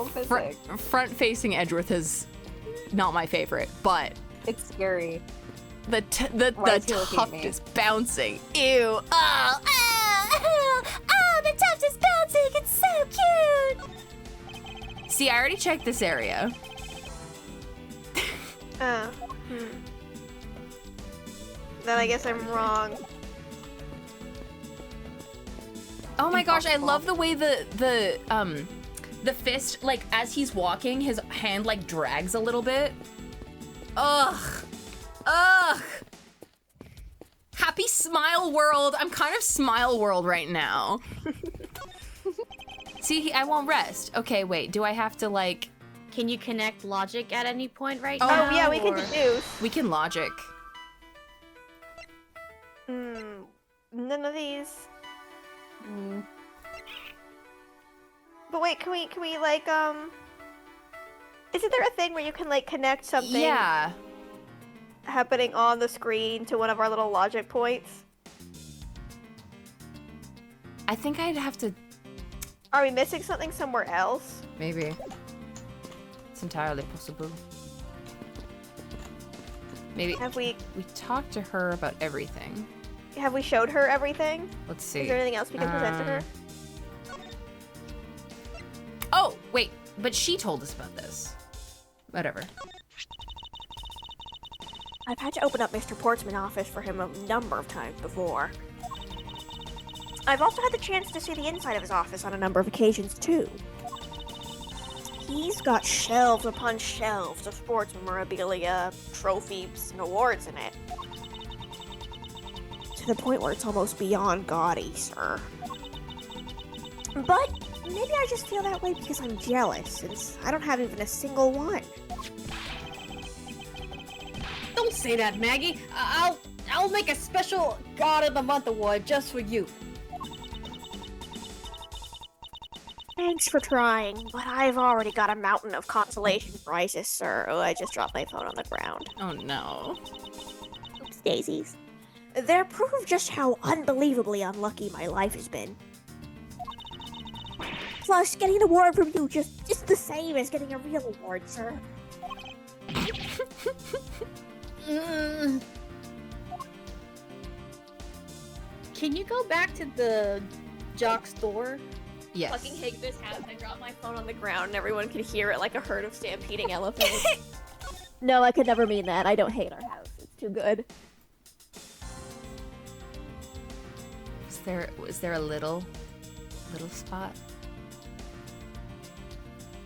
front-facing Edgeworth is not my favorite, but It's scary. the tuft is bouncing. Ew. Oh, The tuft is bouncing. It's so cute. see, I already checked this area. Then I guess I'm wrong. Oh my gosh, I love the way the fist, like, as he's walking, his hand, like, drags a little bit. Ugh. Ugh. Happy Smile World. I'm kind of Smile World right now. See, I won't rest. Okay, wait, do I have to, like... Can you connect logic at any point right Oh, now? yeah, we can or- deduce. We can logic. None of these. But wait, can we like, isn't there a thing where you can, like, connect something Yeah. happening on the screen to one of our little logic points? I think I'd have to... Are we missing something somewhere else? Maybe. It's entirely possible. Maybe... Have we talked to her about everything. showed her everything? Let's see. Is there anything else we can present to her? Oh, wait, but she told us about this. Whatever. I've had to open up Mr. Portsman's office for him a number of times before. I've also had the chance to see the inside of his office on a number of occasions, too. He's got shelves upon shelves of sports memorabilia, trophies, and awards in it. To the point where it's almost beyond gaudy, sir. But maybe I just feel that way because I'm jealous, since I don't have even a single one. Don't say that, Maggie. I'll make a special God of the Month award just for you. Thanks for trying, but I've already got a mountain of consolation prizes, sir. Oh, I just dropped my phone on the ground. Oh no. Oops, daisies. They're proof of just how unbelievably unlucky my life has been. Plus, getting an award from you just the same as getting a real award, sir. Can you go back to the jock store? Yes. Fucking hate this house. I dropped my phone on the ground and everyone could hear it like a herd of stampeding elephants. No, I could never mean that. I don't hate our house. It's too good. Was there a little spot?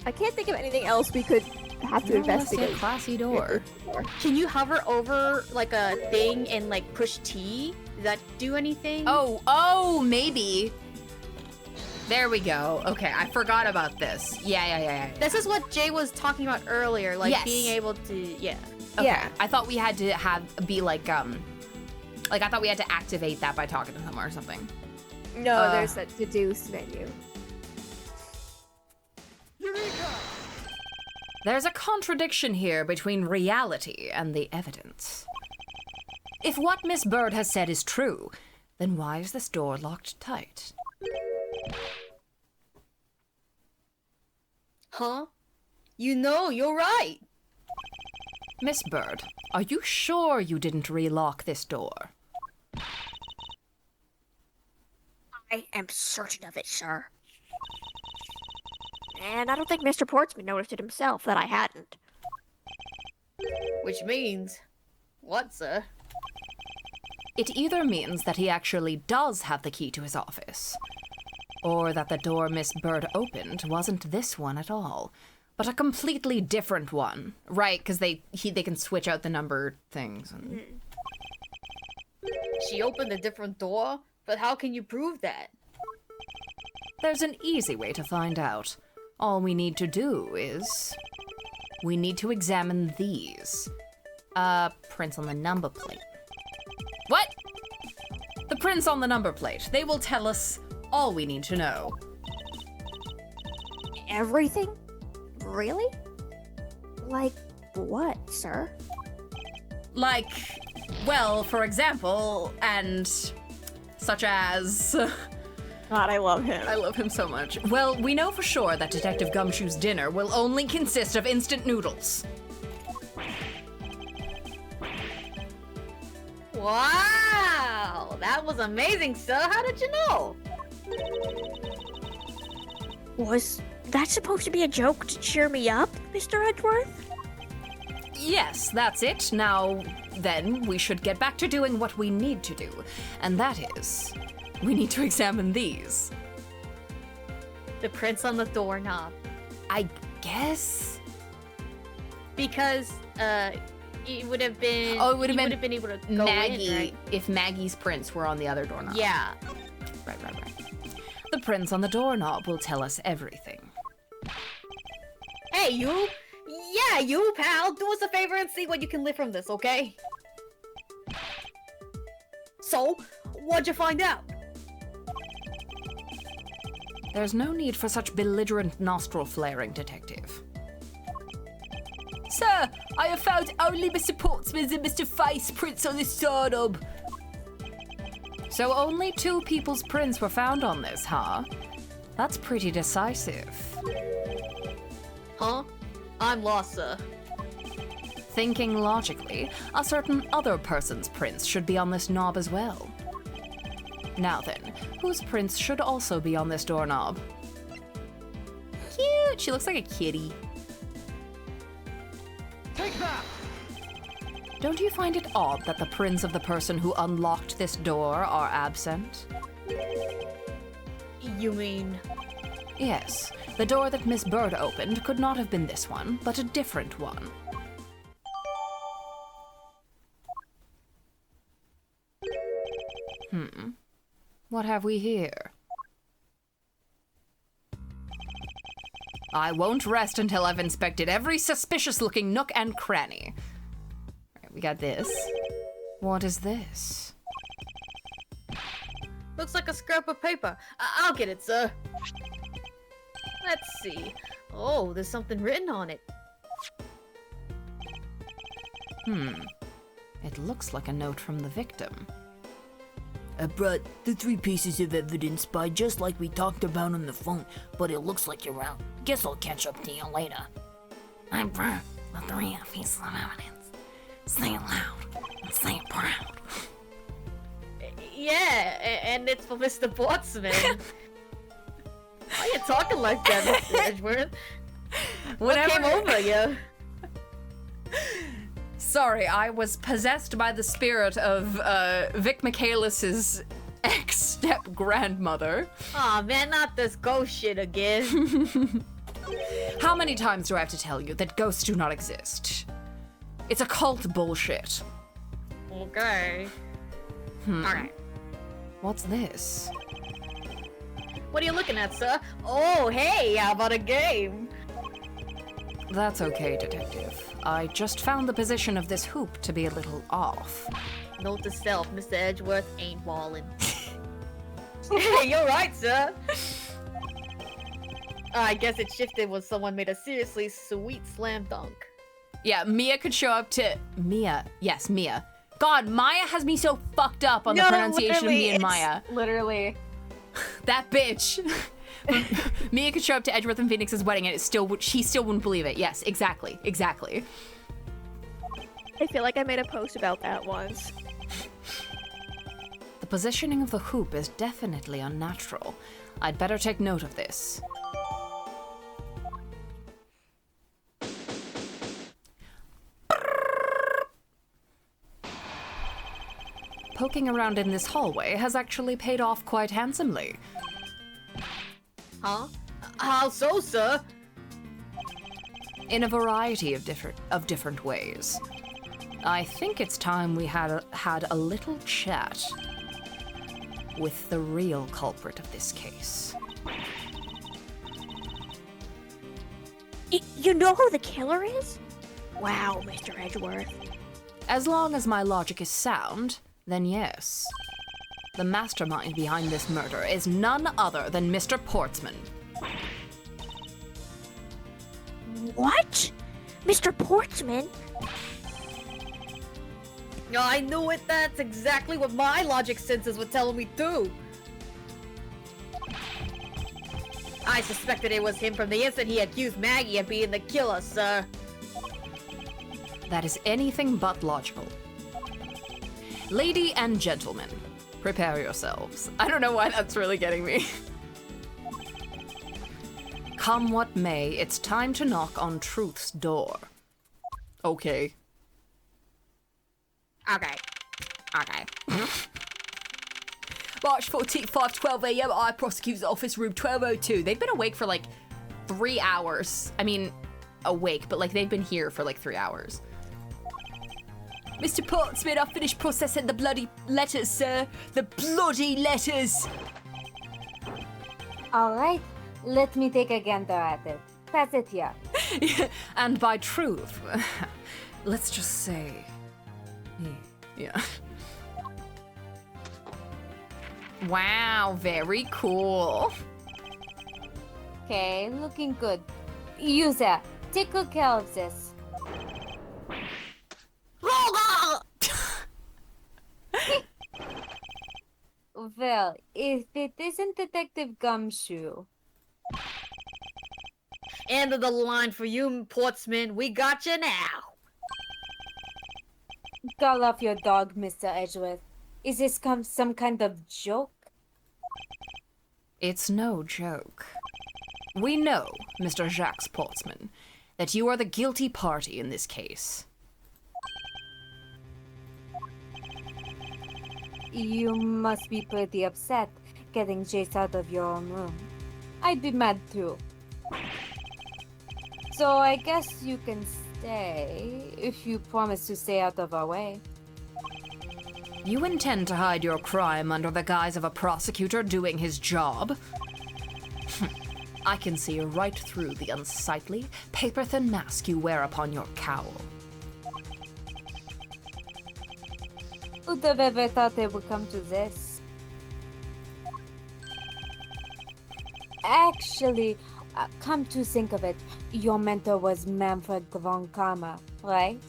I can't think of anything else we could have to No, investigate. that's a classy door. Can you hover over like a thing and like push T? Does that do anything? Oh, maybe. There we go. Okay, I forgot about this. Yeah. This is what Jay was talking about earlier, like Yes. being able to, yeah. Okay. Yeah. I thought we had to be like I thought we had to activate that by talking to him or something. No, there's that deduce menu. Eureka! There's a contradiction here between reality and the evidence. If what Miss Bird has said is true, then why is this door locked tight? Huh? You know, you're right. Miss Bird, are you sure you didn't relock this door? I am certain of it, sir. And I don't think Mr. Portsman noticed it himself that I hadn't. Which means, what, sir? It either means that he actually does have the key to his office, or that the door Miss Bird opened wasn't this one at all, but a completely different one. Right, because they can switch out the number things. And... She opened a different door, but how can you prove that? There's an easy way to find out. All we need to do is... we need to examine these. Prints on the number plate. What? The prints on the number plate. They will tell us all we need to know. Everything? Really? Like what, sir? Like, well, for example, and such as... God, I love him. I love him so much. Well, we know for sure that Detective Gumshoe's dinner will only consist of instant noodles. Wow! That was amazing, sir. How did you know? Was that supposed to be a joke to cheer me up, Mr. Edgeworth? Yes, that's it. Now, then, we should get back to doing what we need to do. And that is, we need to examine these. The prints on the doorknob. I guess? Because, it would have been... Oh, it would have you been able to go Maggie, in, right? if Maggie's prints were on the other doorknob. Yeah. Right. The prints on the doorknob will tell us everything. Hey, you! Yeah, you, pal! Do us a favor and see what you can lift from this, okay? So, what'd you find out? There's no need for such belligerent nostril flaring, Detective. Sir, I have found only Mr. Portsman's and Mr. Face prints on this doorknob. So only 2 people's prints were found on this, huh? That's pretty decisive. Huh? I'm lost, sir. Thinking logically, a certain other person's prints should be on this knob as well. Now then, whose prints should also be on this doorknob? Cute. She looks like a kitty. Take that! Don't you find it odd that the prints of the person who unlocked this door are absent? You mean... Yes, the door that Miss Bird opened could not have been this one, but a different one. What have we here? I won't rest until I've inspected every suspicious-looking nook and cranny. All right, we got this. What is this? Looks like a scrap of paper. I'll get it, sir. Let's see. Oh, there's something written on it. It looks like a note from the victim. I brought the 3 pieces of evidence by just like we talked about on the phone, but it looks like you're out. Guess I'll catch up to you later. I brought the 3 pieces of evidence. Say it loud and say it proud. Yeah, and it's for Mr. Portsman. Why are you talking like that, Mr. Edgeworth? What came over you? Sorry, I was possessed by the spirit of Vic Michaelis's ex-step-grandmother. Aw, man, not this ghost shit again. How many times do I have to tell you that ghosts do not exist? It's occult bullshit. Okay. Alright. What's this? What are you looking at, sir? Oh, hey, how about a game? That's okay, Detective. I just found the position of this hoop to be a little off. Note to self, Mr. Edgeworth ain't ballin'. Hey, you're right, sir. I guess it shifted when someone made a seriously sweet slam dunk. Yeah, Mia could show up to... Mia. Yes, Mia. God, Maya has me so fucked up on the pronunciation of me and Maya. Literally. That bitch. Mia could show up to Edgeworth and Phoenix's wedding and she still wouldn't believe it. Yes, exactly. Exactly. I feel like I made a post about that once. The positioning of the hoop is definitely unnatural. I'd better take note of this. Poking around in this hallway has actually paid off quite handsomely. Huh? How so, sir? In a variety of different ways. I think it's time we had a little chat with the real culprit of this case. You know who the killer is? Wow, Mr. Edgeworth. As long as my logic is sound, then yes. The mastermind behind this murder is none other than Mr. Portsman. What? Mr. Portsman? I knew it. That's exactly what my logic senses were telling me too. I suspected it was him from the instant he accused Maggie of being the killer, sir. That is anything but logical. Lady and gentlemen, prepare yourselves. I don't know why that's really getting me. Come what may, it's time to knock on truth's door. Okay. Okay. March 14th, 5:12 a.m. I prosecutor's office, room 1202. They've been awake for like 3 hours. I mean, awake, but like they've been here for like 3 hours. Mr. Portsman, I finished processing the bloody letters, sir. The bloody letters. All right, let me take a gander at it. Pass it here. And by truth, let's just say, yeah. Wow, very cool. Okay, looking good. User, take good care of this. Well, if it isn't Detective Gumshoe. End of the line for you, Portsman. We got you now. Call off your dog, Mr. Edgeworth. Is this some kind of joke? It's no joke. We know, Mr. Jacques Portsman, that you are the guilty party in this case. You must be pretty upset getting chased out of your own room. I'd be mad too. So I guess you can stay if you promise to stay out of our way. You intend to hide your crime under the guise of a prosecutor doing his job? I can see right through the unsightly, paper-thin mask you wear upon your cowl. Who'd have ever thought it would come to this? Actually, Come to think of it, your mentor was Manfred von Karma, right?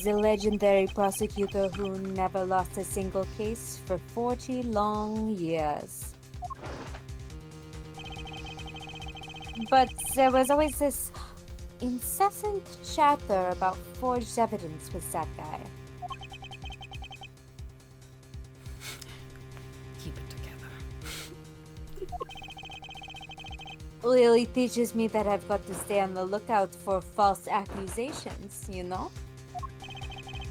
The legendary prosecutor who never lost a single case for 40 long years. But there was always this incessant chatter about forged evidence with that guy. Keep it together. Really teaches me that I've got to stay on the lookout for false accusations, you know?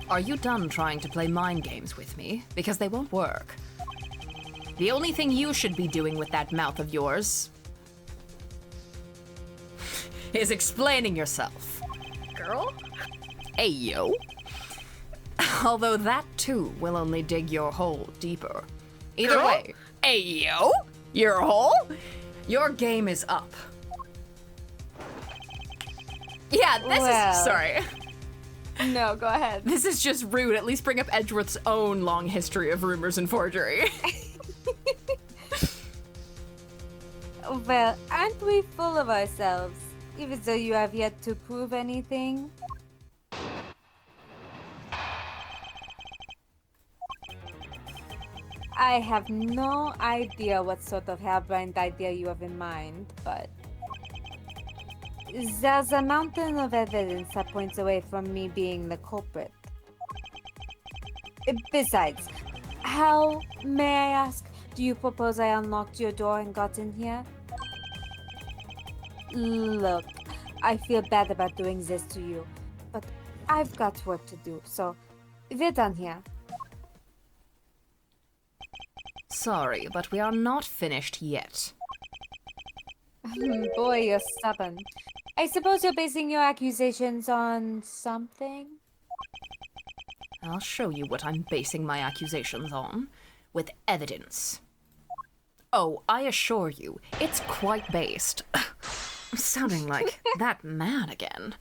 Are you done trying to play mind games with me? Because they won't work. The only thing you should be doing with that mouth of yours is explaining yourself. Girl? Hey, yo. Although that too will only dig your hole deeper. Either Girl? way, hey, yo, your hole? Your game is up. Yeah, this Well. is. Sorry. No, go ahead. This is just rude. At least bring up Edgeworth's own long history of rumors and forgery. Well, aren't we full of ourselves? Even though you have yet to prove anything? I have no idea what sort of harebrained idea you have in mind, but there's a mountain of evidence that points away from me being the culprit. Besides, how, may I ask, do you propose I unlocked your door and got in here? Look, I feel bad about doing this to you, but I've got work to do, so we're done here. Sorry, but we are not finished yet. Boy, you're stubborn. I suppose you're basing your accusations on something? I'll show you what I'm basing my accusations on. With evidence. Oh, I assure you, it's quite based. I'm sounding like that man again.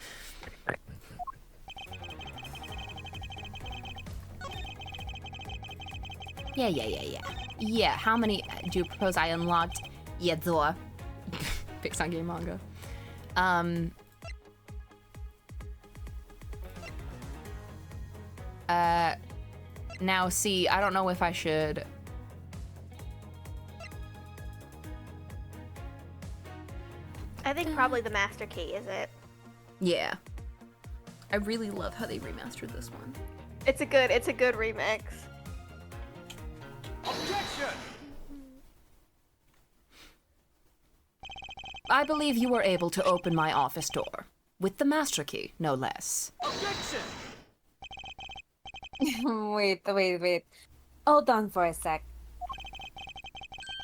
Yeah. Yeah, how many do you propose I unlocked? Yeah, Zoa. Picks on game manga. Now see, I don't know if I should... I think probably the master key is it. Yeah. I really love how they remastered this one. It's a good remix. Objection! I believe you were able to open my office door. With the master key, no less. Objection! Wait. Hold on for a sec.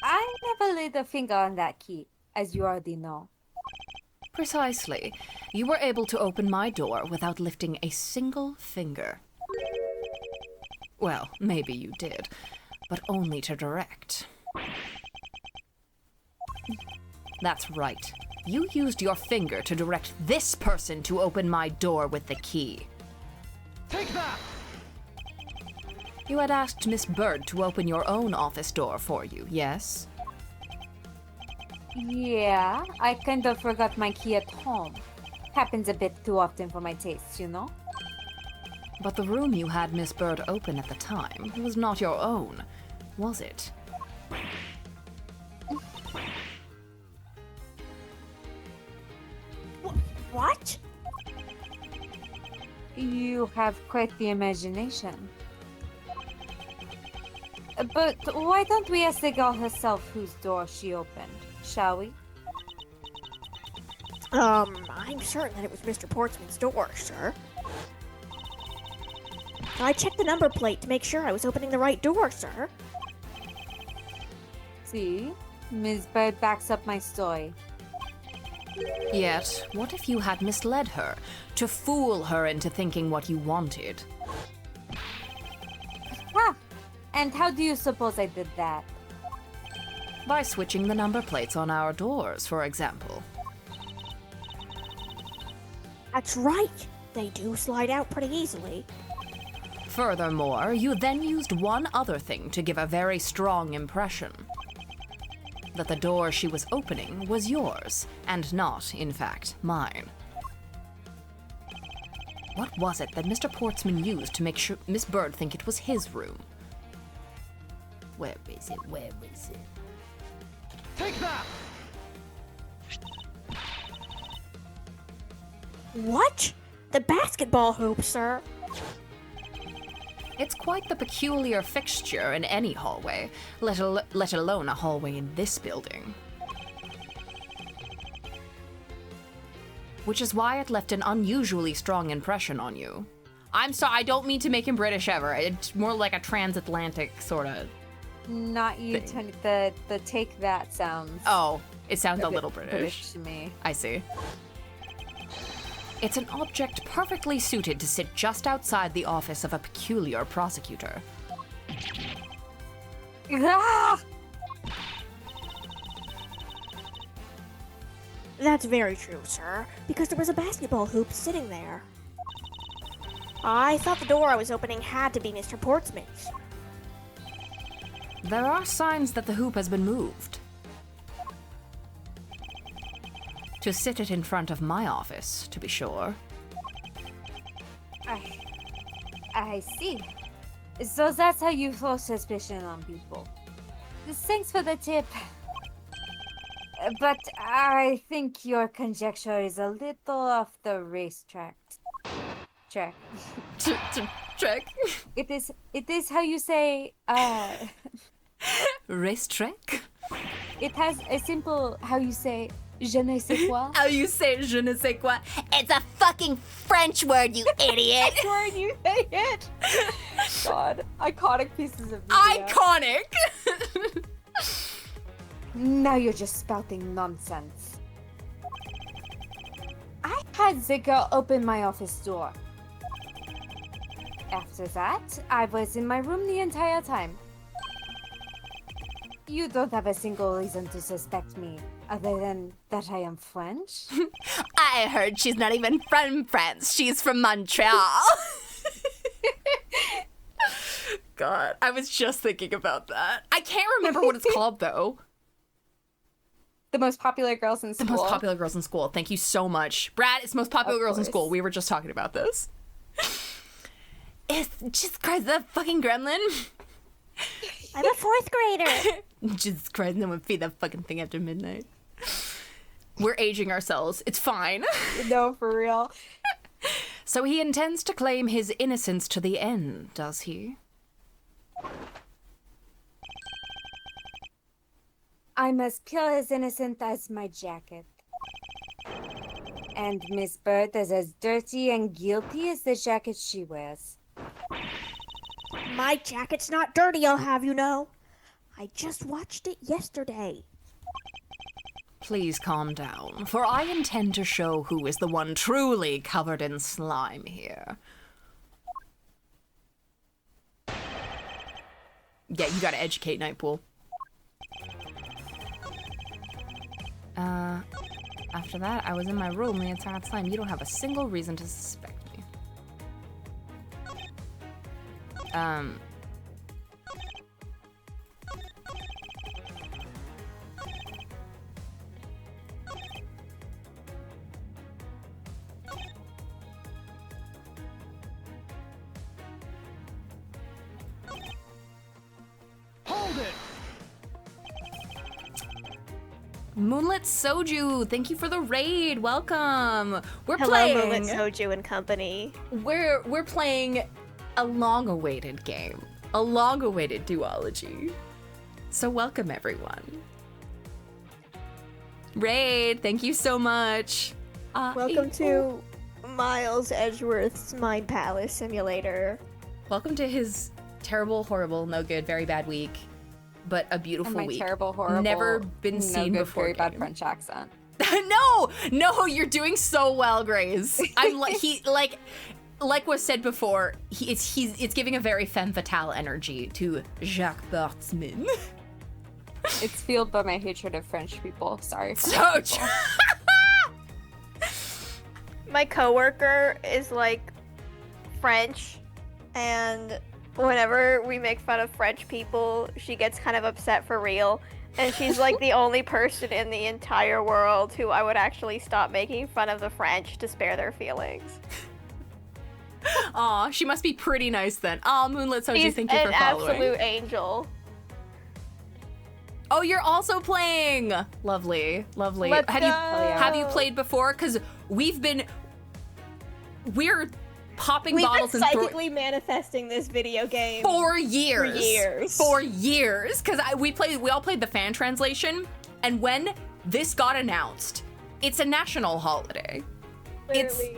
I never laid a finger on that key, as you already know. Precisely. You were able to open my door without lifting a single finger. Well, maybe you did, but only to direct. That's right. You used your finger to direct this person to open my door with the key. Take that! You had asked Miss Bird to open your own office door for you, yes? Yeah, I kind of forgot my key at home. Happens a bit too often for my tastes, you know? But the room you had Miss Bird open at the time was not your own, was it? What? You have quite the imagination. But why don't we ask the girl herself whose door she opened, shall we? I'm certain that it was Mr. Portsman's door, sir. I checked the number plate to make sure I was opening the right door, sir. See? Ms. Bird backs up my story. Yet, what if you had misled her, to fool her into thinking what you wanted? Ha! And how do you suppose I did that? By switching the number plates on our doors, for example. That's right. They do slide out pretty easily. Furthermore, you then used one other thing to give a very strong impression. that the door she was opening was yours, and not, in fact, mine. What was it that Mr. Portsman used to make sure Miss Bird think it was his room? Where is it? Where is it? Take that! What? The basketball hoop, sir. It's quite the peculiar fixture in any hallway, let alone a hallway in this building. Which is why it left an unusually strong impression on you. I'm sorry, I don't mean to make him British ever. It's more like a transatlantic sort of. Not you, thing. Tony. The take that sounds. Oh, it sounds a bit little British. to me. I see. It's an object perfectly suited to sit just outside the office of a peculiar prosecutor. Ah! That's very true, sir, because there was a basketball hoop sitting there. I thought the door I was opening had to be Mr. Portsman's. There are signs that the hoop has been moved. To sit it in front of my office, to be sure. I see. So that's how you throw suspicion on people. Thanks for the tip. But I think your conjecture is a little off the racetrack. Track. Track? It is how you say, Racetrack? it has a simple, how you say, je ne sais quoi. How you say je ne sais quoi? It's a fucking French word, you idiot! Word you say it. God, iconic pieces of media. Iconic! Now you're just spouting nonsense. I had the girl open my office door. After that, I was in my room the entire time. You don't have a single reason to suspect me, other than that I am French. I heard she's not even from France. She's from Montreal. God, I was just thinking about that. I can't remember what it's called, though. The most popular girls in The school. most popular girls in school. Thank you so much. Brad, it's most popular Of girls in course. school. We were just talking about this. It's Jesus Christ, that fucking gremlin. I'm a fourth grader. Jesus Christ, no one feed that fucking thing after midnight. We're aging ourselves. It's fine. No, for real. So he intends to claim his innocence to the end, does he? I'm as pure as innocent as my jacket. And Miss Bird is as dirty and guilty as the jacket she wears. My jacket's not dirty, I'll have you know. I just watched it yesterday. Please calm down, for I intend to show who is the one truly covered in slime here. Yeah, you gotta educate Nightpool. After that, I was in my room the entire time. You don't have a single reason to suspect me. Hold it! Moonlit Soju, thank you for the raid. Welcome. We're Hello, playing. Moonlit Soju and company. We're playing a long-awaited game, a long-awaited duology. So welcome everyone. Raid, thank you so much. Welcome to Miles Edgeworth's Mind Palace Simulator. Welcome to his terrible, horrible, no good, very bad week, but a beautiful And my week. terrible, horrible, Never been no seen good, before. very bad game. French accent. No, you're doing so well, Grace. I'm like was said before, it's giving a very femme fatale energy to Jacques Bartman. It's fueled by my hatred of French people. Sorry. So true. My coworker is like French, and whenever we make fun of French people, she gets kind of upset for real. And she's like the only person in the entire world who I would actually stop making fun of the French to spare their feelings. Aw, she must be pretty nice then. Aw, Moonlit Soju, She's thank you for an following. absolute angel. Oh, you're also playing! Lovely, lovely. Let's have go. have you played before? Because we're popping We've bottles been and throwing psychically manifesting this video game. 4 years. For years. 4 years. Because we all played the fan translation, and when this got announced, it's a national holiday. Literally.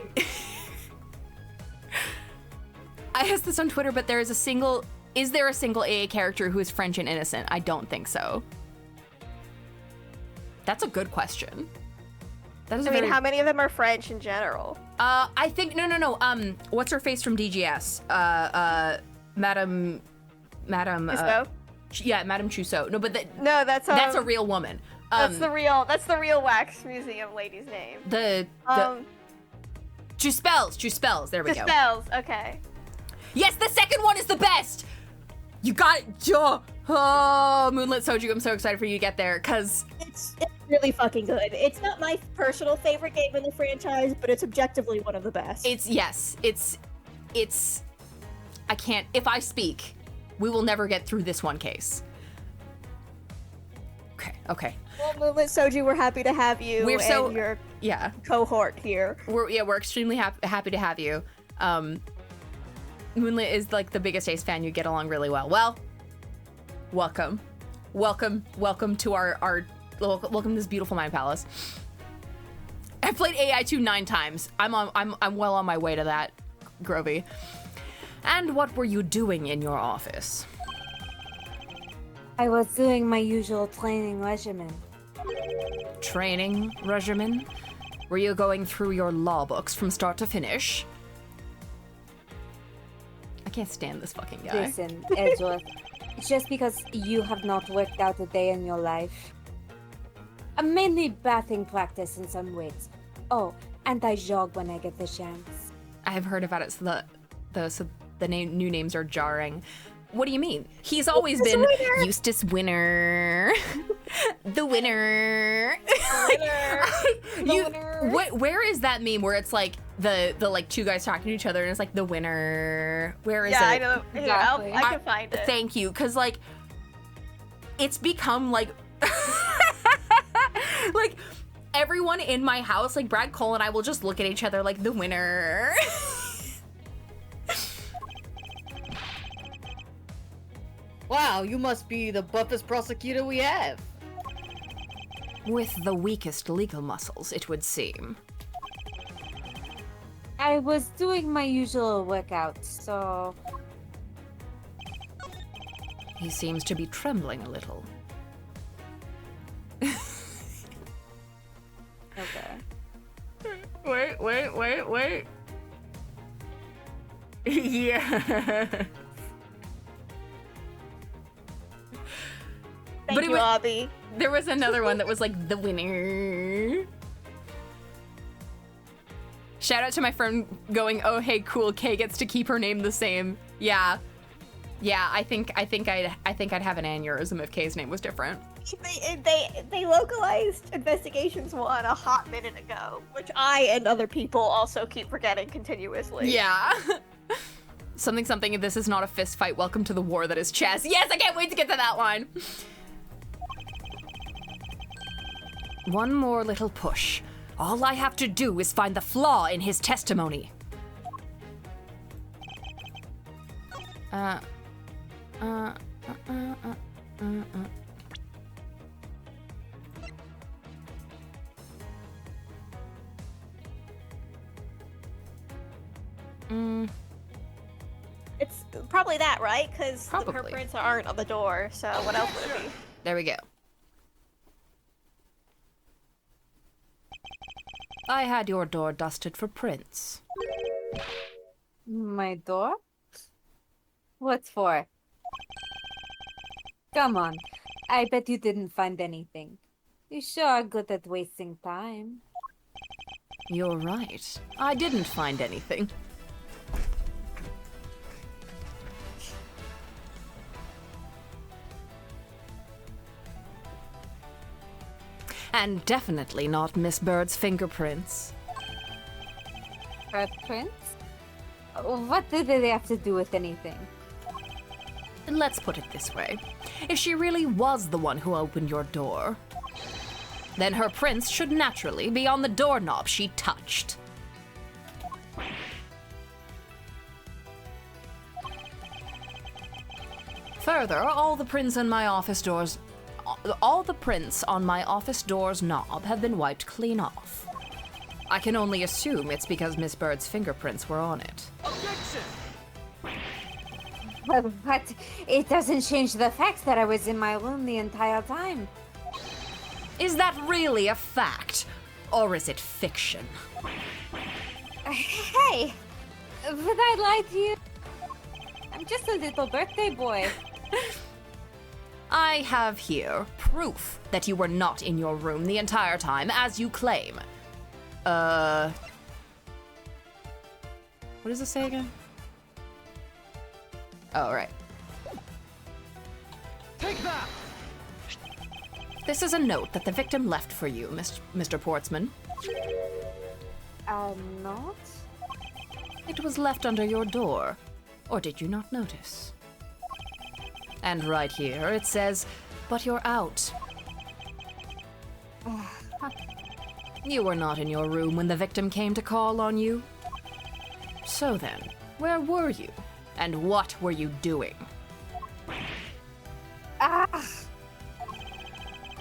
I asked this on Twitter, but is there a single AA character who is French and innocent? I don't think so. That's a good question. How many of them are French in general? I think no. What's her face from DGS? Madame. Chuseau? Yeah, Madame Chuseau. No, but that's a real woman. That's the real wax museum lady's name. The Chuspels. There we go. Chuspels. Okay. Yes, the second one is the best. You got it. Oh, Moonlit Soju, I'm so excited for you to get there, because It's really fucking good. It's not my personal favorite game in the franchise, but it's objectively one of the best. it's I can't, if I speak, we will never get through this one case. Okay. Well, Moonlit Soju, we're happy to have you. We're so- and your Yeah. cohort here. We're extremely happy to have you. Moonlit is like the biggest Ace fan. You get along really well. Well, welcome to our welcome to this beautiful Mind Palace. I've played AAI1 9 times. I'm well on my way to that, Grovey. And what were you doing in your office? I was doing my usual training regimen. Training regimen? Were you going through your law books from start to finish? I can't stand this fucking guy. Listen, Edgeworth, it's just because you have not worked out a day in your life. I'm mainly bathing practice in some weights. Oh, and I jog when I get the chance. I have heard about it, so the new names are jarring. What do you mean? He's always been Eustace Winner. The winner. Where is that meme where it's like the like two guys talking to each other and it's like the winner? Where is it? Yeah, I know. Here, Exactly. I can find it. Thank you, because like it's become like like everyone in my house, like Brad Cole and I will just look at each other like the winner. Wow, you must be the buffest prosecutor we have. With the weakest legal muscles, it would seem. I was doing my usual workout, so... He seems to be trembling a little. Okay. Wait. Yeah. Thank you, Abby. There was another one that was like the winner. Shout out to my friend going, oh hey cool, Kay gets to keep her name the same. Yeah, I think I'd have an aneurysm if Kay's name was different. They localized Investigations 1 a hot minute ago, which I and other people also keep forgetting continuously. Yeah. something, this is not a fist fight, welcome to the war that is chess. Yes, I can't wait to get to that line. One more little push. All I have to do is find the flaw in his testimony. It's probably that, right? Because the Probably. prints aren't on the door, so what else would it be? There we go. I had your door dusted for prints. My door? What for? Come on. I bet you didn't find anything. You sure are good at wasting time. You're right. I didn't find anything. And definitely not Miss Bird's fingerprints. Footprints? What did they have to do with anything? Let's put it this way. If she really was the one who opened your door, then her prints should naturally be on the doorknob she touched. Further, all the prints on my office door's knob have been wiped clean off. I can only assume it's because Miss Bird's fingerprints were on it. Objection! But it doesn't change the fact that I was in my room the entire time. Is that really a fact? Or is it fiction? Hey! Would I lie to you? I'm just a little birthday boy. I have here proof that you were not in your room the entire time, as you claim. What does this say again? Oh, right. Take that! This is a note that the victim left for you, Mr. Portsman. Not? It was left under your door. Or did you not notice? And right here it says, "But you're out." You were not in your room when the victim came to call on you. So then, where were you? And what were you doing?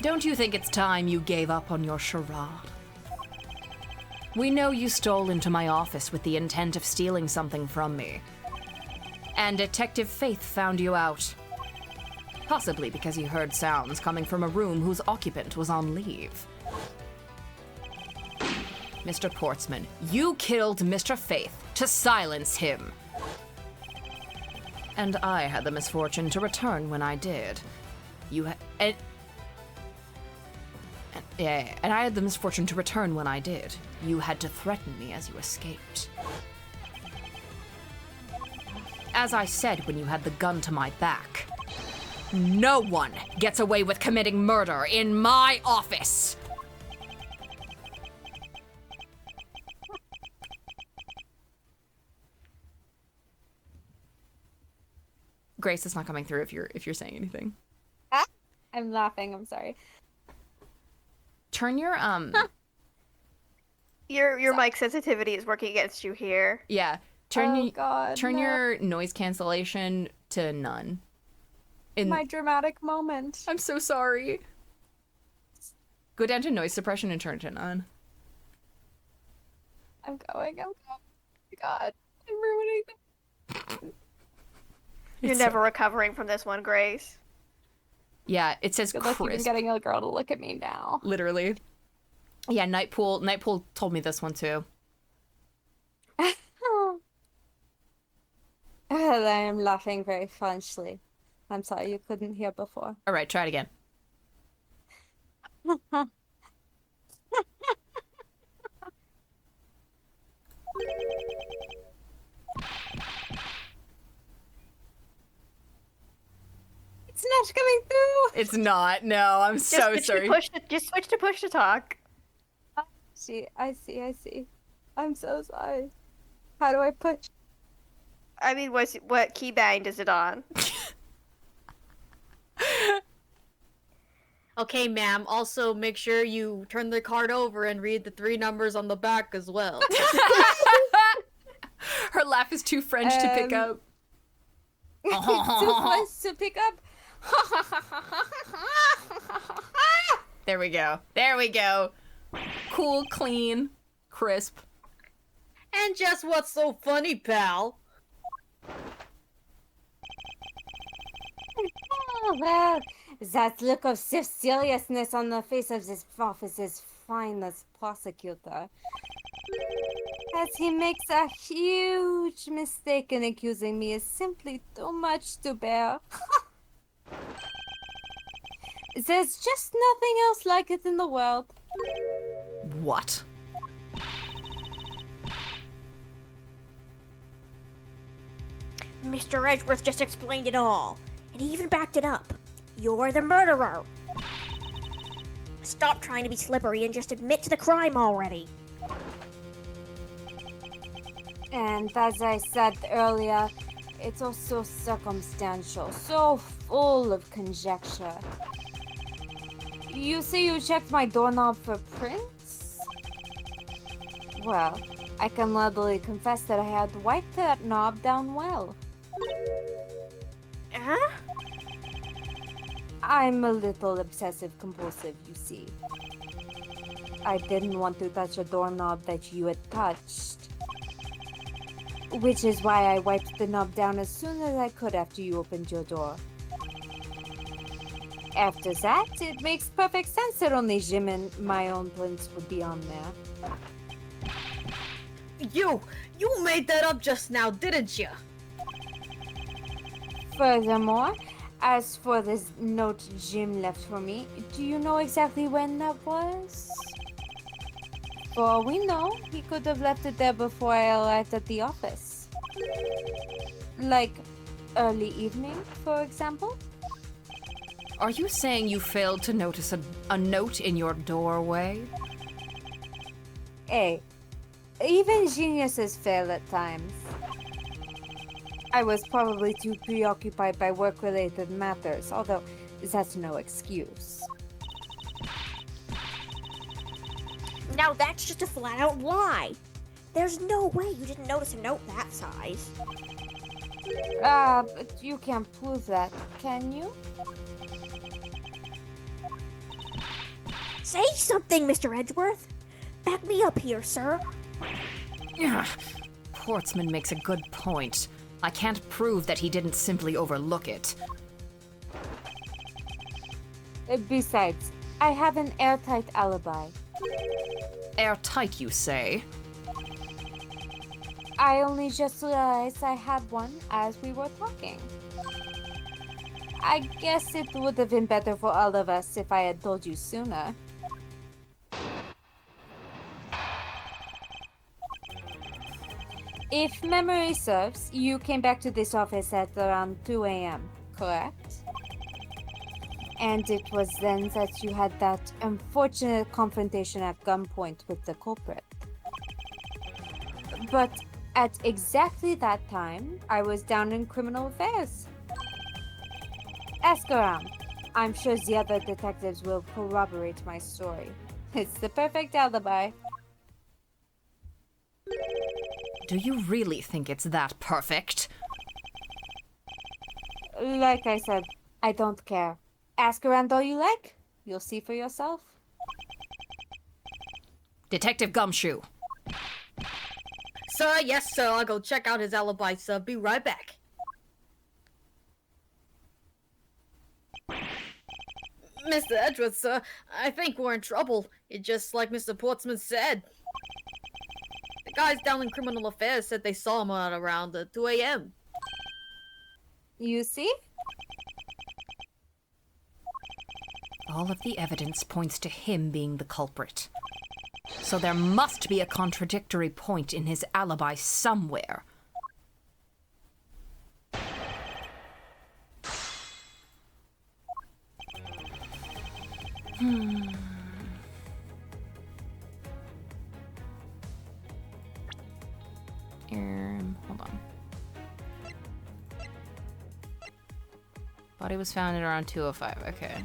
Don't you think it's time you gave up on your charade? We know you stole into my office with the intent of stealing something from me. And Detective Faith found you out. Possibly because he heard sounds coming from a room whose occupant was on leave. Mr. Portsman, you killed Mr. Faith to silence him. And I had the misfortune to return when I did. And I had the misfortune to return when I did. You had to threaten me as you escaped. As I said when you had the gun to my back, no one gets away with committing murder in my office! Grace, it's not coming through if you're saying anything. I'm laughing, I'm sorry. Turn your Your mic sensitivity is working against you here. yeah. Turn your noise cancellation to none. My dramatic moment. I'm so sorry. Go down to noise suppression and turn it to none. I'm going. Oh my god. I'm ruining them. You're never recovering from this one, Grace. Yeah, it says Good luck even crisp. getting a girl to look at me now. Literally. Yeah, Nightpool told me this one too. Well, I am laughing very fondly. I'm sorry you couldn't hear before. All right, try it again. It's not coming through! It's not. No, I'm so sorry. Just switch to push to talk. I see. I'm so sorry. How do I push? I mean, what keybind is it on? Okay, ma'am. Also, make sure you turn the card over and read the 3 numbers on the back as well. Her laugh is too French to pick up. It's too close to pick up. There we go. Cool, clean, crisp. And just what's so funny, pal? Oh, well, that look of seriousness on the face of this office's finest prosecutor, as he makes a huge mistake in accusing me, is simply too much to bear. There's just nothing else like it in the world. What? Mr. Edgeworth just explained it all, and he even backed it up. You're the murderer. Stop trying to be slippery and just admit to the crime already. And as I said earlier, it's also circumstantial, so full of conjecture. You say you checked my doorknob for prints? Well, I can readily confess that I had wiped that knob down well. Huh? I'm a little obsessive compulsive, you see. I didn't want to touch a doorknob that you had touched. Which is why I wiped the knob down as soon as I could after you opened your door. After that, it makes perfect sense that only Jim and my own prints would be on there. You made that up just now, didn't you? Furthermore, as for this note Jim left for me, do you know exactly when that was? For all we know, he could have left it there before I arrived at the office. Like, early evening, for example? Are you saying you failed to notice a note in your doorway? Hey, even geniuses fail at times. I was probably too preoccupied by work-related matters, although that's no excuse. Now that's just a flat-out lie. There's no way you didn't notice a note that size. But you can't prove that, can you? Say something, Mr. Edgeworth. Back me up here, sir. Ugh. Portsman makes a good point. I can't prove that he didn't simply overlook it. Besides, I have an airtight alibi. Airtight, you say? I only just realized I had one as we were talking. I guess it would have been better for all of us if I had told you sooner. If memory serves, you came back to this office at around 2 a.m., correct? And it was then that you had that unfortunate confrontation at gunpoint with the culprit. But at exactly that time, I was down in criminal affairs. Ask around. I'm sure the other detectives will corroborate my story. It's the perfect alibi. Do you really think it's that perfect? Like I said, I don't care. Ask around all you like. You'll see for yourself. Detective Gumshoe. Sir, yes, sir. I'll go check out his alibi, sir. Be right back. Mr. Edgeworth, sir, I think we're in trouble. It's just like Mr. Portsman said. The guys down in criminal affairs said they saw him at around 2 a.m. You see? All of the evidence points to him being the culprit. So there must be a contradictory point in his alibi somewhere. Hold on. Body was found at around 2:05. Okay.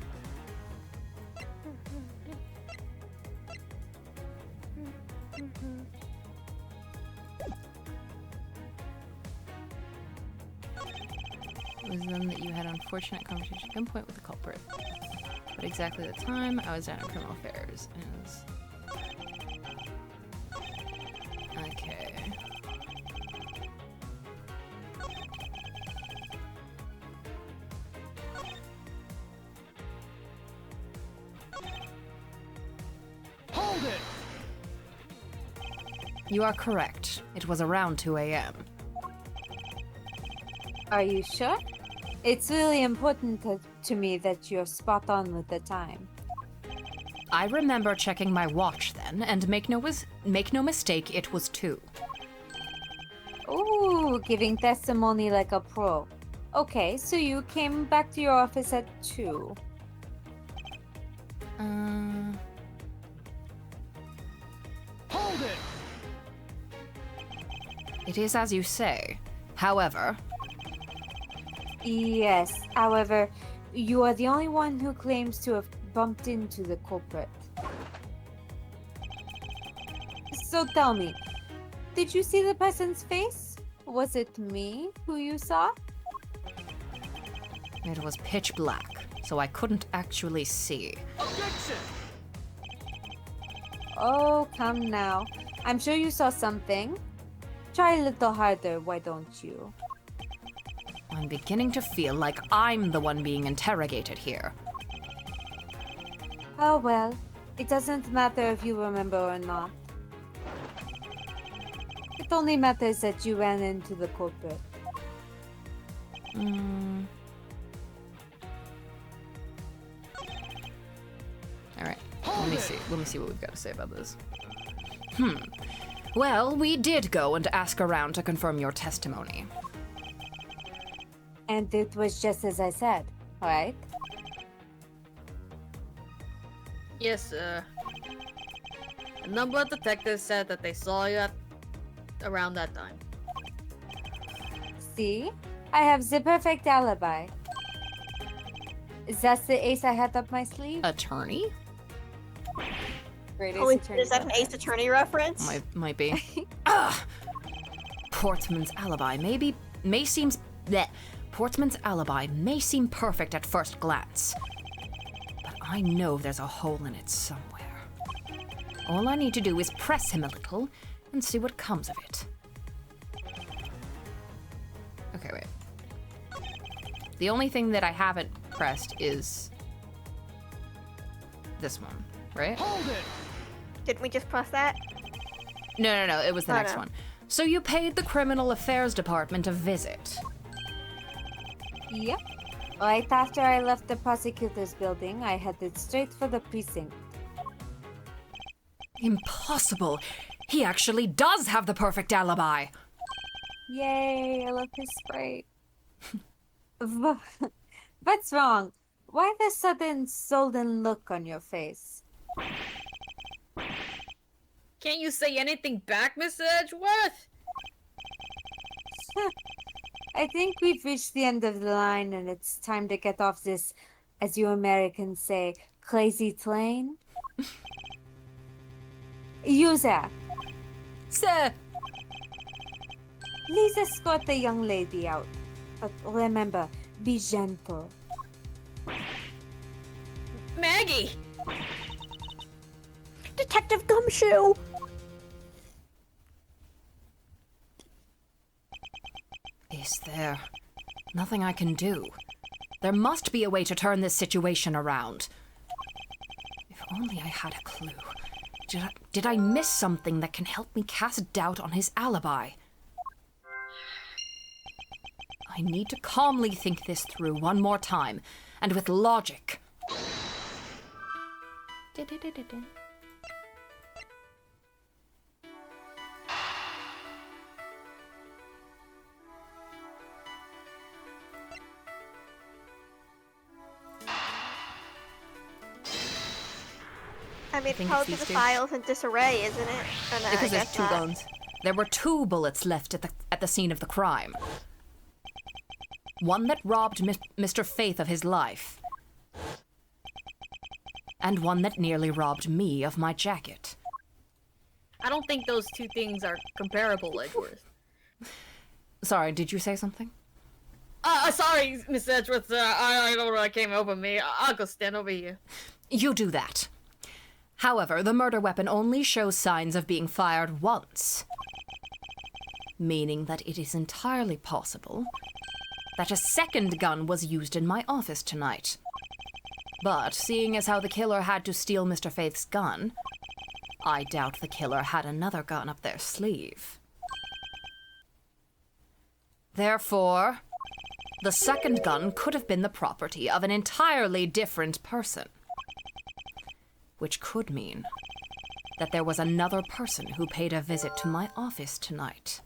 It was then that you had an unfortunate conversation at gunpoint with the culprit. But exactly the time, I was down in criminal affairs. And it was... Okay. Hold it! You are correct. It was around 2 a.m. Are you sure? It's really important to me that you're spot on with the time. I remember checking my watch then, and make no mistake, it was 2. Ooh, giving testimony like a pro. Okay, so you came back to your office at 2. Hold it! It is as you say. However, Yes, however, you are the only one who claims to have bumped into the culprit. So tell me, did you see the person's face? Was it me who you saw? it was pitch black, so I couldn't actually see. Objection! Oh, come now. I'm sure you saw something. Try a little harder, why don't you? I'm beginning to feel like I'm the one being interrogated here. Oh well, it doesn't matter if you remember or not. It only matters that you ran into the culprit. Alright, let me see what we've got to say about this. Well, we did go and ask around to confirm your testimony. And it was just as I said, right? Yes, a number of detectives said that they saw you around that time. See? I have the perfect alibi. Is that the ace I had up my sleeve? Attorney? Great Holy Ace shit, Attorney is that an Ace Attorney reference? Might be. Ugh! Portsman's alibi may seem bleh. Portsman's alibi may seem perfect at first glance, but I know there's a hole in it somewhere. All I need to do is press him a little and see what comes of it. Okay, wait. The only thing that I haven't pressed is this one, right? Hold it! Didn't we just press that? No, it was the Oh, next no. one. So you paid the Criminal Affairs Department a visit. Yep. Right after I left the prosecutor's building, I headed straight for the precinct. Impossible! He actually does have the perfect alibi! Yay, I love his sprite. What's wrong? Why the sudden sullen look on your face? Can't you say anything back, Mr. Edgeworth? I think we've reached the end of the line and it's time to get off this, as you Americans say, crazy train. User, Sir! please escort the young lady out. But remember, be gentle. Maggie! Detective Gumshoe! Is there nothing I can do? There must be a way to turn this situation around. If only I had a clue. Did I miss something that can help me cast doubt on his alibi? I need to calmly think this through one more time, and with logic. I mean, think probably it's the these two. file's in disarray, isn't it? Or no, I Because there's guess two not. guns. There were 2 bullets left at the scene of the crime. One that robbed Mr. Faith of his life. And one that nearly robbed me of my jacket. I don't think those two things are comparable, Edgeworth. Sorry, did you say something? Sorry, Mr. Edgeworth. I don't know what came over me. I'll go stand over here. You do that. However, the murder weapon only shows signs of being fired once. Meaning that it is entirely possible that a second gun was used in my office tonight. But seeing as how the killer had to steal Mr. Faith's gun, I doubt the killer had another gun up their sleeve. Therefore, the second gun could have been the property of an entirely different person. Which could mean that there was another person who paid a visit to my office tonight.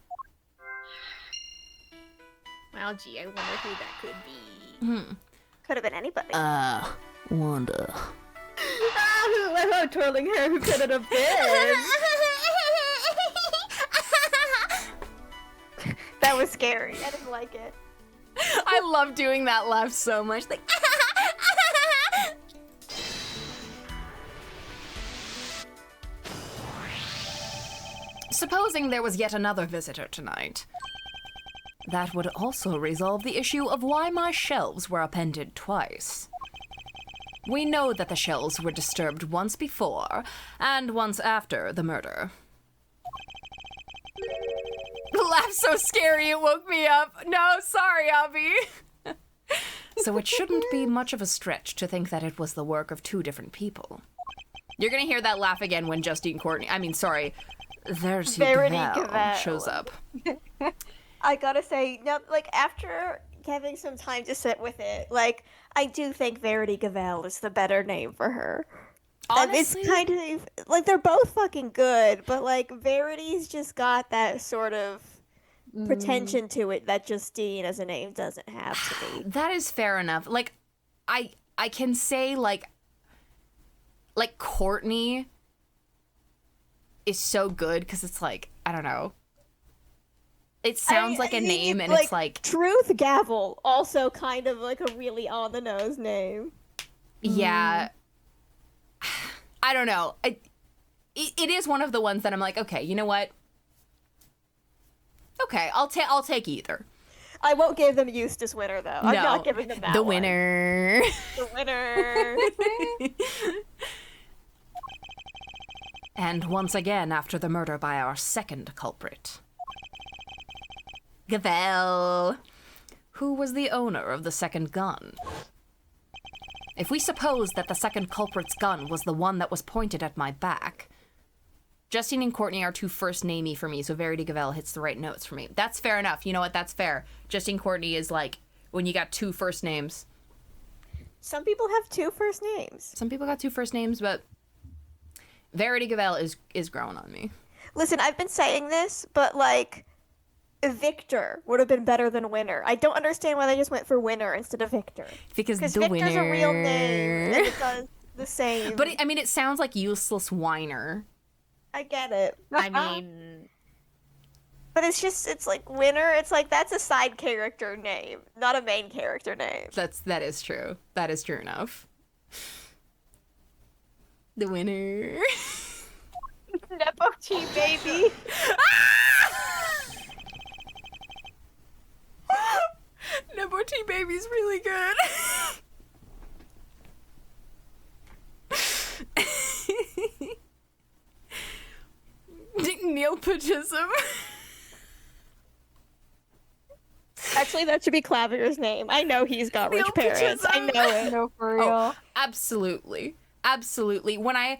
Well, gee, I wonder who that could be. Could have been anybody. Wanda. Let her twirling hair who could have been. That was scary. I didn't like it. I love doing that laugh so much. Like, supposing there was yet another visitor tonight. That would also resolve the issue of why my shelves were appended twice. We know that the shelves were disturbed once before, and once after the murder. The laugh's so scary it woke me up. No, sorry, Abby. So it shouldn't be much of a stretch to think that it was the work of two different people. You're gonna hear that laugh again when Justine Courtney, there's Verity Gavel Gavel. shows up. I gotta say, no, like, after having some time to sit with it, like, I do think Verity Gavel is the better name for her. Honestly, It's kind of, like, they're both fucking good, but, like, Verity's just got that sort of pretension to it that Justine as a name doesn't have to me. that is fair enough. Like, I can say, like Courtney is so good because it's like, I don't know. It sounds like a name, and it's like... Truth Gavel, also kind of like a really on-the-nose name. Yeah. I don't know. It is one of the ones that I'm like, okay, you know what? Okay, I'll take either. I won't give them Eustace Winner, though. I'm not giving them that the one. winner. The winner. And once again, after the murder by our second culprit, Gavel. who was the owner of the second gun? If we suppose that the second culprit's gun was the one that was pointed at my back, Justine and Courtney are too first namey for me, so Verity Gavel hits the right notes for me. That's fair enough. You know what? That's fair. Justine Courtney is like when you got two first names. Some people have two first names. Some people got two first names, but Verity Gavel is growing on me. Listen, I've been saying this, but, like, Victor would have been better than Winner. I don't understand why they just went for Winner instead of Victor. Because the Victor's winner. a real name, and it does the same. But it sounds like useless whiner. I get it. I mean, But it's like Winner. It's like that's a side character name, not a main character name. That is true. That is true enough. The winner. Nepo Tea baby. Nepo Tea baby's really good. Nepotism. Actually, that should be Clavier's name. I know he's got rich parents. I know it. No, for real. Oh, absolutely. Absolutely. When I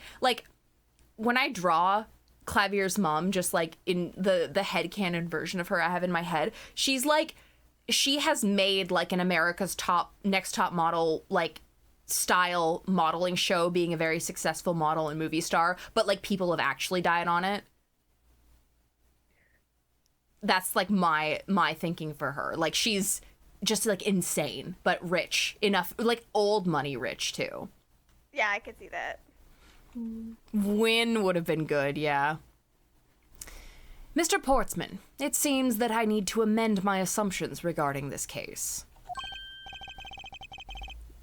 draw Clavier's mom, just like in the headcanon version of her I have in my head, she has made like an America's Next Top Model like style modeling show, being a very successful model and movie star, but like people have actually died on it. That's like my thinking for her. Like she's just like insane, but rich enough, like old money rich too. Yeah, I could see that. Win would have been good, yeah. Mr. Portsman, it seems that I need to amend my assumptions regarding this case.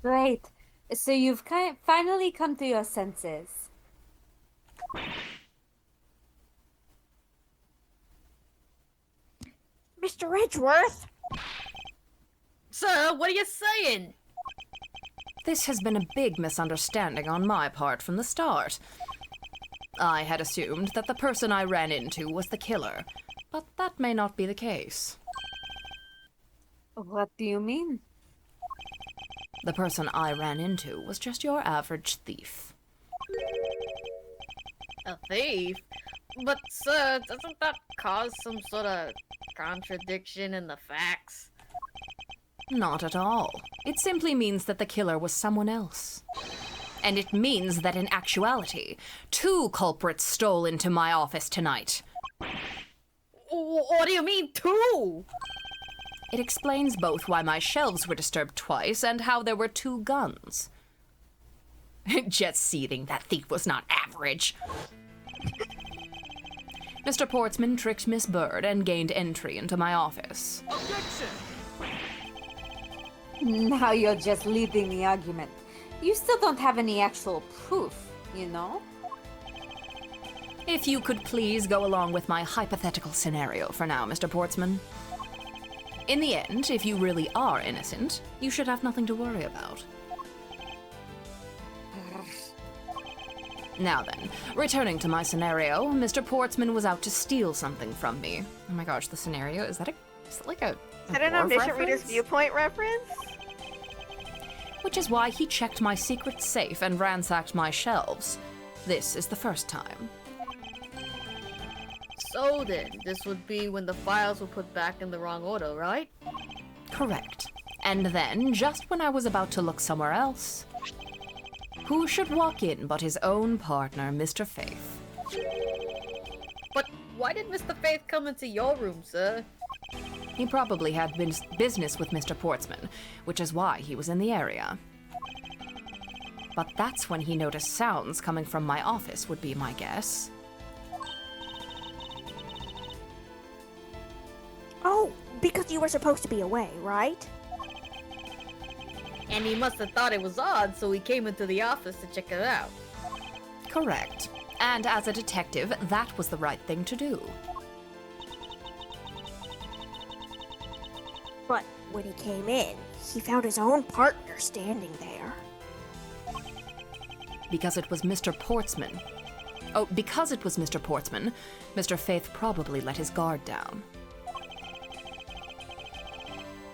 Great. So you've finally come to your senses. Mr. Edgeworth. sir, what are you saying? This has been a big misunderstanding on my part from the start. I had assumed that the person I ran into was the killer, but that may not be the case. What do you mean? The person I ran into was just your average thief. A thief? But, sir, doesn't that cause some sort of contradiction in the facts? Not at all. It simply means that the killer was someone else. And it means that in actuality, two culprits stole into my office tonight. What do you mean, two? It explains both why my shelves were disturbed twice and how there were two guns. Jet seething, that thief was not average. Mr. Portsman tricked Miss Bird and gained entry into my office. Objection! Now you're just leading the argument. You still don't have any actual proof, you know? If you could please go along with my hypothetical scenario for now, Mr. Portsman. In the end, if you really are innocent, you should have nothing to worry about. Now then, returning to my scenario, Mr. Portsman was out to steal something from me. Oh my gosh, the scenario? Is that like a Is that an Omniscient Reader's reference? Viewpoint reference? Which is why he checked my secret safe and ransacked my shelves. This is the first time. So then, this would be when the files were put back in the wrong order, right? Correct. And then, just when I was about to look somewhere else, who should walk in but his own partner, Mr. Faith? But why did Mr. Faith come into your room, sir? He probably had business with Mr. Portsman, which is why he was in the area. But that's when he noticed sounds coming from my office, would be my guess. Oh, because you were supposed to be away, right? And he must have thought it was odd, so he came into the office to check it out. Correct. And as a detective, that was the right thing to do. But when he came in, he found his own partner standing there. Because it was Mr. Portsman. Oh, because it was Mr. Portsman, Mr. Faith probably let his guard down.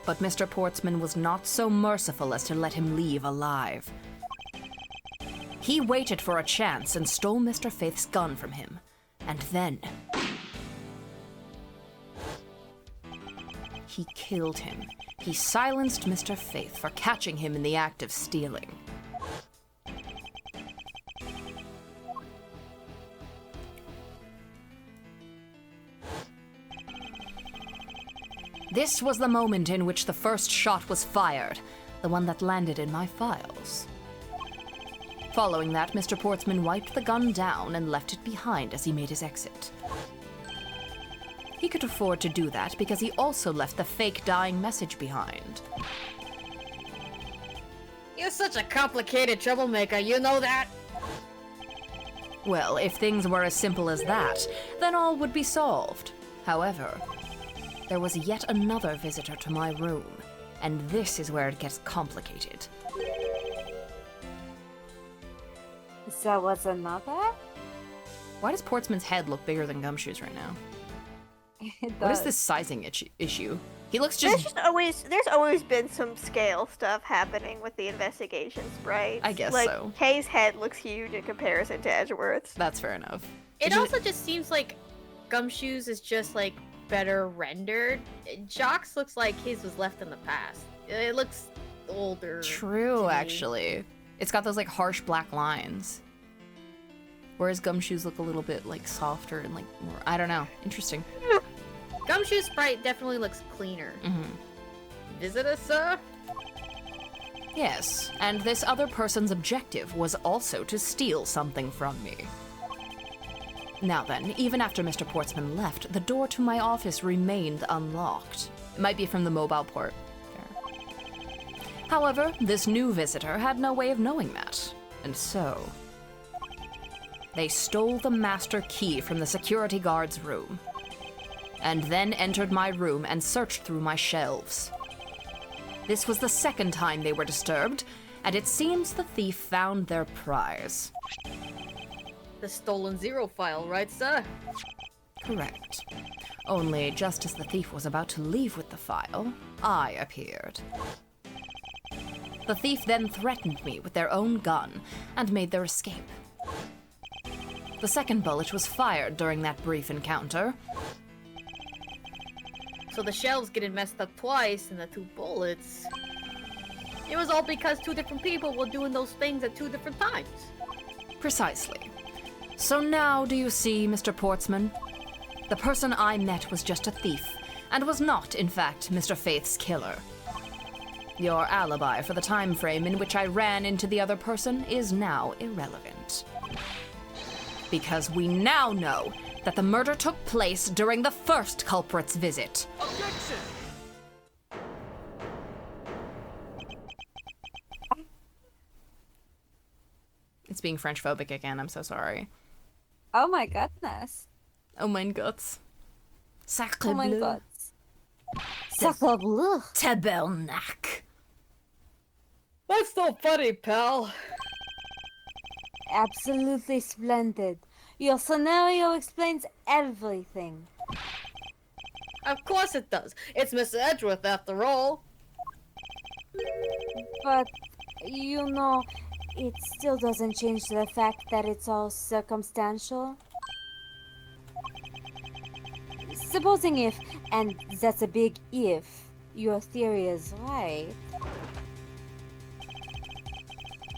But Mr. Portsman was not so merciful as to let him leave alive. He waited for a chance and stole Mr. Faith's gun from him. And then he killed him. He silenced Mr. Faith for catching him in the act of stealing. This was the moment in which the first shot was fired, the one that landed in my files. Following that, Mr. Portsman wiped the gun down and left it behind as he made his exit. He could afford to do that because he also left the fake dying message behind. You're such a complicated troublemaker, you know that? Well, if things were as simple as that, then all would be solved. However, there was yet another visitor to my room, and this is where it gets complicated. So what's another? Why does Portsman's head look bigger than Gumshoe's right now? It What is does. this sizing issue? He looks There's just... always been some scale stuff happening with the investigation sprites. I guess like, so. Kay's head looks huge in comparison to Edgeworth's. That's fair enough. It It's also just seems like Gumshoe's is just like better rendered. Jock's looks like his was left in the past. It looks older. True, to me. actually. It's got those like harsh black lines. Whereas Gumshoe's look a little bit like softer and like more, I don't know. Interesting. Gumshoe's sprite definitely looks cleaner. Mm-hmm. Visitor, sir? Yes, and this other person's objective was also to steal something from me. Now then, even after Mr. Portsman left, the door to my office remained unlocked. It might be from the mobile port. There. However, this new visitor had no way of knowing that, and so they stole the master key from the security guard's room, and then entered my room and searched through my shelves. This was the second time they were disturbed, and it seems the thief found their prize. The stolen zero file, right, sir? Correct. Only just as the thief was about to leave with the file, I appeared. The thief then threatened me with their own gun and made their escape. The second bullet was fired during that brief encounter. So the shelves getting messed up twice and the 2 bullets. It was all because 2 different people were doing those things at 2 different times. Precisely. So now do you see, Mr. Portsman? The person I met was just a thief, and was not, in fact, Mr. Faith's killer. Your alibi for the time frame in which I ran into the other person is now irrelevant. Because we now know that the murder took place during the first culprit's visit. Objection! It's being French phobic again. I'm so sorry. Oh my goodness. Oh my guts. Sacre Oh my bleu. god. Sacre bleu. Tabernacle. What's so funny, pal? Absolutely splendid. Your scenario explains everything. Of course it does. It's Mr. Edgeworth after all. But, you know, it still doesn't change the fact that it's all circumstantial. Supposing if, and that's a big if, your theory is right,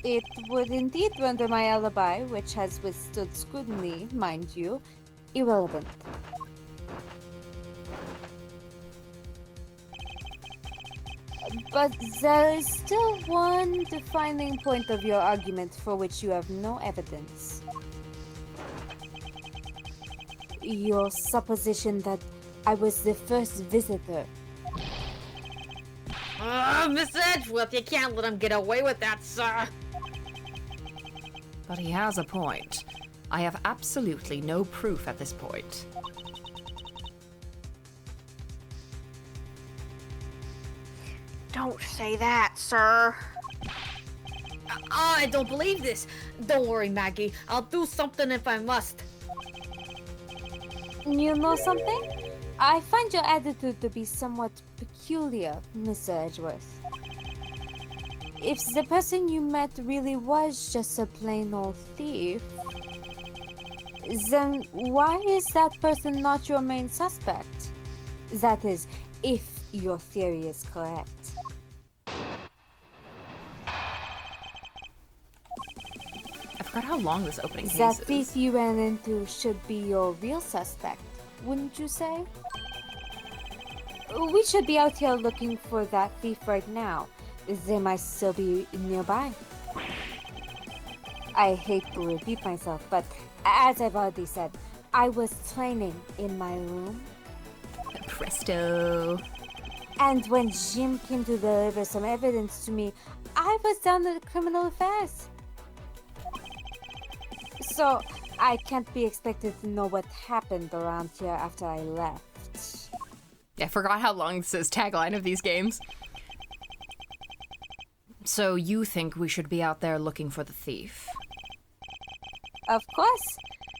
it would indeed render my alibi, which has withstood scrutiny, mind you, irrelevant. But there is still one defining point of your argument for which you have no evidence. Your supposition that I was the first visitor. Mr. Edgeworth, you can't let him get away with that, sir. But he has a point. I have absolutely no proof at this point. Don't say that, sir. I don't believe this. Don't worry, Maggie. I'll do something if I must. You know something? I find your attitude to be somewhat peculiar, Mr. Edgeworth. If the person you met really was just a plain old thief, then why is that person not your main suspect? That is, if your theory is correct. I forgot how long this opening case That is. thief you ran into should be your real suspect, wouldn't you say? We should be out here looking for that thief right now. They might still be nearby. I hate to repeat myself, but as I've already said, I was training in my room. Presto. And when Jim came to deliver some evidence to me, I was down at criminal affairs. So, I can't be expected to know what happened around here after I left. I forgot how long this is tagline of these games. So you think we should be out there looking for the thief? Of course.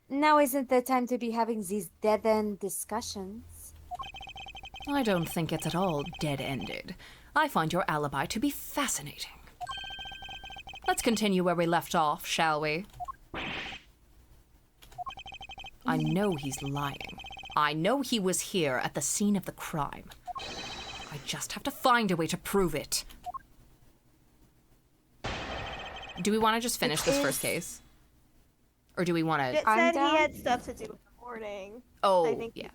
Now isn't the time to be having these dead-end discussions. I don't think it's at all dead-ended. I find your alibi to be fascinating. Let's continue where we left off, shall we? I know he's lying. I know he was here at the scene of the crime. I just have to find a way to prove it. Do we want to just finish this first case? Or do we want to... It said he had stuff to do with the morning. Oh, I think yeah.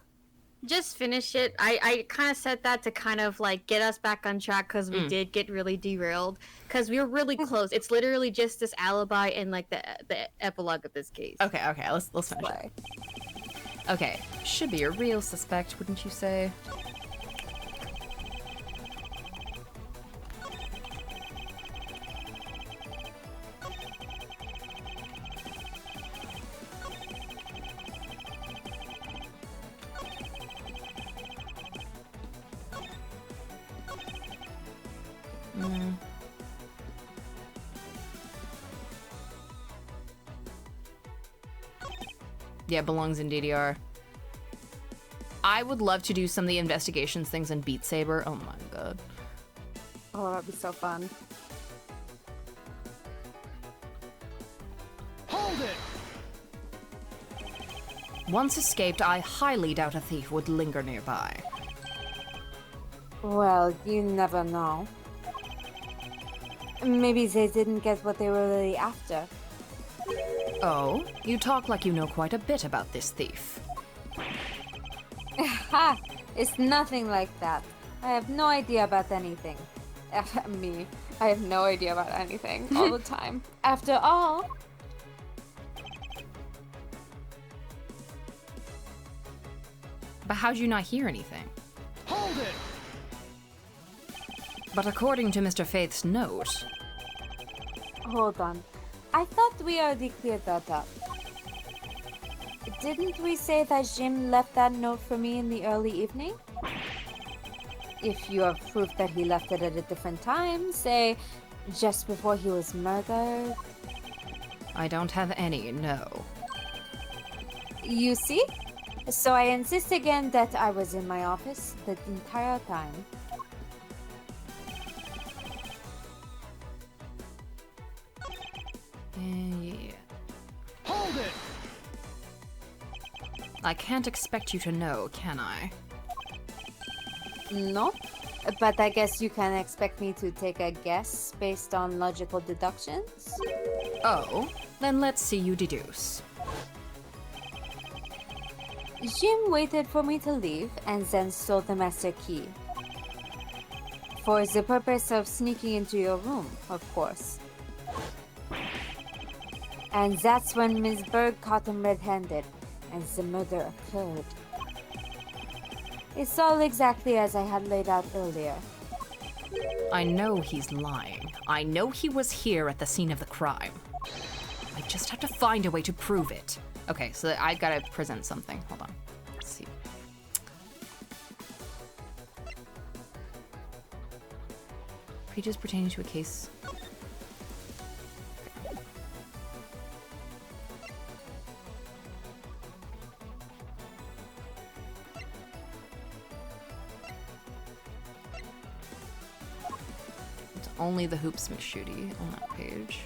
Just finish it. I kind of said that to kind of like get us back on track because we did get really derailed because we were really close. It's literally just this alibi and like the epilogue of this case. Okay, let's finish it. Okay, should be a real suspect, wouldn't you say? Yeah, belongs in DDR. I would love to do some of the investigations things in Beat Saber. Oh my god. Oh, that'd be so fun. Hold it! Once escaped, I highly doubt a thief would linger nearby. Well, you never know. Maybe they didn't get what they were really after. Oh, you talk like you know quite a bit about this thief. Ha! It's nothing like that. I have no idea about anything. Me. I have no idea about anything all the time. After all, But how'd you not hear anything? Hold it! But according to Mr. Faith's note, Hold on. I thought we already cleared that up. Didn't we say that Jim left that note for me in the early evening? If you have proof that he left it at a different time, say just before he was murdered. I don't have any, no. You see? So I insist again that I was in my office the entire time. Yeah. Hold it! I can't expect you to know, can I? No, but I guess you can expect me to take a guess based on logical deductions? Oh, then let's see you deduce. Jim waited for me to leave and then stole the master key. For the purpose of sneaking into your room, of course. And that's when Miss Berg caught him red-handed, and the murder occurred. It's all exactly as I had laid out earlier. I know he's lying. I know he was here at the scene of the crime. I just have to find a way to prove it. Okay, so I gotta present something. Hold on. Let's see. Pages pertaining to a case. It's only the Hoops McShooty on that page.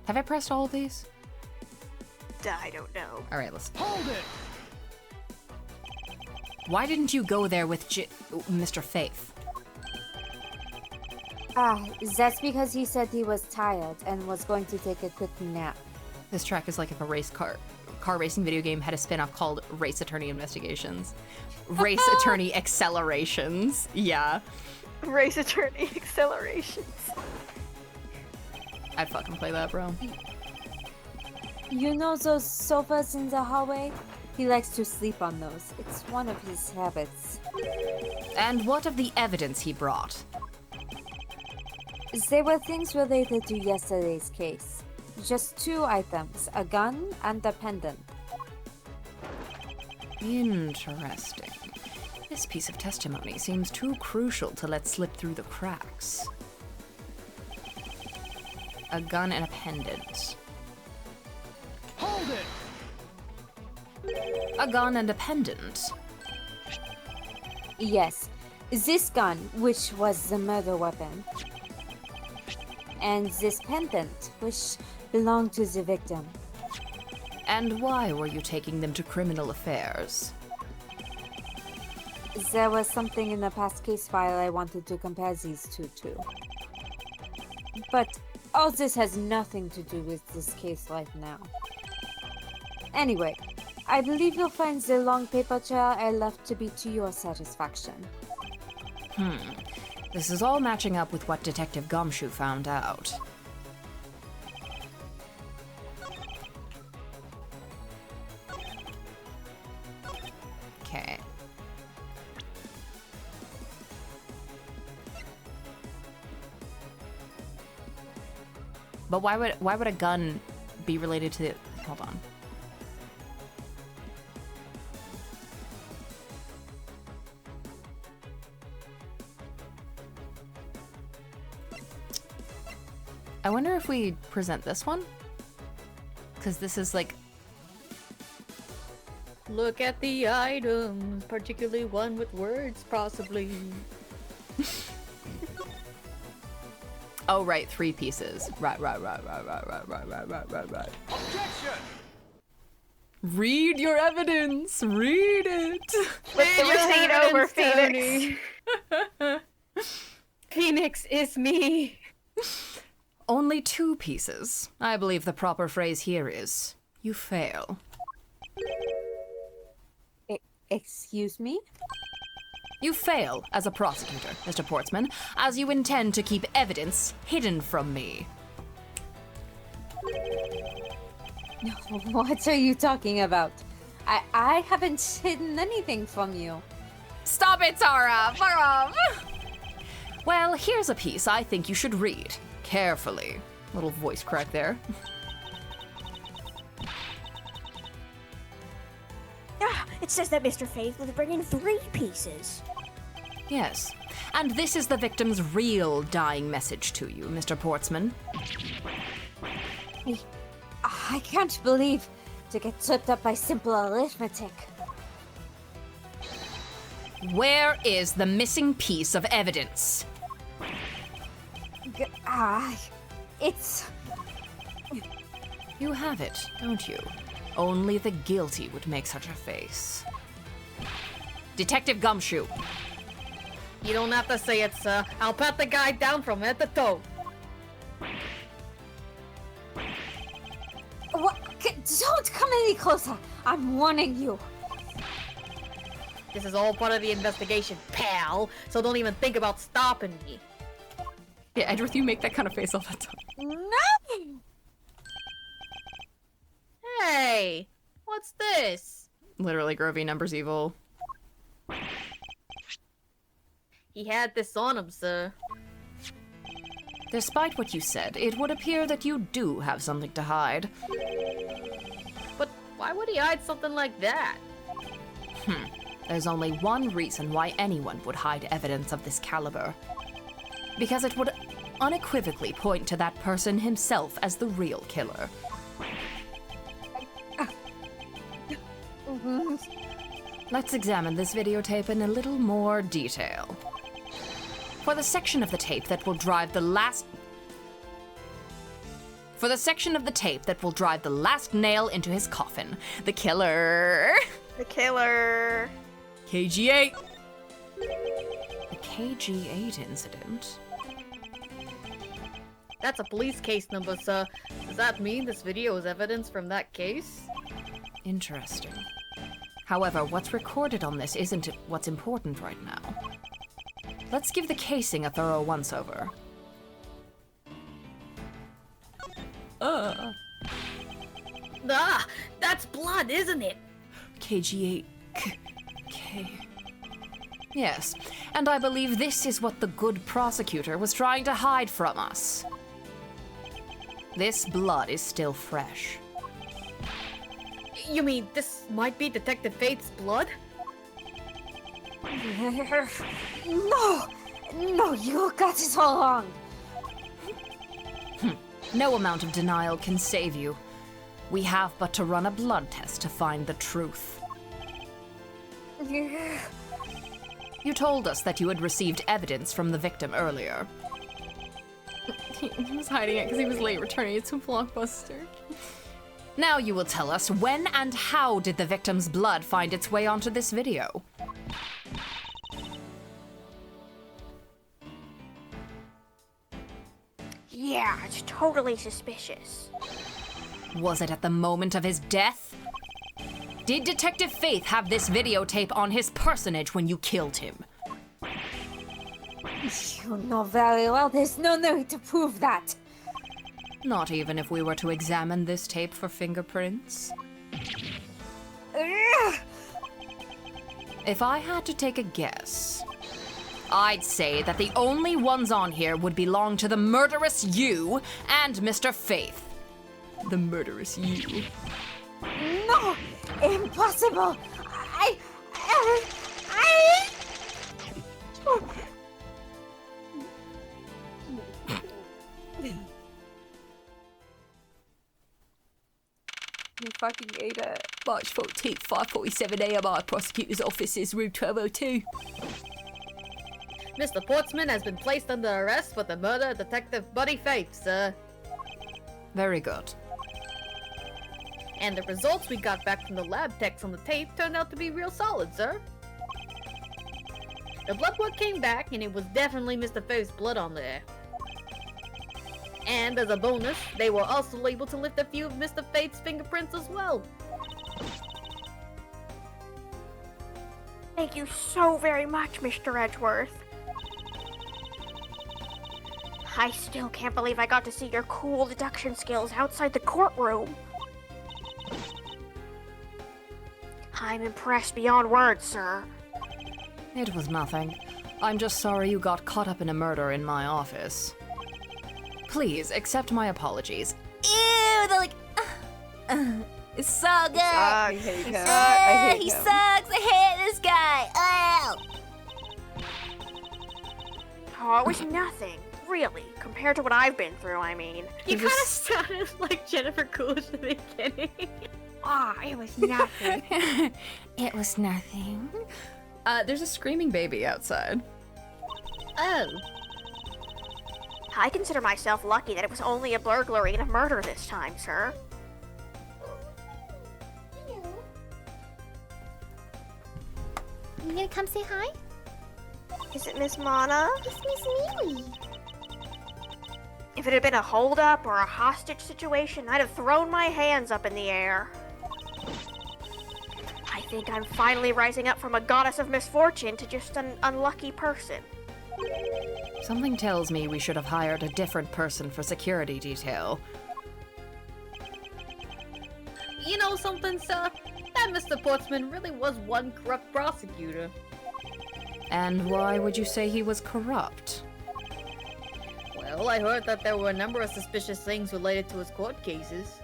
Have I pressed all of these? I don't know. All right, let's. Hold it! Why didn't you go there with Mr. Faith? That's because he said he was tired and was going to take a quick nap. This track is like if a car racing video game had a spin-off called Race Attorney Investigations. Race Attorney Accelerations. Yeah. Race Attorney Accelerations. I'd fucking play that, bro. You know those sofas in the hallway? He likes to sleep on those. It's one of his habits. And what of the evidence he brought? They were things related to yesterday's case. Just 2 items, a gun and a pendant. Interesting. This piece of testimony seems too crucial to let slip through the cracks. A gun and a pendant. Hold it! A gun and a pendant. Yes, this gun, which was the murder weapon. And this pendant, which belonged to the victim. And why were you taking them to criminal affairs? There was something in the past case file I wanted to compare these two to. But all this has nothing to do with this case right now. Anyway, I believe you'll find the long paper trail I left to be to your satisfaction. This is all matching up with what Detective Gumshoe found out. Okay. But why would a gun be related to... Hold on. I wonder if we present this one? Because this is like... Look at the items, particularly one with words, possibly. Oh, right, 3 pieces. Right. Objection! Read your evidence! Read it! Flip the receipt over, Phoenix. Phoenix is me. Only 2 pieces. I believe the proper phrase here is, you fail. Excuse me? You fail as a prosecutor, Mr. Portsman, as you intend to keep evidence hidden from me. What are you talking about? I haven't hidden anything from you. Stop it, Tara! Fuck off! Well, here's a piece I think you should read. Carefully. Little voice crack there. It says that Mr. Faith was bringing 3 pieces. Yes. And this is the victim's real dying message to you, Mr. Portsman. I can't believe to get tripped up by simple arithmetic. Where is the missing piece of evidence? It's... You have it, don't you? Only the guilty would make such a face. Detective Gumshoe. You don't have to say it, sir. I'll pat the guy down from head to toe. What? Don't come any closer. I'm warning you. This is all part of the investigation, pal. So don't even think about stopping me. Yeah, Edgeworth, you make that kind of face all the time. No! Hey, what's this? Literally, Grovey numbers evil. He had this on him, sir. Despite what you said, it would appear that you do have something to hide. But why would he hide something like that? There's only one reason why anyone would hide evidence of this caliber. Because it would unequivocally point to that person himself as the real killer. Let's examine this videotape in a little more detail. For the section of the tape that will drive the last... For the section of the tape that will drive the last nail into his coffin, the killer... The killer. KG8! The KG8 incident? That's a police case number, sir. Does that mean this video is evidence from that case? Interesting. However, what's recorded on this isn't what's important right now. Let's give the casing a thorough once-over. Ah, that's blood, isn't it? KG8... K... Yes, and I believe this is what the good prosecutor was trying to hide from us. This blood is still fresh. You mean this might be Detective Faith's blood? No, you got it all wrong. No amount of denial can save you. We have but to run a blood test to find the truth. You told us that you had received evidence from the victim earlier. He was hiding it because he was late returning it to Blockbuster. Now you will tell us when and how did the victim's blood find its way onto this video? Yeah, it's totally suspicious. Was it at the moment of his death? Did Detective Faith have this videotape on his personage when you killed him? You know very well there's no need to prove that. Not even if we were to examine this tape for fingerprints? If I had to take a guess, I'd say that the only ones on here would belong to the murderous you and Mr. Faith. The murderous you. No! Impossible! I... You fucking ate it. March 14th, 5:47 a.m. Prosecutor's Office is room 1202. Mr. Portsman has been placed under arrest for the murder of Detective Buddy Faith, sir. Very good. And the results we got back from the lab techs on the tape turned out to be real solid, sir. The blood work came back, and it was definitely Mr. Faith's blood on there. And as a bonus, they were also able to lift a few of Mr. Fate's fingerprints as well. Thank you so very much, Mr. Edgeworth. I still can't believe I got to see your cool deduction skills outside the courtroom. I'm impressed beyond words, sir. It was nothing. I'm just sorry you got caught up in a murder in my office. Please accept my apologies. Ew, they're like, it's so good. I hate him. I hate He him. sucks. I hate this guy. Oh. Oh, it was nothing, really, compared to what I've been through, I mean. You kind of sounded like Jennifer Coolidge at the beginning. Ah, it was nothing. It was nothing. There's a screaming baby outside. Oh. I consider myself lucky that it was only a burglary and a murder this time, sir. You gonna come say hi? Is it Miss Mana? It's Miss Mealy. If it had been a holdup or a hostage situation, I'd have thrown my hands up in the air. I think I'm finally rising up from a goddess of misfortune to just an unlucky person. Something tells me we should have hired a different person for security detail. You know something, sir? That Mr. Portsman really was one corrupt prosecutor. And why would you say he was corrupt? Well, I heard that there were a number of suspicious things related to his court cases.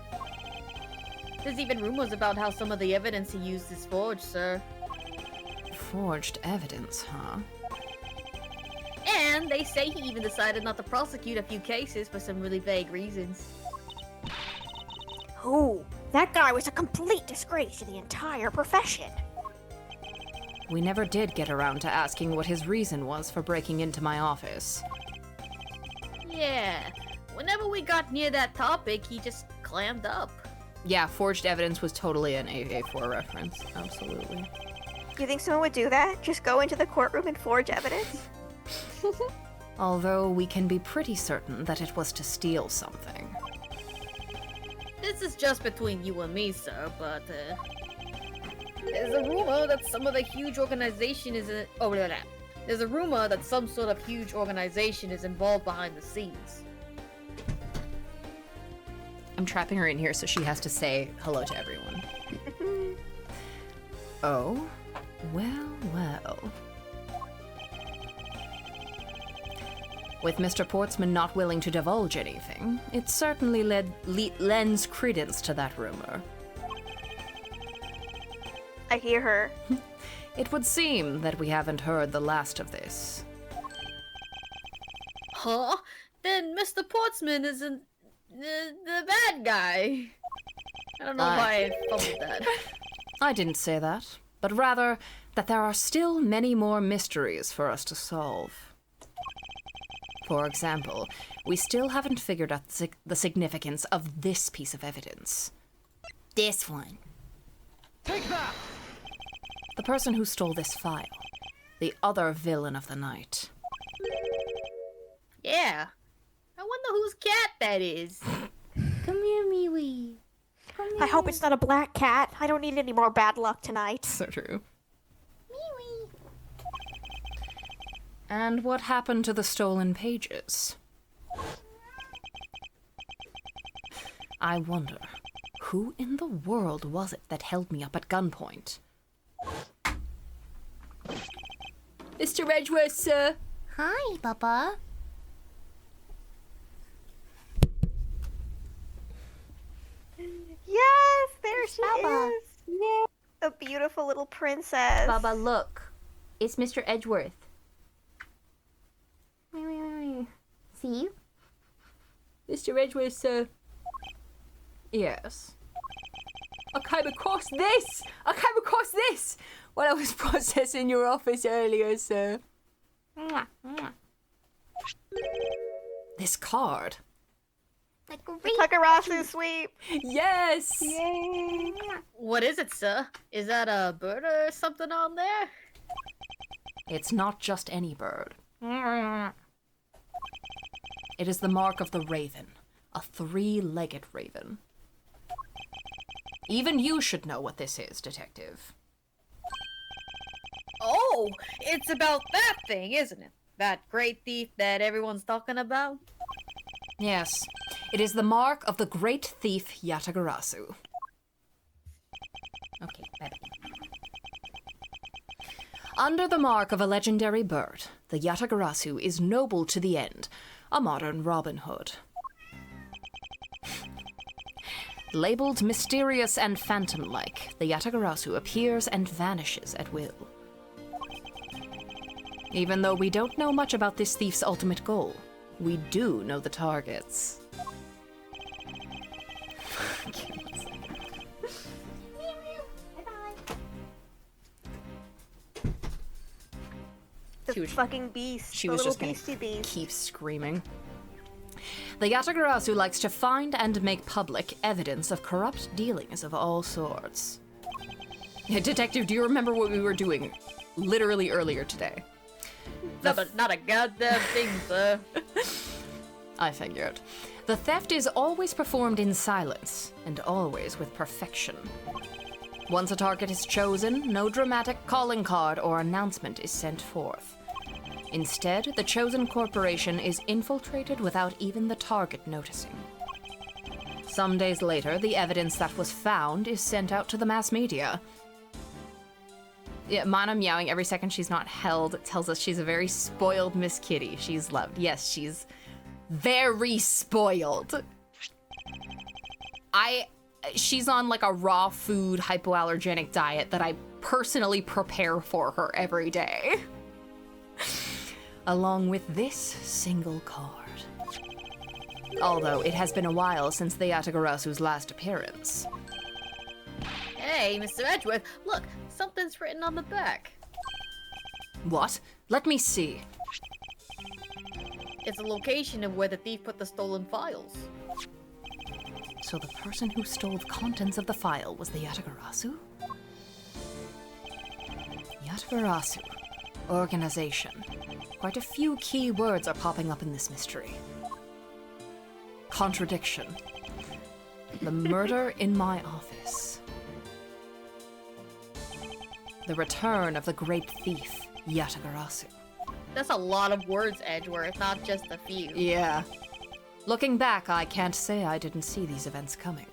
There's even rumors about how some of the evidence he used is forged, sir. Forged evidence, huh? And they say he even decided not to prosecute a few cases for some really vague reasons. Ooh, that guy was a complete disgrace to the entire profession. We never did get around to asking what his reason was for breaking into my office. Yeah, whenever we got near that topic, he just clammed up. Yeah, forged evidence was totally an AA4 reference. Absolutely. You think someone would do that? Just go into the courtroom and forge evidence? Although we can be pretty certain that it was to steal something. This is just between you and me, sir, but, there's a rumor that some of the huge organization is There's a rumor that some sort of huge organization is involved behind the scenes. I'm trapping her in here so she has to say hello to everyone. Oh? Well, well. With Mr. Portsman not willing to divulge anything, it certainly lends credence to that rumor. I hear her. It would seem that we haven't heard the last of this. Huh? Then Mr. Portsman isn't the bad guy. I don't know why I fumbled that. I didn't say that, but rather that there are still many more mysteries for us to solve. For example, we still haven't figured out the significance of this piece of evidence. This one. Take that! The person who stole this file. The other villain of the night. Yeah. I wonder whose cat that is. Come here, Miwi. I hope it's not a black cat. I don't need any more bad luck tonight. So true. Miwi. And what happened to the stolen pages? I wonder, who in the world was it that held me up at gunpoint? Mr. Edgeworth, sir. Hi, Papa. Yes, there she Baba. is. Yay. A beautiful little princess. Baba, look. It's Mr. Edgeworth. See? Mr. Edgeworth, sir. Yes. I came across this! When I was processing your office earlier, sir. This card. Like a Takarasu sweep. Yes! Yay! What is it, sir? Is that a bird or something on there? It's not just any bird. It is the mark of the raven, a three-legged raven. Even you should know what this is, Detective. Oh, it's about that thing, isn't it? That great thief that everyone's talking about? Yes, it is the mark of the great thief Yatagarasu. Okay, baby. Under the mark of a legendary bird, the Yatagarasu is noble to the end, a modern Robin Hood. Labeled mysterious and phantom-like, the Yatagarasu appears and vanishes at will. Even though we don't know much about this thief's ultimate goal, we do know the targets. The fucking beast. She the was little just gonna beastie beast. keep screaming. The Yatagarasu likes to find and make public evidence of corrupt dealings of all sorts. Detective, do you remember what we were doing literally earlier today? Not a goddamn thing, sir. I figured. The theft is always performed in silence, and always with perfection. Once a target is chosen, no dramatic calling card or announcement is sent forth. Instead, the chosen corporation is infiltrated without even the target noticing. Some days later, the evidence that was found is sent out to the mass media. Yeah, Mana meowing every second she's not held tells us she's a very spoiled Miss Kitty. She's loved. Yes, she's very spoiled. She's on like a raw food hypoallergenic diet that I personally prepare for her every day. Along with this single card. Although it has been a while since the Yatagarasu's last appearance. Hey, Mr. Edgeworth, look, something's written on the back. What? Let me see. It's a location of where the thief put the stolen files. So the person who stole the contents of the file was the Yatagarasu? Yatagarasu. Organization. Quite a few key words are popping up in this mystery. Contradiction. The murder in my office. The return of the great thief, Yatagarasu. That's a lot of words, Edgeworth, not just a few. Yeah. Looking back, I can't say I didn't see these events coming.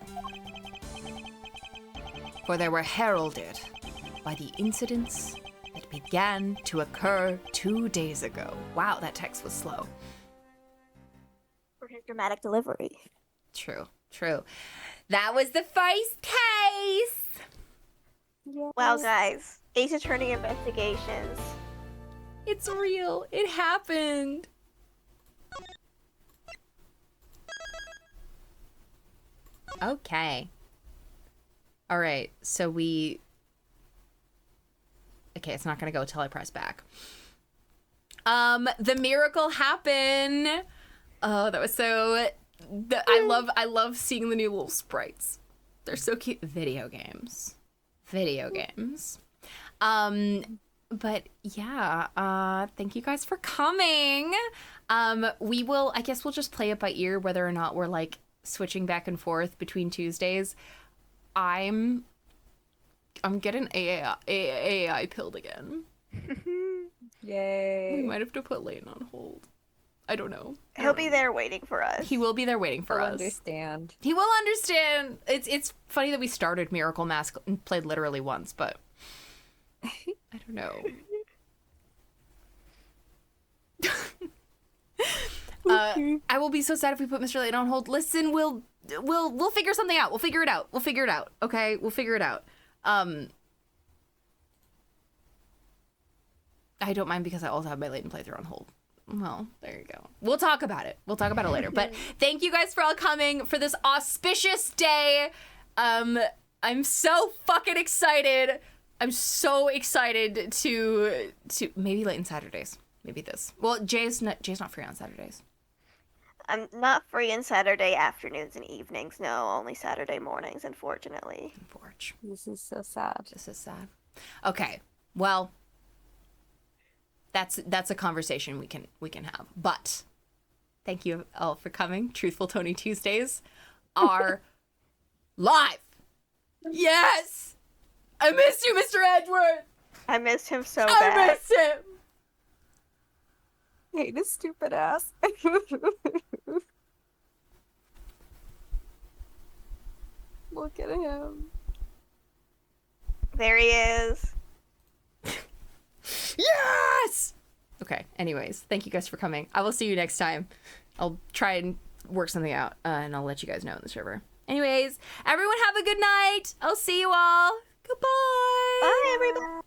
For they were heralded by the incidents that began to occur 2 days ago. Wow, that text was slow. For his dramatic delivery. True, true. That was the first case! Wow, guys. Ace Attorney Investigations. It's real. It happened. Okay. All right, so we... Okay, it's not gonna go till I press back. The miracle happened. Oh, that was so... I love seeing the new little sprites. They're so cute. Video games. But yeah, thank you guys for coming. I guess we'll just play it by ear whether or not we're like switching back and forth between Tuesdays. I'm getting AAI pilled again. Yay. We might have to put Layton on hold. I don't know. He'll be there waiting for us. He will be there waiting for He'll us. understand. He will understand. It's funny that we started Miracle Mask and played literally once, but I don't know. I will be so sad if we put Mr. Layton on hold. Listen, we'll figure something out. We'll figure it out. Okay, we'll figure it out. I don't mind because I also have my Layton playthrough on hold. Well, there you go. We'll talk about it later. But thank you guys for all coming for this auspicious day. I'm so fucking excited. I'm so excited to maybe Layton Saturdays. Maybe this. Well, Jay's not free on Saturdays. I'm not free on Saturday afternoons and evenings. No, only Saturday mornings, unfortunately. This is so sad. This is sad. Okay. Well, that's a conversation we can have. But thank you all for coming. Truthful Tony Tuesdays are live. Yes! I missed you, Mr. Edward! I missed him so bad. I missed him! I hate his stupid ass. Look at him. There he is. Yes! Okay, anyways, thank you guys for coming. I will see you next time. I'll try and work something out, and I'll let you guys know in the server. Anyways, everyone have a good night. I'll see you all. Goodbye. Bye, everybody.